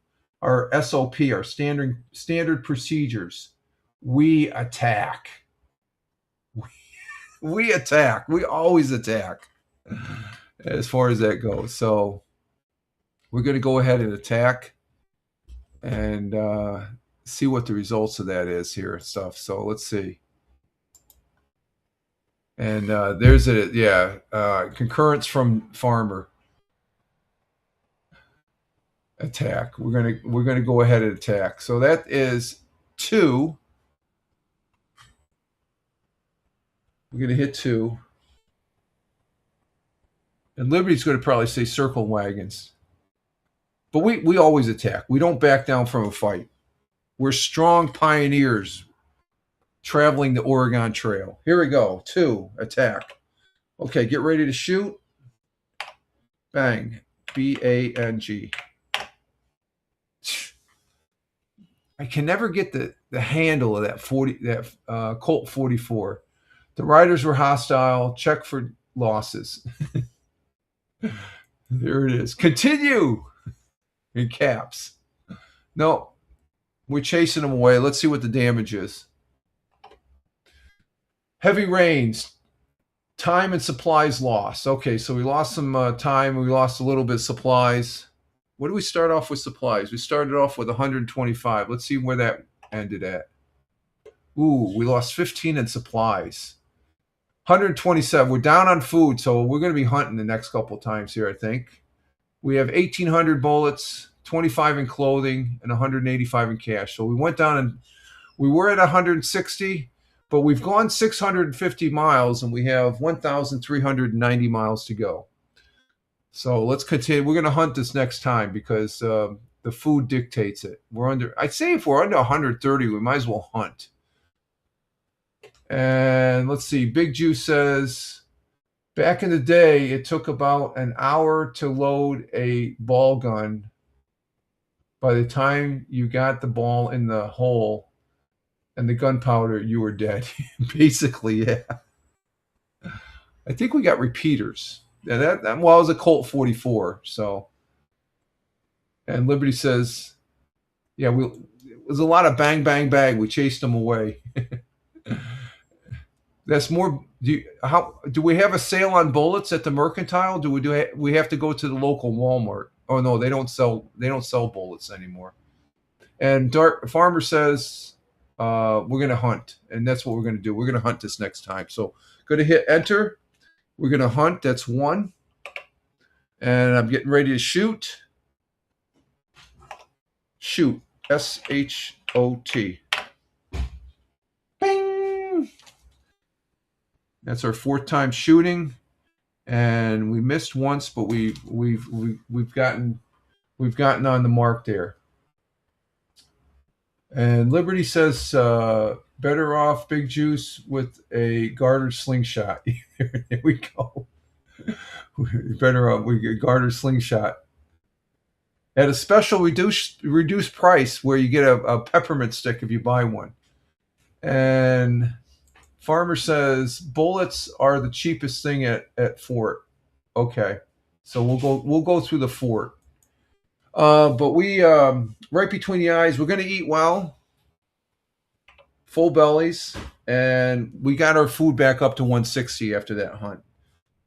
SOP, our standard procedures? We attack. We attack. We always attack as far as that goes. So we're going to go ahead and attack and see what the results of that is here and stuff. So let's see. And there's it. Yeah. Concurrence from farmer. Attack. We're gonna go ahead and attack. So that is 2. We're gonna hit 2. And Liberty's going to probably say circle wagons. But we always attack. We don't back down from a fight. We're strong pioneers traveling the Oregon Trail. Here we go. 2, attack. Okay, get ready to shoot. Bang. BANG. I can never get the handle of that Colt 44. The riders were hostile. Check for losses. There it is. Continue in caps. No, we're chasing them away. Let's see what the damage is. Heavy rains. Time and supplies lost. Okay, so we lost some time. We lost a little bit of supplies. What do we start off with supplies? We started off with 125. Let's see where that ended at. Ooh, we lost 15 in supplies. 127. We're down on food, so we're going to be hunting the next couple of times here, I think. We have 1,800 bullets, 25 in clothing, and 185 in cash. So we went down and we were at 160, but we've gone 650 miles, and we have 1,390 miles to go. So let's continue. We're going to hunt this next time because the food dictates it. I'd say if we're under 130, we might as well hunt. And let's see. Big Juice says, back in the day, it took about an hour to load a ball gun. By the time you got the ball in the hole and the gunpowder, you were dead. Basically, yeah. I think we got repeaters. And that it was a Colt 44. So, and Liberty says, yeah, it was a lot of bang, bang, bang. We chased them away. That's more. Do we have a sale on bullets at the Mercantile? Do we have to go to the local Walmart? Oh no, they don't sell bullets anymore. And Farmer says we're going to hunt, and that's what we're going to do. We're going to hunt this next time. So going to hit enter. We're going to hunt. That's 1. And I'm getting ready to shoot. Shoot. SHOT. Bing! That's our 4th time shooting. And we missed once, but we've gotten on the mark there. And Liberty says better off Big Juice with a garter slingshot. There we go. Better off we get garter slingshot at a special reduced price where you get a peppermint stick if you buy one. And Farmer says bullets are the cheapest thing at Fort. Okay, so we'll go through the Fort. But we right between the eyes, we're going to eat well, full bellies, and we got our food back up to 160 after that hunt.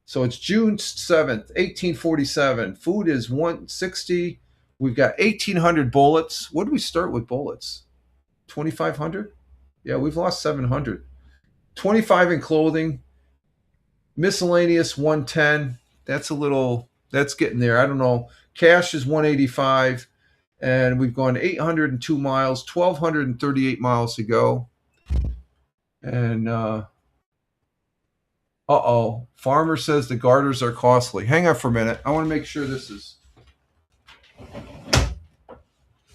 So it's June 7th, 1847. Food is 160. We've got 1,800 bullets. What did we start with bullets? 2,500? Yeah, we've lost 700. 25 in clothing. Miscellaneous 110. That's getting there. I don't know. Cash is 185. And we've gone 802 miles, 1,238 miles to go. And farmer says the garters are costly. Hang on for a minute. I want to make sure this is.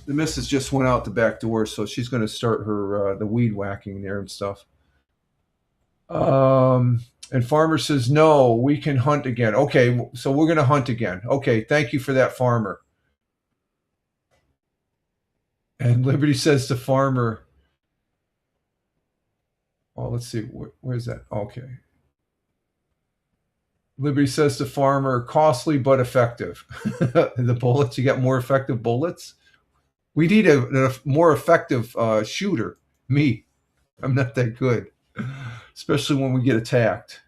The missus just went out the back door, so she's going to start her the weed whacking there and stuff. And farmer says, no, we can hunt again. Okay, so we're going to hunt again. Okay, thank you for that, farmer. And Liberty says to farmer, oh, let's see, where's that? Okay. Liberty says to farmer, costly but effective. The bullets, you got more effective bullets? We need a more effective shooter. Me. I'm not that good, especially when we get attacked.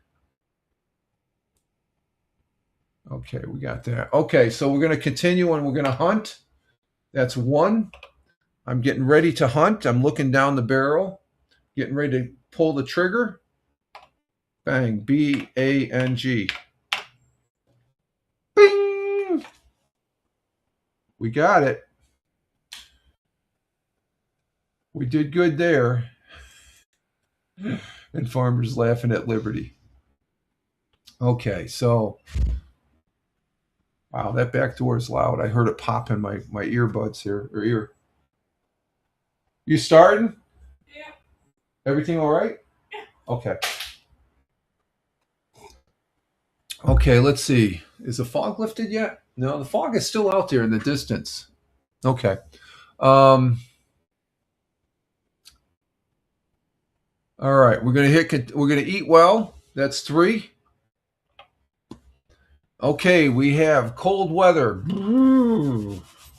Okay, we got that. Okay, so we're going to continue and we're going to hunt. That's one. I'm getting ready to hunt. I'm looking down the barrel, getting ready to pull the trigger. Bang, B-A-N-G. Bing! We got it. We did good there. And farmer's laughing at Liberty. Okay, so, wow, that back door is loud. I heard it pop in my earbuds here, or ear. You starting? Yeah. Everything all right? Yeah. Okay. Okay, let's see. Is the fog lifted yet? No, the fog is still out there in the distance. Okay. All right, we're gonna eat well. That's 3. Okay, we have cold weather.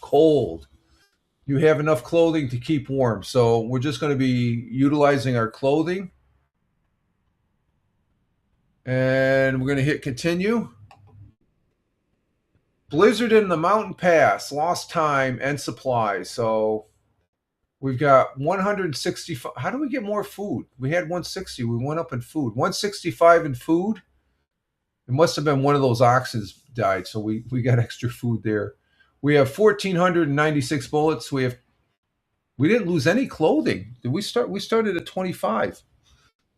Cold. You have enough clothing to keep warm. So we're just going to be utilizing our clothing. And we're going to hit continue. Blizzard in the mountain pass, lost time and supplies. So we've got 165. How do we get more food? We had 160. We went up in food. 165 in food. It must have been one of those oxen died, so we got extra food there. We have 1,496 bullets. We didn't lose any clothing. Did we start? We started at 25,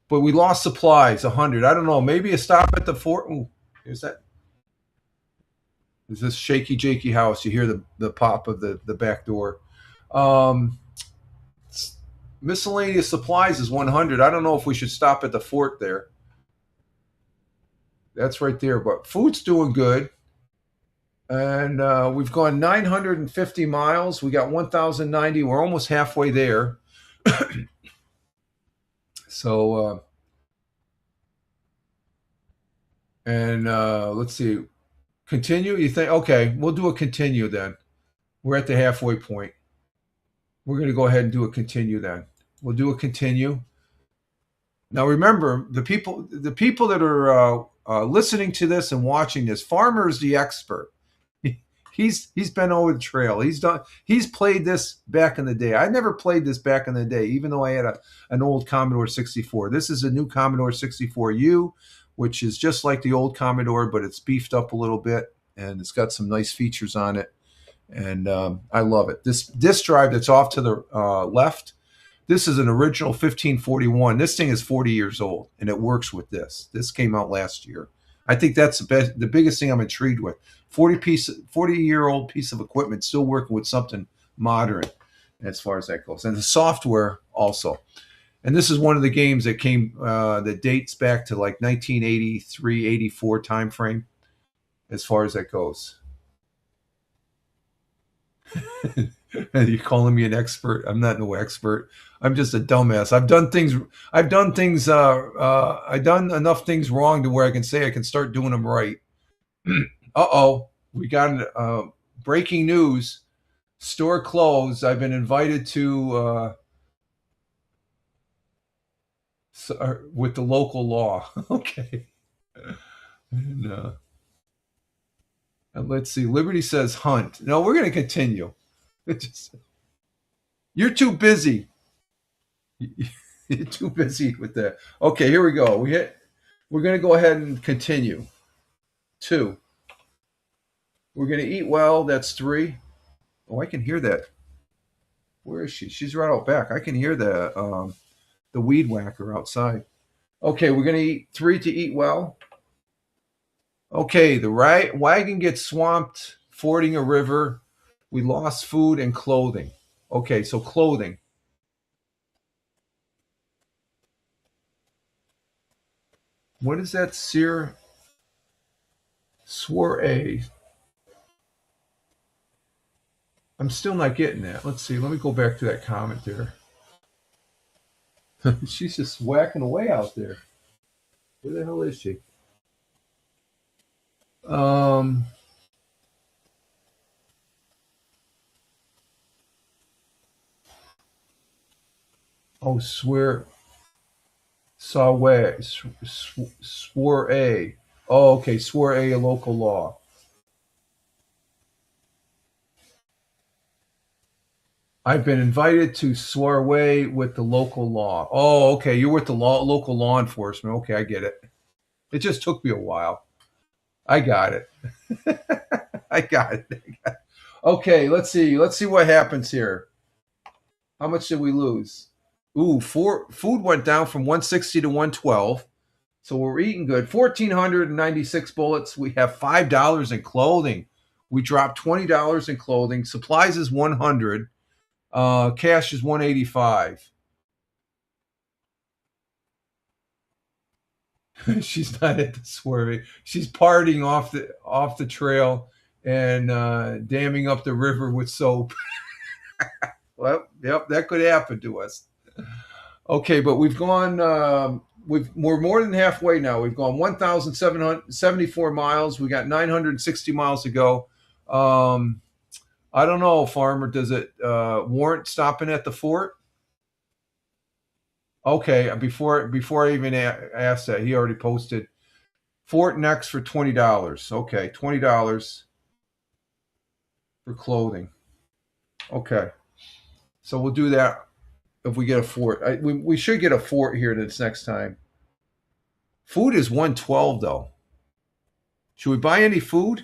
but we lost supplies 100. I don't know. Maybe a stop at the fort. Ooh, is that? Is this shaky jakey house? You hear the pop of the back door. Miscellaneous supplies is 100. I don't know if we should stop at the fort there. That's right there. But food's doing good. And we've gone 950 miles. We got 1,090. We're almost halfway there. So, let's see. Continue? You think? Okay, we'll do a continue then. We're at the halfway point. We're going to go ahead and do a continue then. We'll do a continue. Now, remember, the people that are listening to this and watching this, Farmer is the expert. He's been over the trail. He's played this back in the day. I never played this back in the day, even though I had an old Commodore 64. This is a new Commodore 64U, which is just like the old Commodore, but it's beefed up a little bit, and it's got some nice features on it. And I love it. This disk drive that's off to the left, this is an original 1541. This thing is 40 years old, and it works with this. This came out last year. I think that's the biggest thing I'm intrigued with. 40-year-old piece of equipment still working with something modern as far as that goes. And the software also. And this is one of the games that came that dates back to like 1983, 84 time frame as far as that goes. You're calling me an expert? I'm not no expert. I'm just a dumbass. I've done enough things wrong to where I can say I can start doing them right. We got breaking news. Store closed. I've been invited to with the local law. Okay. And let's see. Liberty says hunt. No, we're going to continue. You're too busy. You're too busy with that. Okay, here we go. We're going to go ahead and continue. 2. We're going to eat well. That's 3. Oh, I can hear that. Where is she? She's right out back. I can hear the weed whacker outside. Okay, we're gonna eat 3 to eat well. Okay, the wagon gets swamped fording a river. We lost food and clothing. Okay, so clothing. What is that? Soiree. I'm still not getting that. Let's see. Let me go back to that comment there. She's just whacking away out there. Where the hell is she? Um. Oh, soiree. Oh, okay. Soiree, a local law. I've been invited to soiree with the local law. Oh, okay. You're with the local law enforcement. Okay, I get it. It just took me a while. I got it. I got it. Okay, let's see. Let's see what happens here. How much did we lose? Ooh, food went down from 160 to 112. So we're eating good. 1,496 bullets. We have $5 in clothing. We dropped $20 in clothing. Supplies is 100. Cash is 185. She's not at the swerving. She's partying off the trail and damming up the river with soap. Well, yep, that could happen to us. Okay, but we've gone. We're more than halfway now. We've gone 1,774 miles. We got 960 miles to go. I don't know, Farmer. Does it warrant stopping at the fort? Okay, before I even asked that, he already posted fort next for $20. Okay, $20 for clothing. Okay, so we'll do that if we get a fort. We should get a fort here this next time. Food is 112 though. Should we buy any food?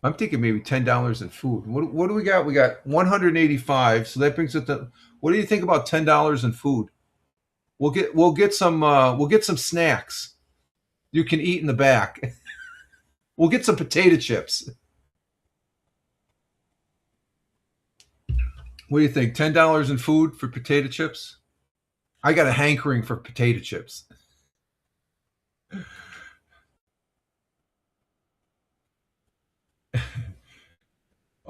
I'm thinking maybe $10 in food. What do we got? We got 185. So that brings it to. What do you think about $10 in food? We'll get some snacks. You can eat in the back. We'll get some potato chips. What do you think? $10 in food for potato chips? I got a hankering for potato chips.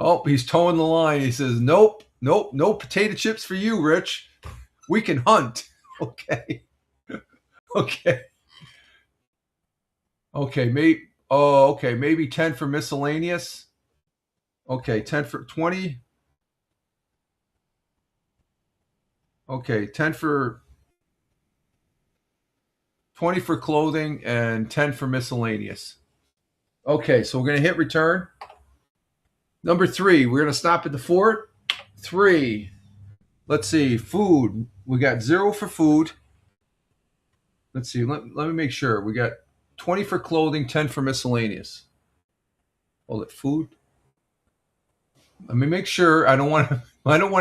Oh, he's towing the line. He says, nope, no potato chips for you, Rich. We can hunt. Okay. Okay. Okay, maybe 10 for miscellaneous. Okay, 10 for 20. Okay, 10 for 20 for clothing and 10 for miscellaneous. Okay, so we're going to hit return. Number 3, we're going to stop at the fort. 3. Let's see, food. We got 0 for food. Let's see, let me make sure. We got 20 for clothing, 10 for miscellaneous. Hold it, food. Let me make sure. I don't want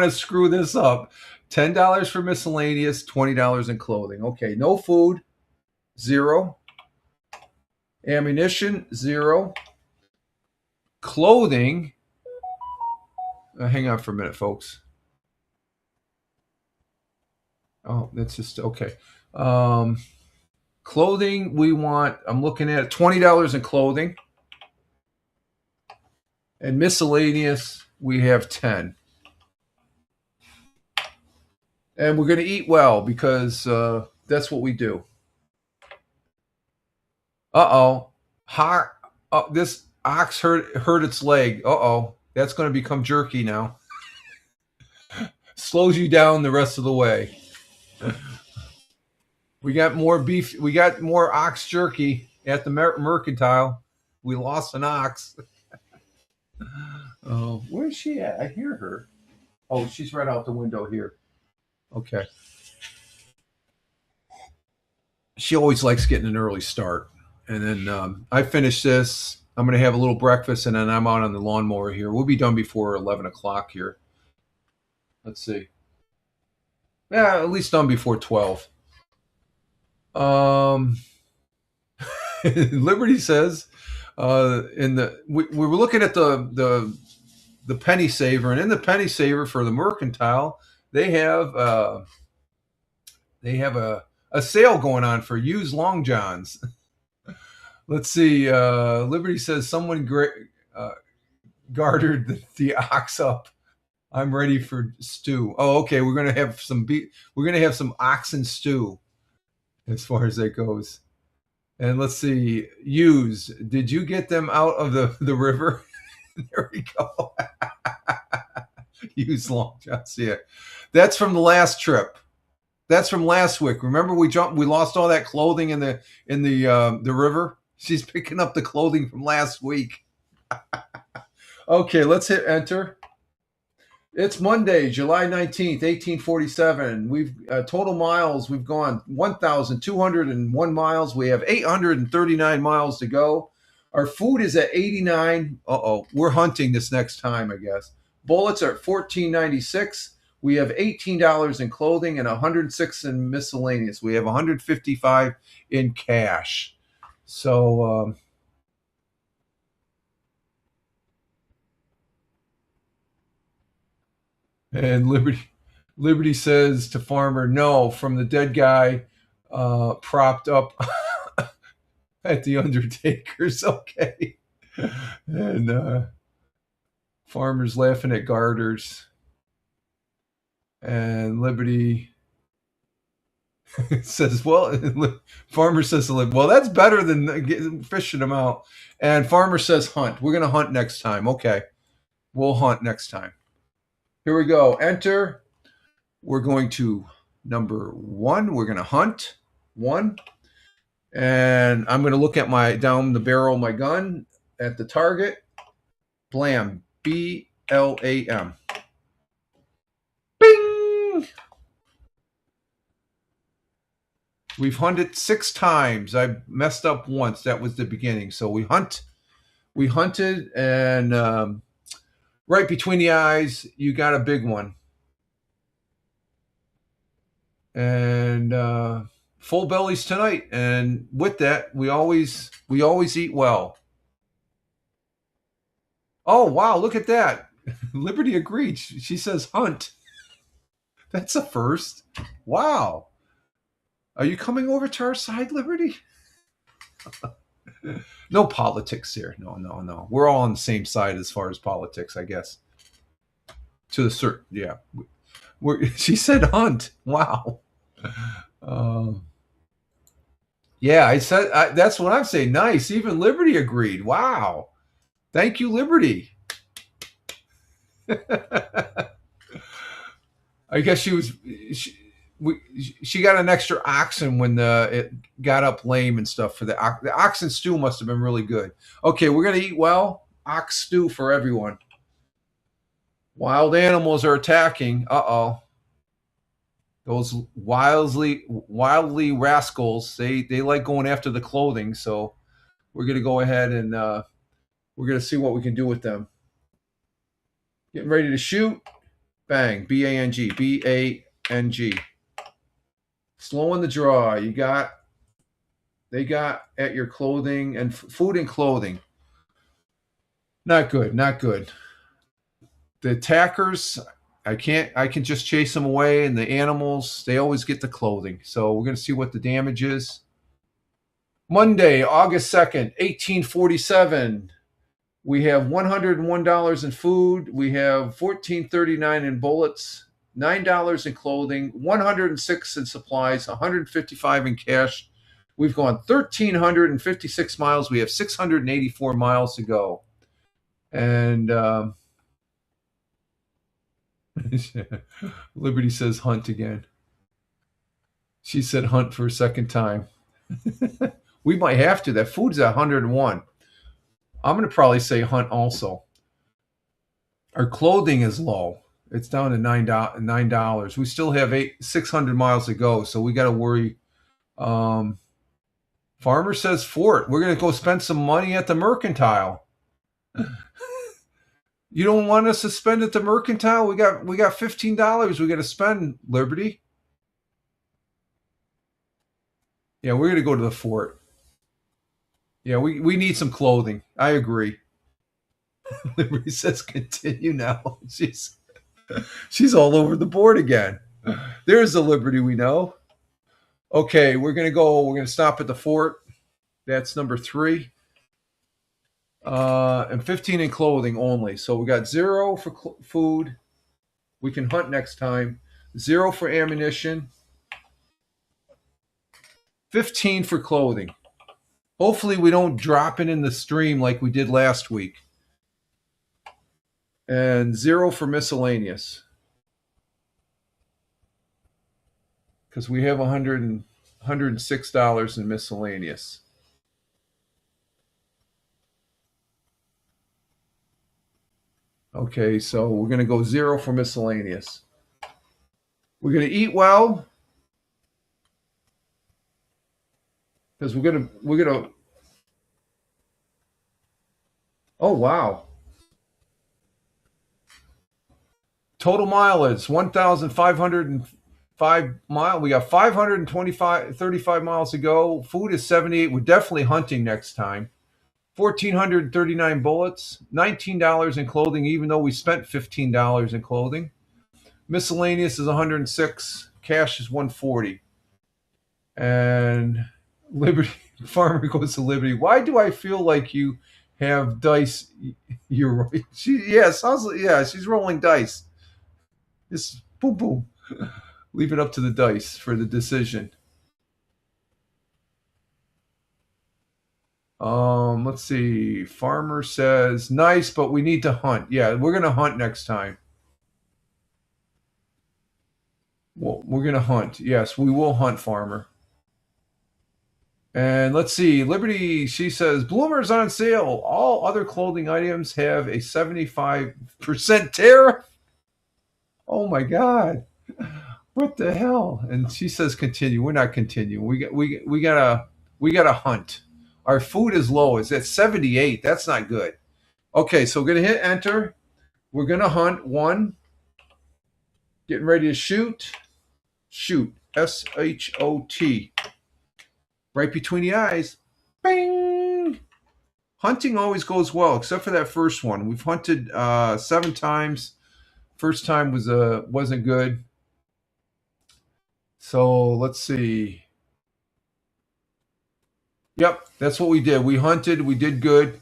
to screw this up. $10 for miscellaneous, $20 in clothing. Okay, no food, 0. Ammunition, 0. Clothing. Hang on for a minute, folks. Oh, that's just okay. Clothing, we want. I'm looking at $20 in clothing, and miscellaneous, we have 10. And we're going to eat well because that's what we do. This ox hurt its leg. That's going to become jerky now. Slows you down the rest of the way. We got more beef. We got more ox jerky at the mercantile. We lost an ox. Oh, where's she at? I hear her. Oh, she's right out the window here. Okay. She always likes getting an early start. And then I finish this. I'm going to have a little breakfast, and then I'm out on the lawnmower here. We'll be done before 11 o'clock here. Let's see. Yeah, at least done before 12. Liberty says, we were looking at the penny saver, and in the penny saver for the mercantile, they have a sale going on for used long johns. Let's see. Liberty says someone gartered the ox up. I'm ready for stew. Oh, okay. We're gonna have some We're gonna have some oxen stew, as far as that goes. And let's see. Use. Did you get them out of the river? There we go. Use long johns. Yeah, that's from the last trip. That's from last week. Remember we lost all that clothing in the river. She's picking up the clothing from last week. Okay, let's hit enter. It's Monday, July 19th, 1847. We've total miles, we've gone 1,201 miles. We have 839 miles to go. Our food is at 89. We're hunting this next time, I guess. Bullets are at $14.96. We have $18 in clothing and $106 in miscellaneous. We have $155 in cash. So, and Liberty says to Farmer, no, from the dead guy propped up at the Undertaker's. Okay. And Farmer's laughing at garters. And Liberty says, well, Farmer says, well, that's better than fishing them out. And Farmer says, hunt. We're going to hunt next time. Okay. We'll hunt next time. Here we go. Enter. We're going to number 1. We're going to hunt 1. And I'm going to look at down the barrel of my gun at the target. Blam. BLAM. Bing! We've hunted 6 times. I messed up once. That was the beginning. So we hunted, and right between the eyes, you got a big one. And full bellies tonight. And with that, we always eat well. Oh, wow, look at that. Liberty agreed. She says hunt. That's a first. Wow. Are you coming over to our side, Liberty? No politics here. No. We're all on the same side as far as politics, I guess. To the certain, yeah. She said hunt. Wow. Yeah, I said that's what I'm saying. Nice. Even Liberty agreed. Wow. Thank you, Liberty. I guess she got an extra oxen when it got up lame and stuff. For the oxen stew must have been really good. Okay, we're gonna eat well. Ox stew for everyone. Wild animals are attacking. Those wildly rascals. They like going after the clothing. So we're gonna go ahead and we're gonna see what we can do with them. Getting ready to shoot. Bang. B-A-N-G. B-A-N-G. Slowing the draw. They got at your clothing and food and clothing. Not good. The attackers, I can just chase them away, and the animals, they always get the clothing. So we're going to see what the damage is. Monday, August 2nd, 1847. We have $101 in food. We have $14.39 in bullets, $9 in clothing, $106 in supplies, $155 in cash. We've gone 1,356 miles. We have 684 miles to go. And Liberty says hunt again. She said hunt for a second time. We might have to. That food's at 101. I'm going to probably say hunt also. Our clothing is low. It's down to $9. We still have 600 miles to go, so we got to worry. Farmer says Fort. We're going to go spend some money at the Mercantile. You don't want us to spend at the Mercantile? We got $15 we got to spend, Liberty. Yeah, we're going to go to the Fort. Yeah, we need some clothing. I agree. Liberty says continue now. She's all over the board again. There's the Liberty we know. Okay, we're going to stop at the Fort. That's number 3. And 15 in clothing only. So we got 0 for food. We can hunt next time. 0 for ammunition. 15 for clothing. Hopefully we don't drop it in the stream like we did last week. And 0 for miscellaneous. Because we have $106 in miscellaneous. Okay, so we're going to go 0 for miscellaneous. We're going to eat well. Because we're going to. Oh, wow. Total mileage, 1,505 miles. We got 35 miles to go. Food is 78. We're definitely hunting next time. 1,439 bullets, $19 in clothing, even though we spent $15 in clothing. Miscellaneous is 106. Cash is 140. And Liberty Farmer goes to Liberty. Why do I feel like you have dice? You're right. She's rolling dice. Just boom, boom. Leave it up to the dice for the decision. Let's see. Farmer says, nice, but we need to hunt. Yeah, we're going to hunt next time. Well, we're going to hunt. Yes, we will hunt, Farmer. And let's see. Liberty, she says, Bloomer's on sale. All other clothing items have a 75% tariff. Oh, my God. What the hell? And she says, continue. We're not continuing. We gotta hunt. Our food is low. It's at 78. That's not good. Okay, so we're going to hit enter. We're going to hunt 1. Getting ready to shoot. Shoot. S-H-O-T. Right between the eyes. Bing! Hunting always goes well, except for that first one. We've hunted 7 times. First time wasn't good. So let's see. Yep, that's what we did. We hunted. We did good.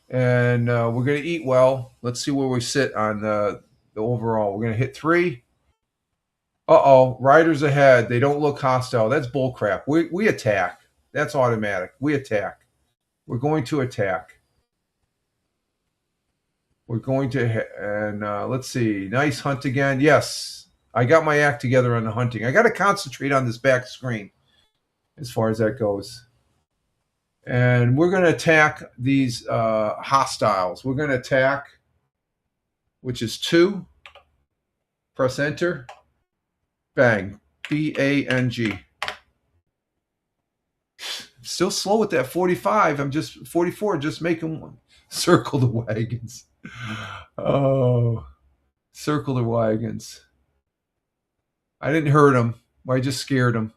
And we're going to eat well. Let's see where we sit on the overall. We're going to hit 3. Uh-oh, riders ahead. They don't look hostile. That's bullcrap. We attack. That's automatic. We attack. We're going to attack. We're going to, and let's see. Nice hunt again. Yes, I got my act together on the hunting. I got to concentrate on this back screen as far as that goes. And we're going to attack these hostiles. We're going to attack, which is 2. Press enter. Bang. B-A-N-G. Still slow with that 45. I'm just 44, just making one. Circle the wagons. Oh, circle the wagons. I didn't hurt him. I just scared him.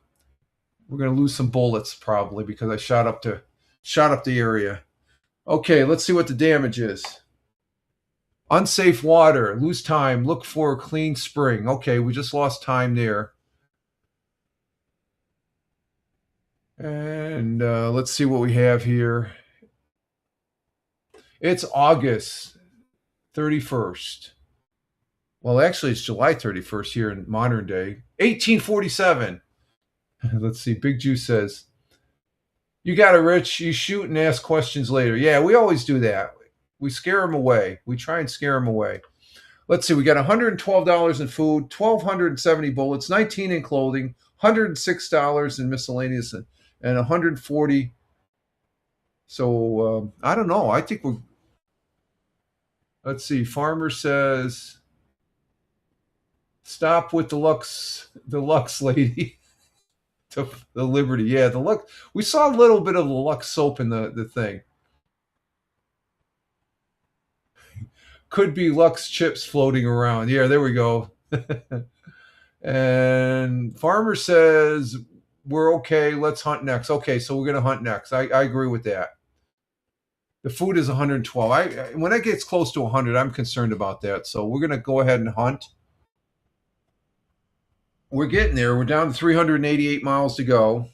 We're going to lose some bullets probably because I shot up the area. Okay, let's see what the damage is. Unsafe water. Lose time. Look for a clean spring. Okay, we just lost time there. And let's see what we have here. It's August 31st. Well, actually, it's July 31st here in modern day. 1847. Let's see. Big Juice says, you got it, Rich. You shoot and ask questions later. Yeah, we always do that. We scare them away. We try and scare them away. Let's see. We got $112 in food, 1,270 bullets, 19 in clothing, $106 in miscellaneous, and 140. So I don't know. I think we're. Let's see. Farmer says, stop with the Lux lady. to the Liberty. Yeah, the Lux. We saw a little bit of the Lux soap in the thing. Could be Lux chips floating around. Yeah, there we go. And Farmer says, we're okay. Let's hunt next. Okay, so we're going to hunt next. I agree with that. The food is 112. When it gets close to 100, I'm concerned about that. So we're going to go ahead and hunt. We're getting there. We're down to 388 miles to go.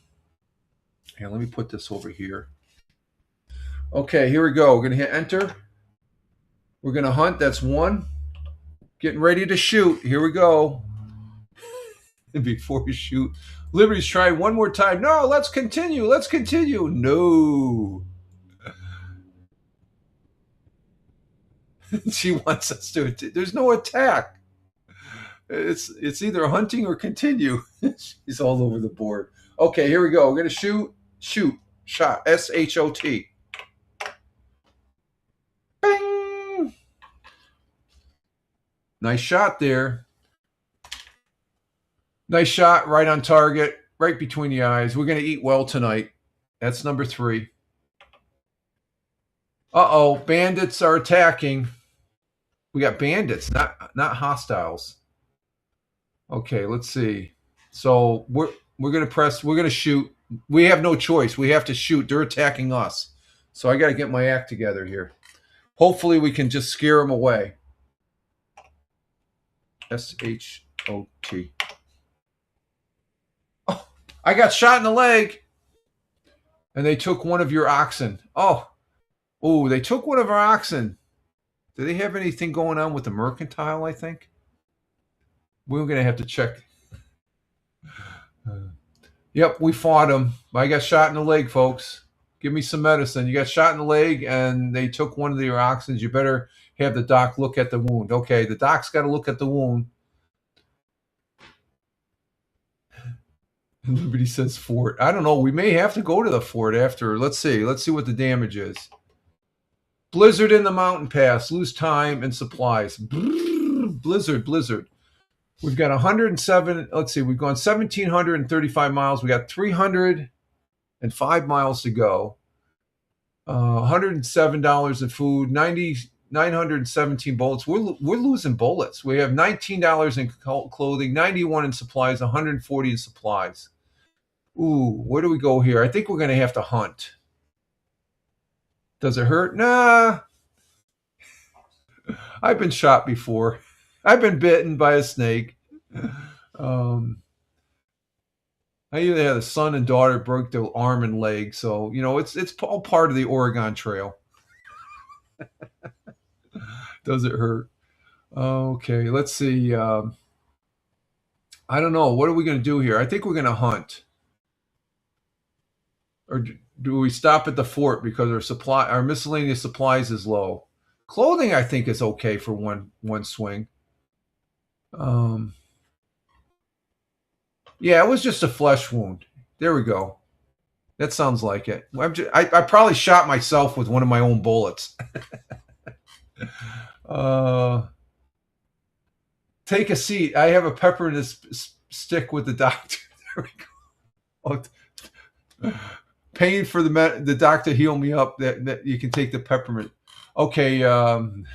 And let me put this over here. Okay, here we go. We're going to hit enter. We're going to hunt. That's 1. Getting ready to shoot. Here we go. And before we shoot, Liberty's trying one more time. No, let's continue. Let's continue. No. She wants us to. There's no attack. It's either hunting or continue. She's all over the board. Okay, here we go. We're going to shoot. Shoot. Shot. S-H-O-T. Bing. Nice shot there. Nice shot, right on target, right between the eyes. We're going to eat well tonight. That's number 3. Uh-oh, bandits are attacking. We got bandits, not hostiles. Okay, let's see. So we're going to press, we're going to shoot. We have no choice. We have to shoot. They're attacking us. So I got to get my act together here. Hopefully we can just scare them away. S-H-O-T. I got shot in the leg. And they took one of your oxen. Oh, they took one of our oxen. Do they have anything going on with the mercantile, I think? We're going to have to check. Yep, we fought them. I got shot in the leg, folks. Give me some medicine. You got shot in the leg, and they took one of your oxen. You better have the doc look at the wound. Okay, the doc's got to look at the wound. Liberty says fort. I don't know. We may have to go to the fort after. Let's see. Let's see what the damage is. Blizzard in the mountain pass. Lose time and supplies. Blizzard. We've got 107. Let's see. We've gone 1,735 miles. We got 305 miles to go. $107 in food. 917 bullets. We're losing bullets. We have $19 in clothing, 91 in supplies, 140 in supplies. Ooh, where do we go here? I think we're going to have to hunt. Does it hurt? Nah. I've been shot before. I've been bitten by a snake. I either had a son and daughter broke their arm and leg, so you know it's all part of the Oregon Trail. Does it hurt? Okay, let's see. I don't know. What are we going to do here? I think we're going to hunt. Or do we stop at the fort because our miscellaneous supplies is low? Clothing, I think, is okay for one swing. Yeah, it was just a flesh wound. There we go. That sounds like it. I probably shot myself with one of my own bullets. Take a seat. I have a peppermint stick with the doctor. There we go. Paying for the doctor to heal me up. That you can take the peppermint. Okay,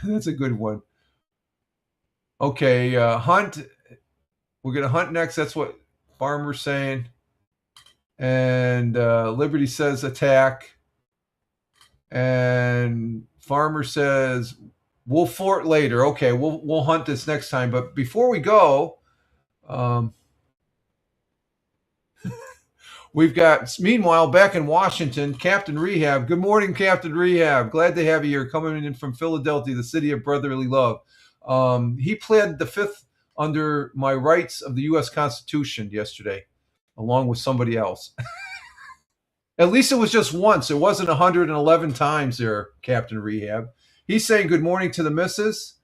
that's a good one. Okay, hunt. We're gonna hunt next. That's what Farmer's saying. And Liberty says attack. And Farmer says we'll fort later. Okay, we'll hunt this next time. But before we go, we've got, meanwhile, back in Washington, Captain Rehab. Good morning, Captain Rehab. Glad to have you here, coming in from Philadelphia, the city of brotherly love. He pled the 5th under my rights of the U.S. Constitution yesterday, along with somebody else. At least it was just once. It wasn't 111 times there, Captain Rehab. He's saying good morning to the missus,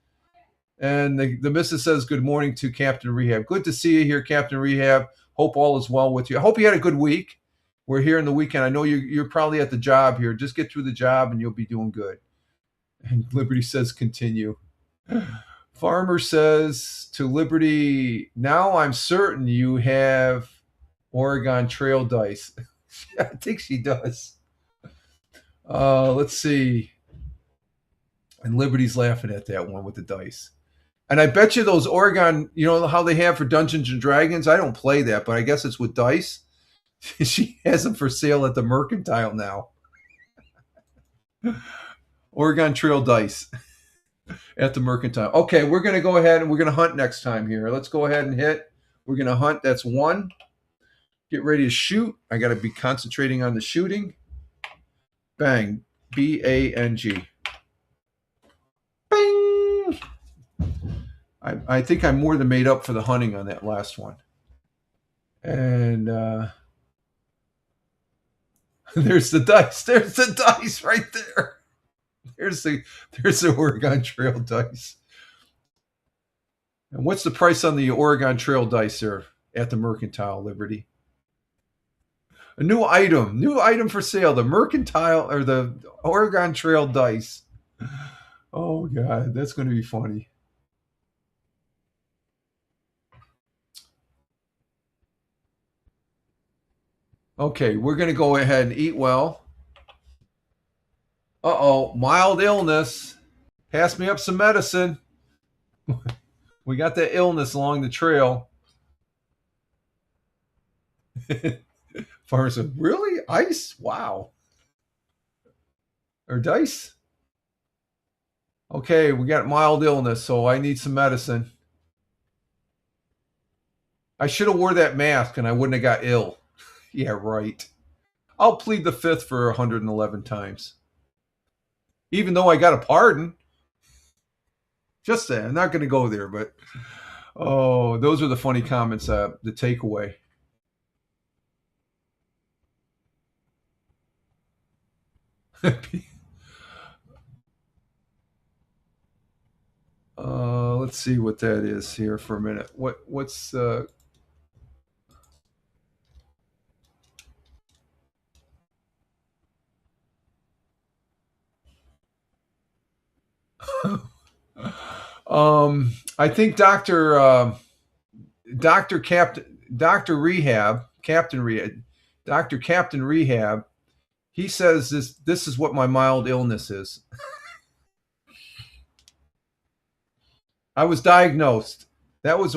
and the missus says good morning to Captain Rehab. Good to see you here, Captain Rehab. Hope all is well with you. I hope you had a good week. We're here in the weekend. I know you're probably at the job here. Just get through the job and you'll be doing good. And Liberty says continue. Farmer says to Liberty, now I'm certain you have Oregon Trail dice. I think she does. Let's see. And Liberty's laughing at that one with the dice. And I bet you those Oregon, you know how they have for Dungeons and Dragons? I don't play that, but I guess it's with dice. She has them for sale at the Mercantile now. Oregon Trail dice at the Mercantile. Okay, we're going to go ahead and we're going to hunt next time here. Let's go ahead and hit. We're going to hunt. That's 1. Get ready to shoot. I got to be concentrating on the shooting. Bang. B-A-N-G. Bing! I think I more than made up for the hunting on that last one. And there's the dice. There's the dice right there. There's the Oregon Trail dice. And what's the price on the Oregon Trail dice there at the Mercantile, Liberty? A new item for sale. The Mercantile or the Oregon Trail dice. Oh God, that's going to be funny. Okay, we're going to go ahead and eat well. Uh-oh, mild illness. Pass me up some medicine. We got that illness along the trail. Farmer said, really? Ice? Wow. Or dice? Okay, we got mild illness, so I need some medicine. I should have wore that mask and I wouldn't have got ill. Yeah, right. I'll plead the fifth for 111 times. Even though I got a pardon. Just saying, I'm not going to go there, but oh, those are the funny comments, the takeaway. Let's see what that is here for a minute. What's I think Dr. Captain Rehab, he says this is what my mild illness is. I was diagnosed. That's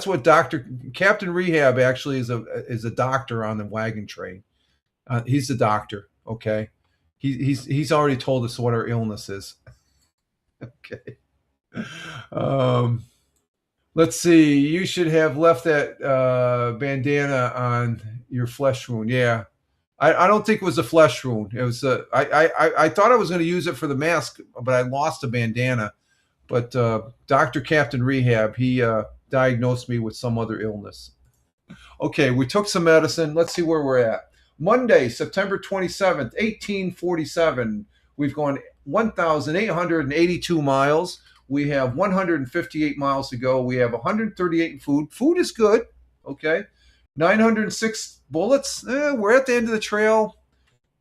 what Dr. Captain Rehab actually is a doctor on the wagon train. He's the doctor. Okay. He's already told us what our illness is. Okay. Let's see. You should have left that bandana on your flesh wound. Yeah. I don't think it was a flesh wound. It was I thought I was going to use it for the mask, but I lost a bandana. But Dr. Captain Rehab, he diagnosed me with some other illness. Okay, we took some medicine. Let's see where we're at. Monday, September 27th, 1847. We've gone 1,882 miles. We have 158 miles to go. We have 138 in food. Food is good. Okay. 906 bullets. We're at the end of the trail.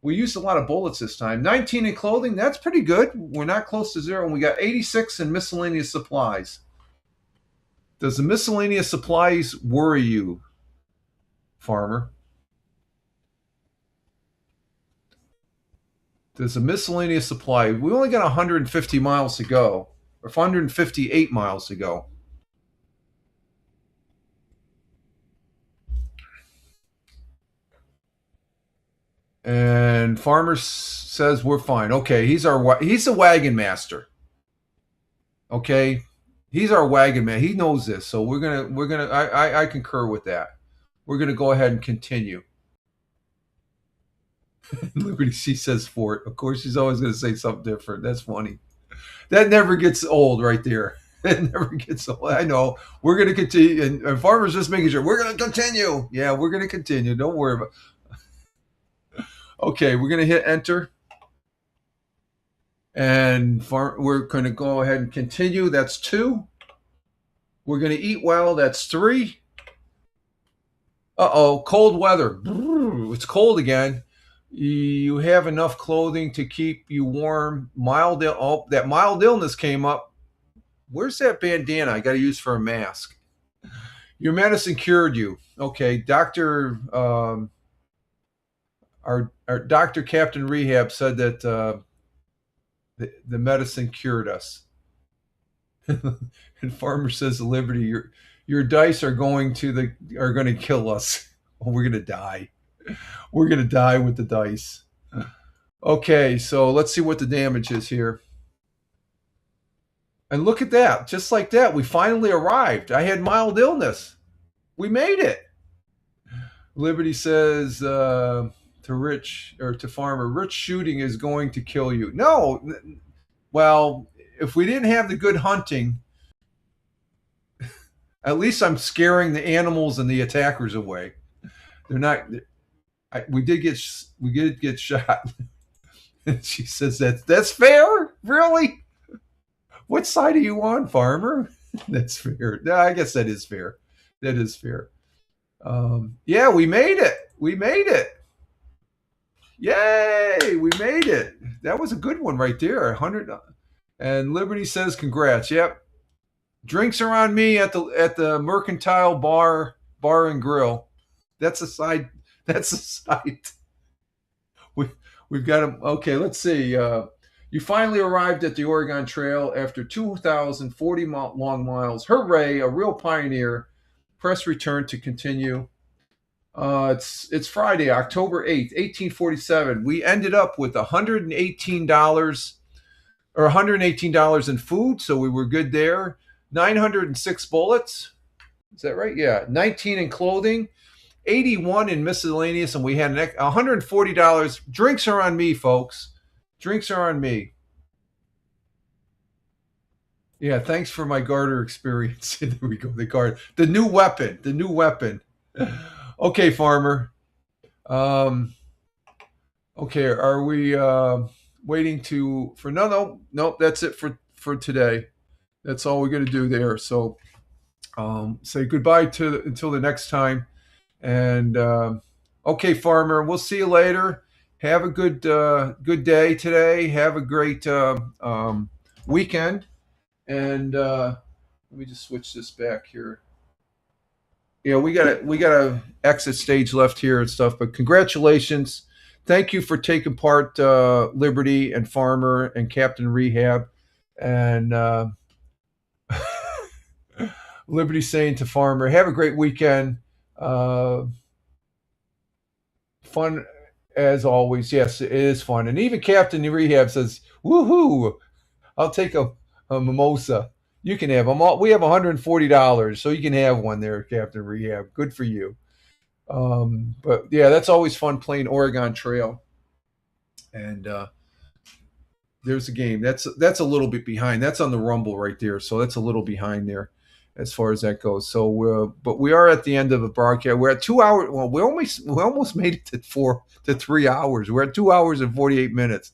We used a lot of bullets this time. 19 in clothing. That's pretty good. We're not close to zero. And we got 86 in miscellaneous supplies. Does the miscellaneous supplies worry you, farmer? There's a miscellaneous supply. We only got 150 miles to go, or 158 miles to go. And farmer says we're fine. Okay, he's the wagon master. Okay, he's our wagon man. He knows this, so we're gonna. I concur with that. We're gonna go ahead and continue. Liberty, she says fort. Of course, she's always going to say something different. That's funny. That never gets old right there. It never gets old. I know. We're going to continue. And farmer's just making sure. We're going to continue. Yeah, we're going to continue. Don't worry about it. Okay, we're going to hit enter. And we're going to go ahead and continue. That's 2. We're going to eat well. That's 3. Uh-oh, cold weather. It's cold again. You have enough clothing to keep you warm. That mild illness came up. Where's that bandana I got to use for a mask? Your medicine cured you. Okay, Doctor. Our Doctor Captain Rehab said that the medicine cured us. And Farmer says to Liberty, your dice are going to kill us. Oh, we're gonna die. We're gonna die with the dice. Okay, so let's see what the damage is here. And look at that. Just like that, we finally arrived. I had mild illness. We made it. Liberty says to Rich, or to Farmer, Rich shooting is going to kill you. No. Well, if we didn't have the good hunting, at least I'm scaring the animals and the attackers away. They're not. We did get shot. And she says that's fair. Really? What side are you on, Farmer? That's fair. No, I guess that is fair. That is fair. Yeah, we made it. We made it. Yay! We made it. That was a good one right there. 100. And Liberty says, "Congrats." Yep. Drinks are on me at the Mercantile Bar and Grill. That's a side. That's a side. We've got them. Okay, let's see. You finally arrived at the Oregon Trail after 2,040 long miles. Hooray! A real pioneer. Press return to continue. It's Friday, October 8th, 1847. We ended up with $118 or $118 in food, so we were good there. 906 bullets. Is that right? Yeah. 19 in clothing, 81 in miscellaneous, and we had $140. Drinks are on me, folks. Drinks are on me. Yeah, thanks for my garter experience. There we go. The garter. The new weapon. The new weapon. Okay, Farmer. Okay, are we waiting for no, that's it for today. That's all we're going to do there. So say goodbye until the next time. And okay, Farmer, we'll see you later. Have a good day today. Have a great weekend. And let me just switch this back here. Yeah, we got a exit stage left here and stuff. But congratulations. Thank you for taking part, Liberty and Farmer and Captain Rehab. And Liberty saying to Farmer, have a great weekend. Fun as always. Yes, it is fun. And even Captain Rehab says, woohoo, I'll take a mimosa. You can have them all. We have $140, so you can have one there, Captain Rehab. Good for you. But yeah, that's always fun playing Oregon Trail. And there's a game. That's a little bit behind. That's on the Rumble right there. So that's a little behind there as far as that goes. So but we are at the end of a broadcast. We're at 2 hours. Well, we almost made it to 3 hours. We're at 2 hours and 48 minutes.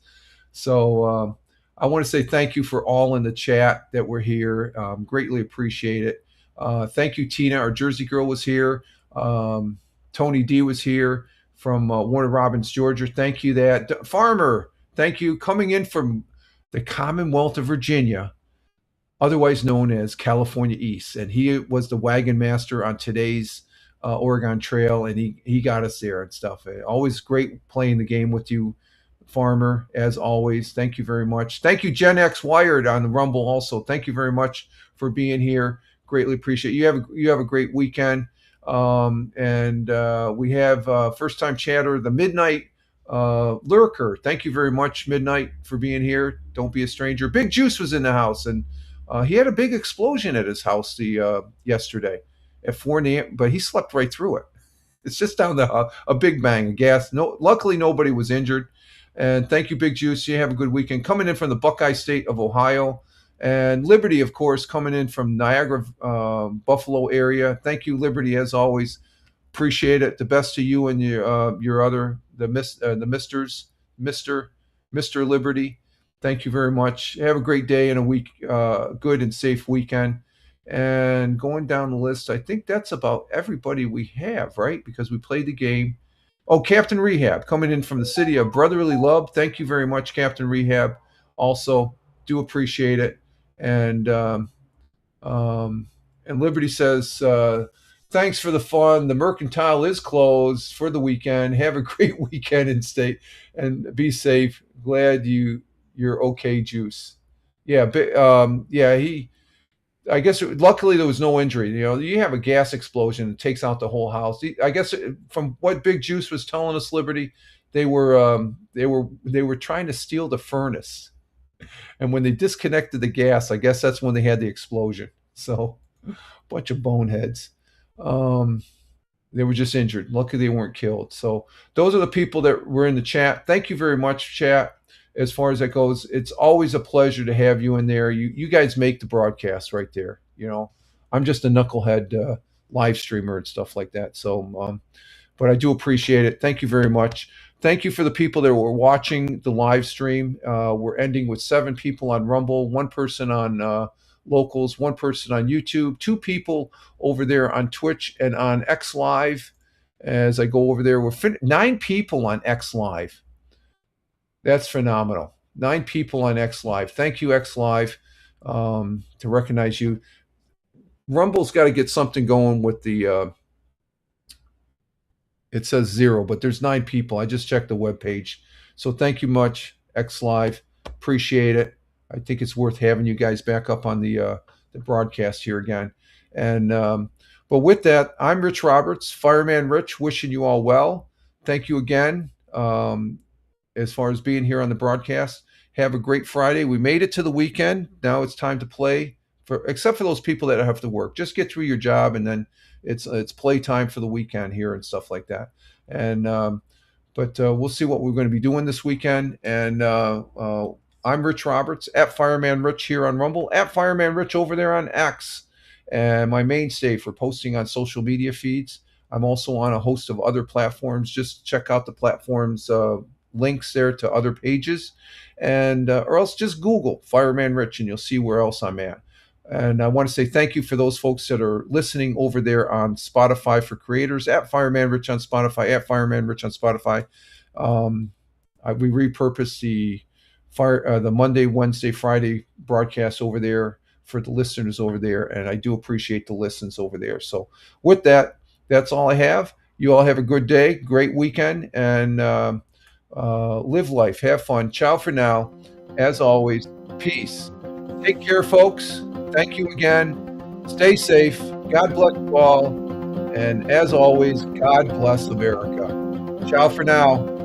So I want to say thank you for all in the chat that were here. Greatly appreciate it. Thank you, Tina. Our Jersey girl was here. Tony D was here from Warner Robins, Georgia. Thank you, that. Farmer, thank you. Coming in from the Commonwealth of Virginia, otherwise known as California East. And he was the wagon master on today's Oregon Trail, and he got us there and stuff. Always great playing the game with you, Farmer, as always. Thank you very much. Thank you, Gen X Wired on the Rumble also. Thank you very much for being here. Greatly appreciate it. You have a great weekend. And we have first-time chatter, the Midnight Lurker. Thank you very much, Midnight, for being here. Don't be a stranger. Big Juice was in the house, and he had a big explosion at his house yesterday at 4 a.m., but he slept right through it. It's just down to a big bang of gas. Luckily, nobody was injured. And thank you, Big Juice. You have a good weekend. Coming in from the Buckeye State of Ohio. And Liberty, of course, coming in from Niagara, Buffalo area. Thank you, Liberty, as always. Appreciate it. The best to you and your other, the Mr. Liberty. Thank you very much. Have a great day and a week, good and safe weekend. And going down the list, I think that's about everybody we have, right? Because we played the game. Oh, Captain Rehab coming in from the city of brotherly love. Thank you very much, Captain Rehab. Also, do appreciate it. And Liberty says Thanks for the fun. The Mercantile is closed for the weekend. Have a great weekend and be safe. Glad you're okay, Juice. Yeah, but I guess luckily there was no injury. You know, you have a gas explosion, it takes out the whole house. I guess from what Big Juice was telling us, Liberty, they were trying to steal the furnace, and when they disconnected the gas, I guess that's when they had the explosion. So, bunch of boneheads. They were just injured. Luckily, they weren't killed. So those are the people that were in the chat. Thank you very much, chat. As far as that goes, it's always a pleasure to have you in there. You guys make the broadcast right there. You know, I'm just a knucklehead live streamer and stuff like that. So, but I do appreciate it. Thank you very much. Thank you for the people that were watching the live stream. We're ending with 7 people on Rumble, 1 person on Locals, 1 person on YouTube, 2 people over there on Twitch and on X Live. As I go over there, 9 people on X Live. That's phenomenal. 9 people on X Live. Thank you, X Live, to recognize you. Rumble's got to get something going with the. It says 0, but there's 9 people. I just checked the webpage. So thank you much, X Live. Appreciate it. I think it's worth having you guys back up on the broadcast here again. And but with that, I'm Rich Roberts, Fireman Rich, wishing you all well. Thank you again as far as being here on the broadcast. Have a great Friday. We made it to the weekend. Now it's time to play, except for those people that have to work. Just get through your job, and then it's play time for the weekend here and stuff like that. And but we'll see what we're going to be doing this weekend. And I'm Rich Roberts, at Fireman Rich here on Rumble, at Fireman Rich over there on X, and my mainstay for posting on social media feeds. I'm also on a host of other platforms. Just check out the platforms links there to other pages, and or else just Google Fireman Rich and you'll see where else I'm at. And I want to say thank you for those folks that are listening over there on Spotify for creators, at Fireman Rich on Spotify, at Fireman Rich on Spotify. We repurposed the Monday, Wednesday, Friday broadcast over there for the listeners over there, and I do appreciate the listens over there. So with that, that's all I have. You all have a good day, great weekend, and live life, have fun. Ciao for now. As always, peace. Take care, folks. Thank you again. Stay safe. God bless you all. And as always, God bless America. Ciao for now.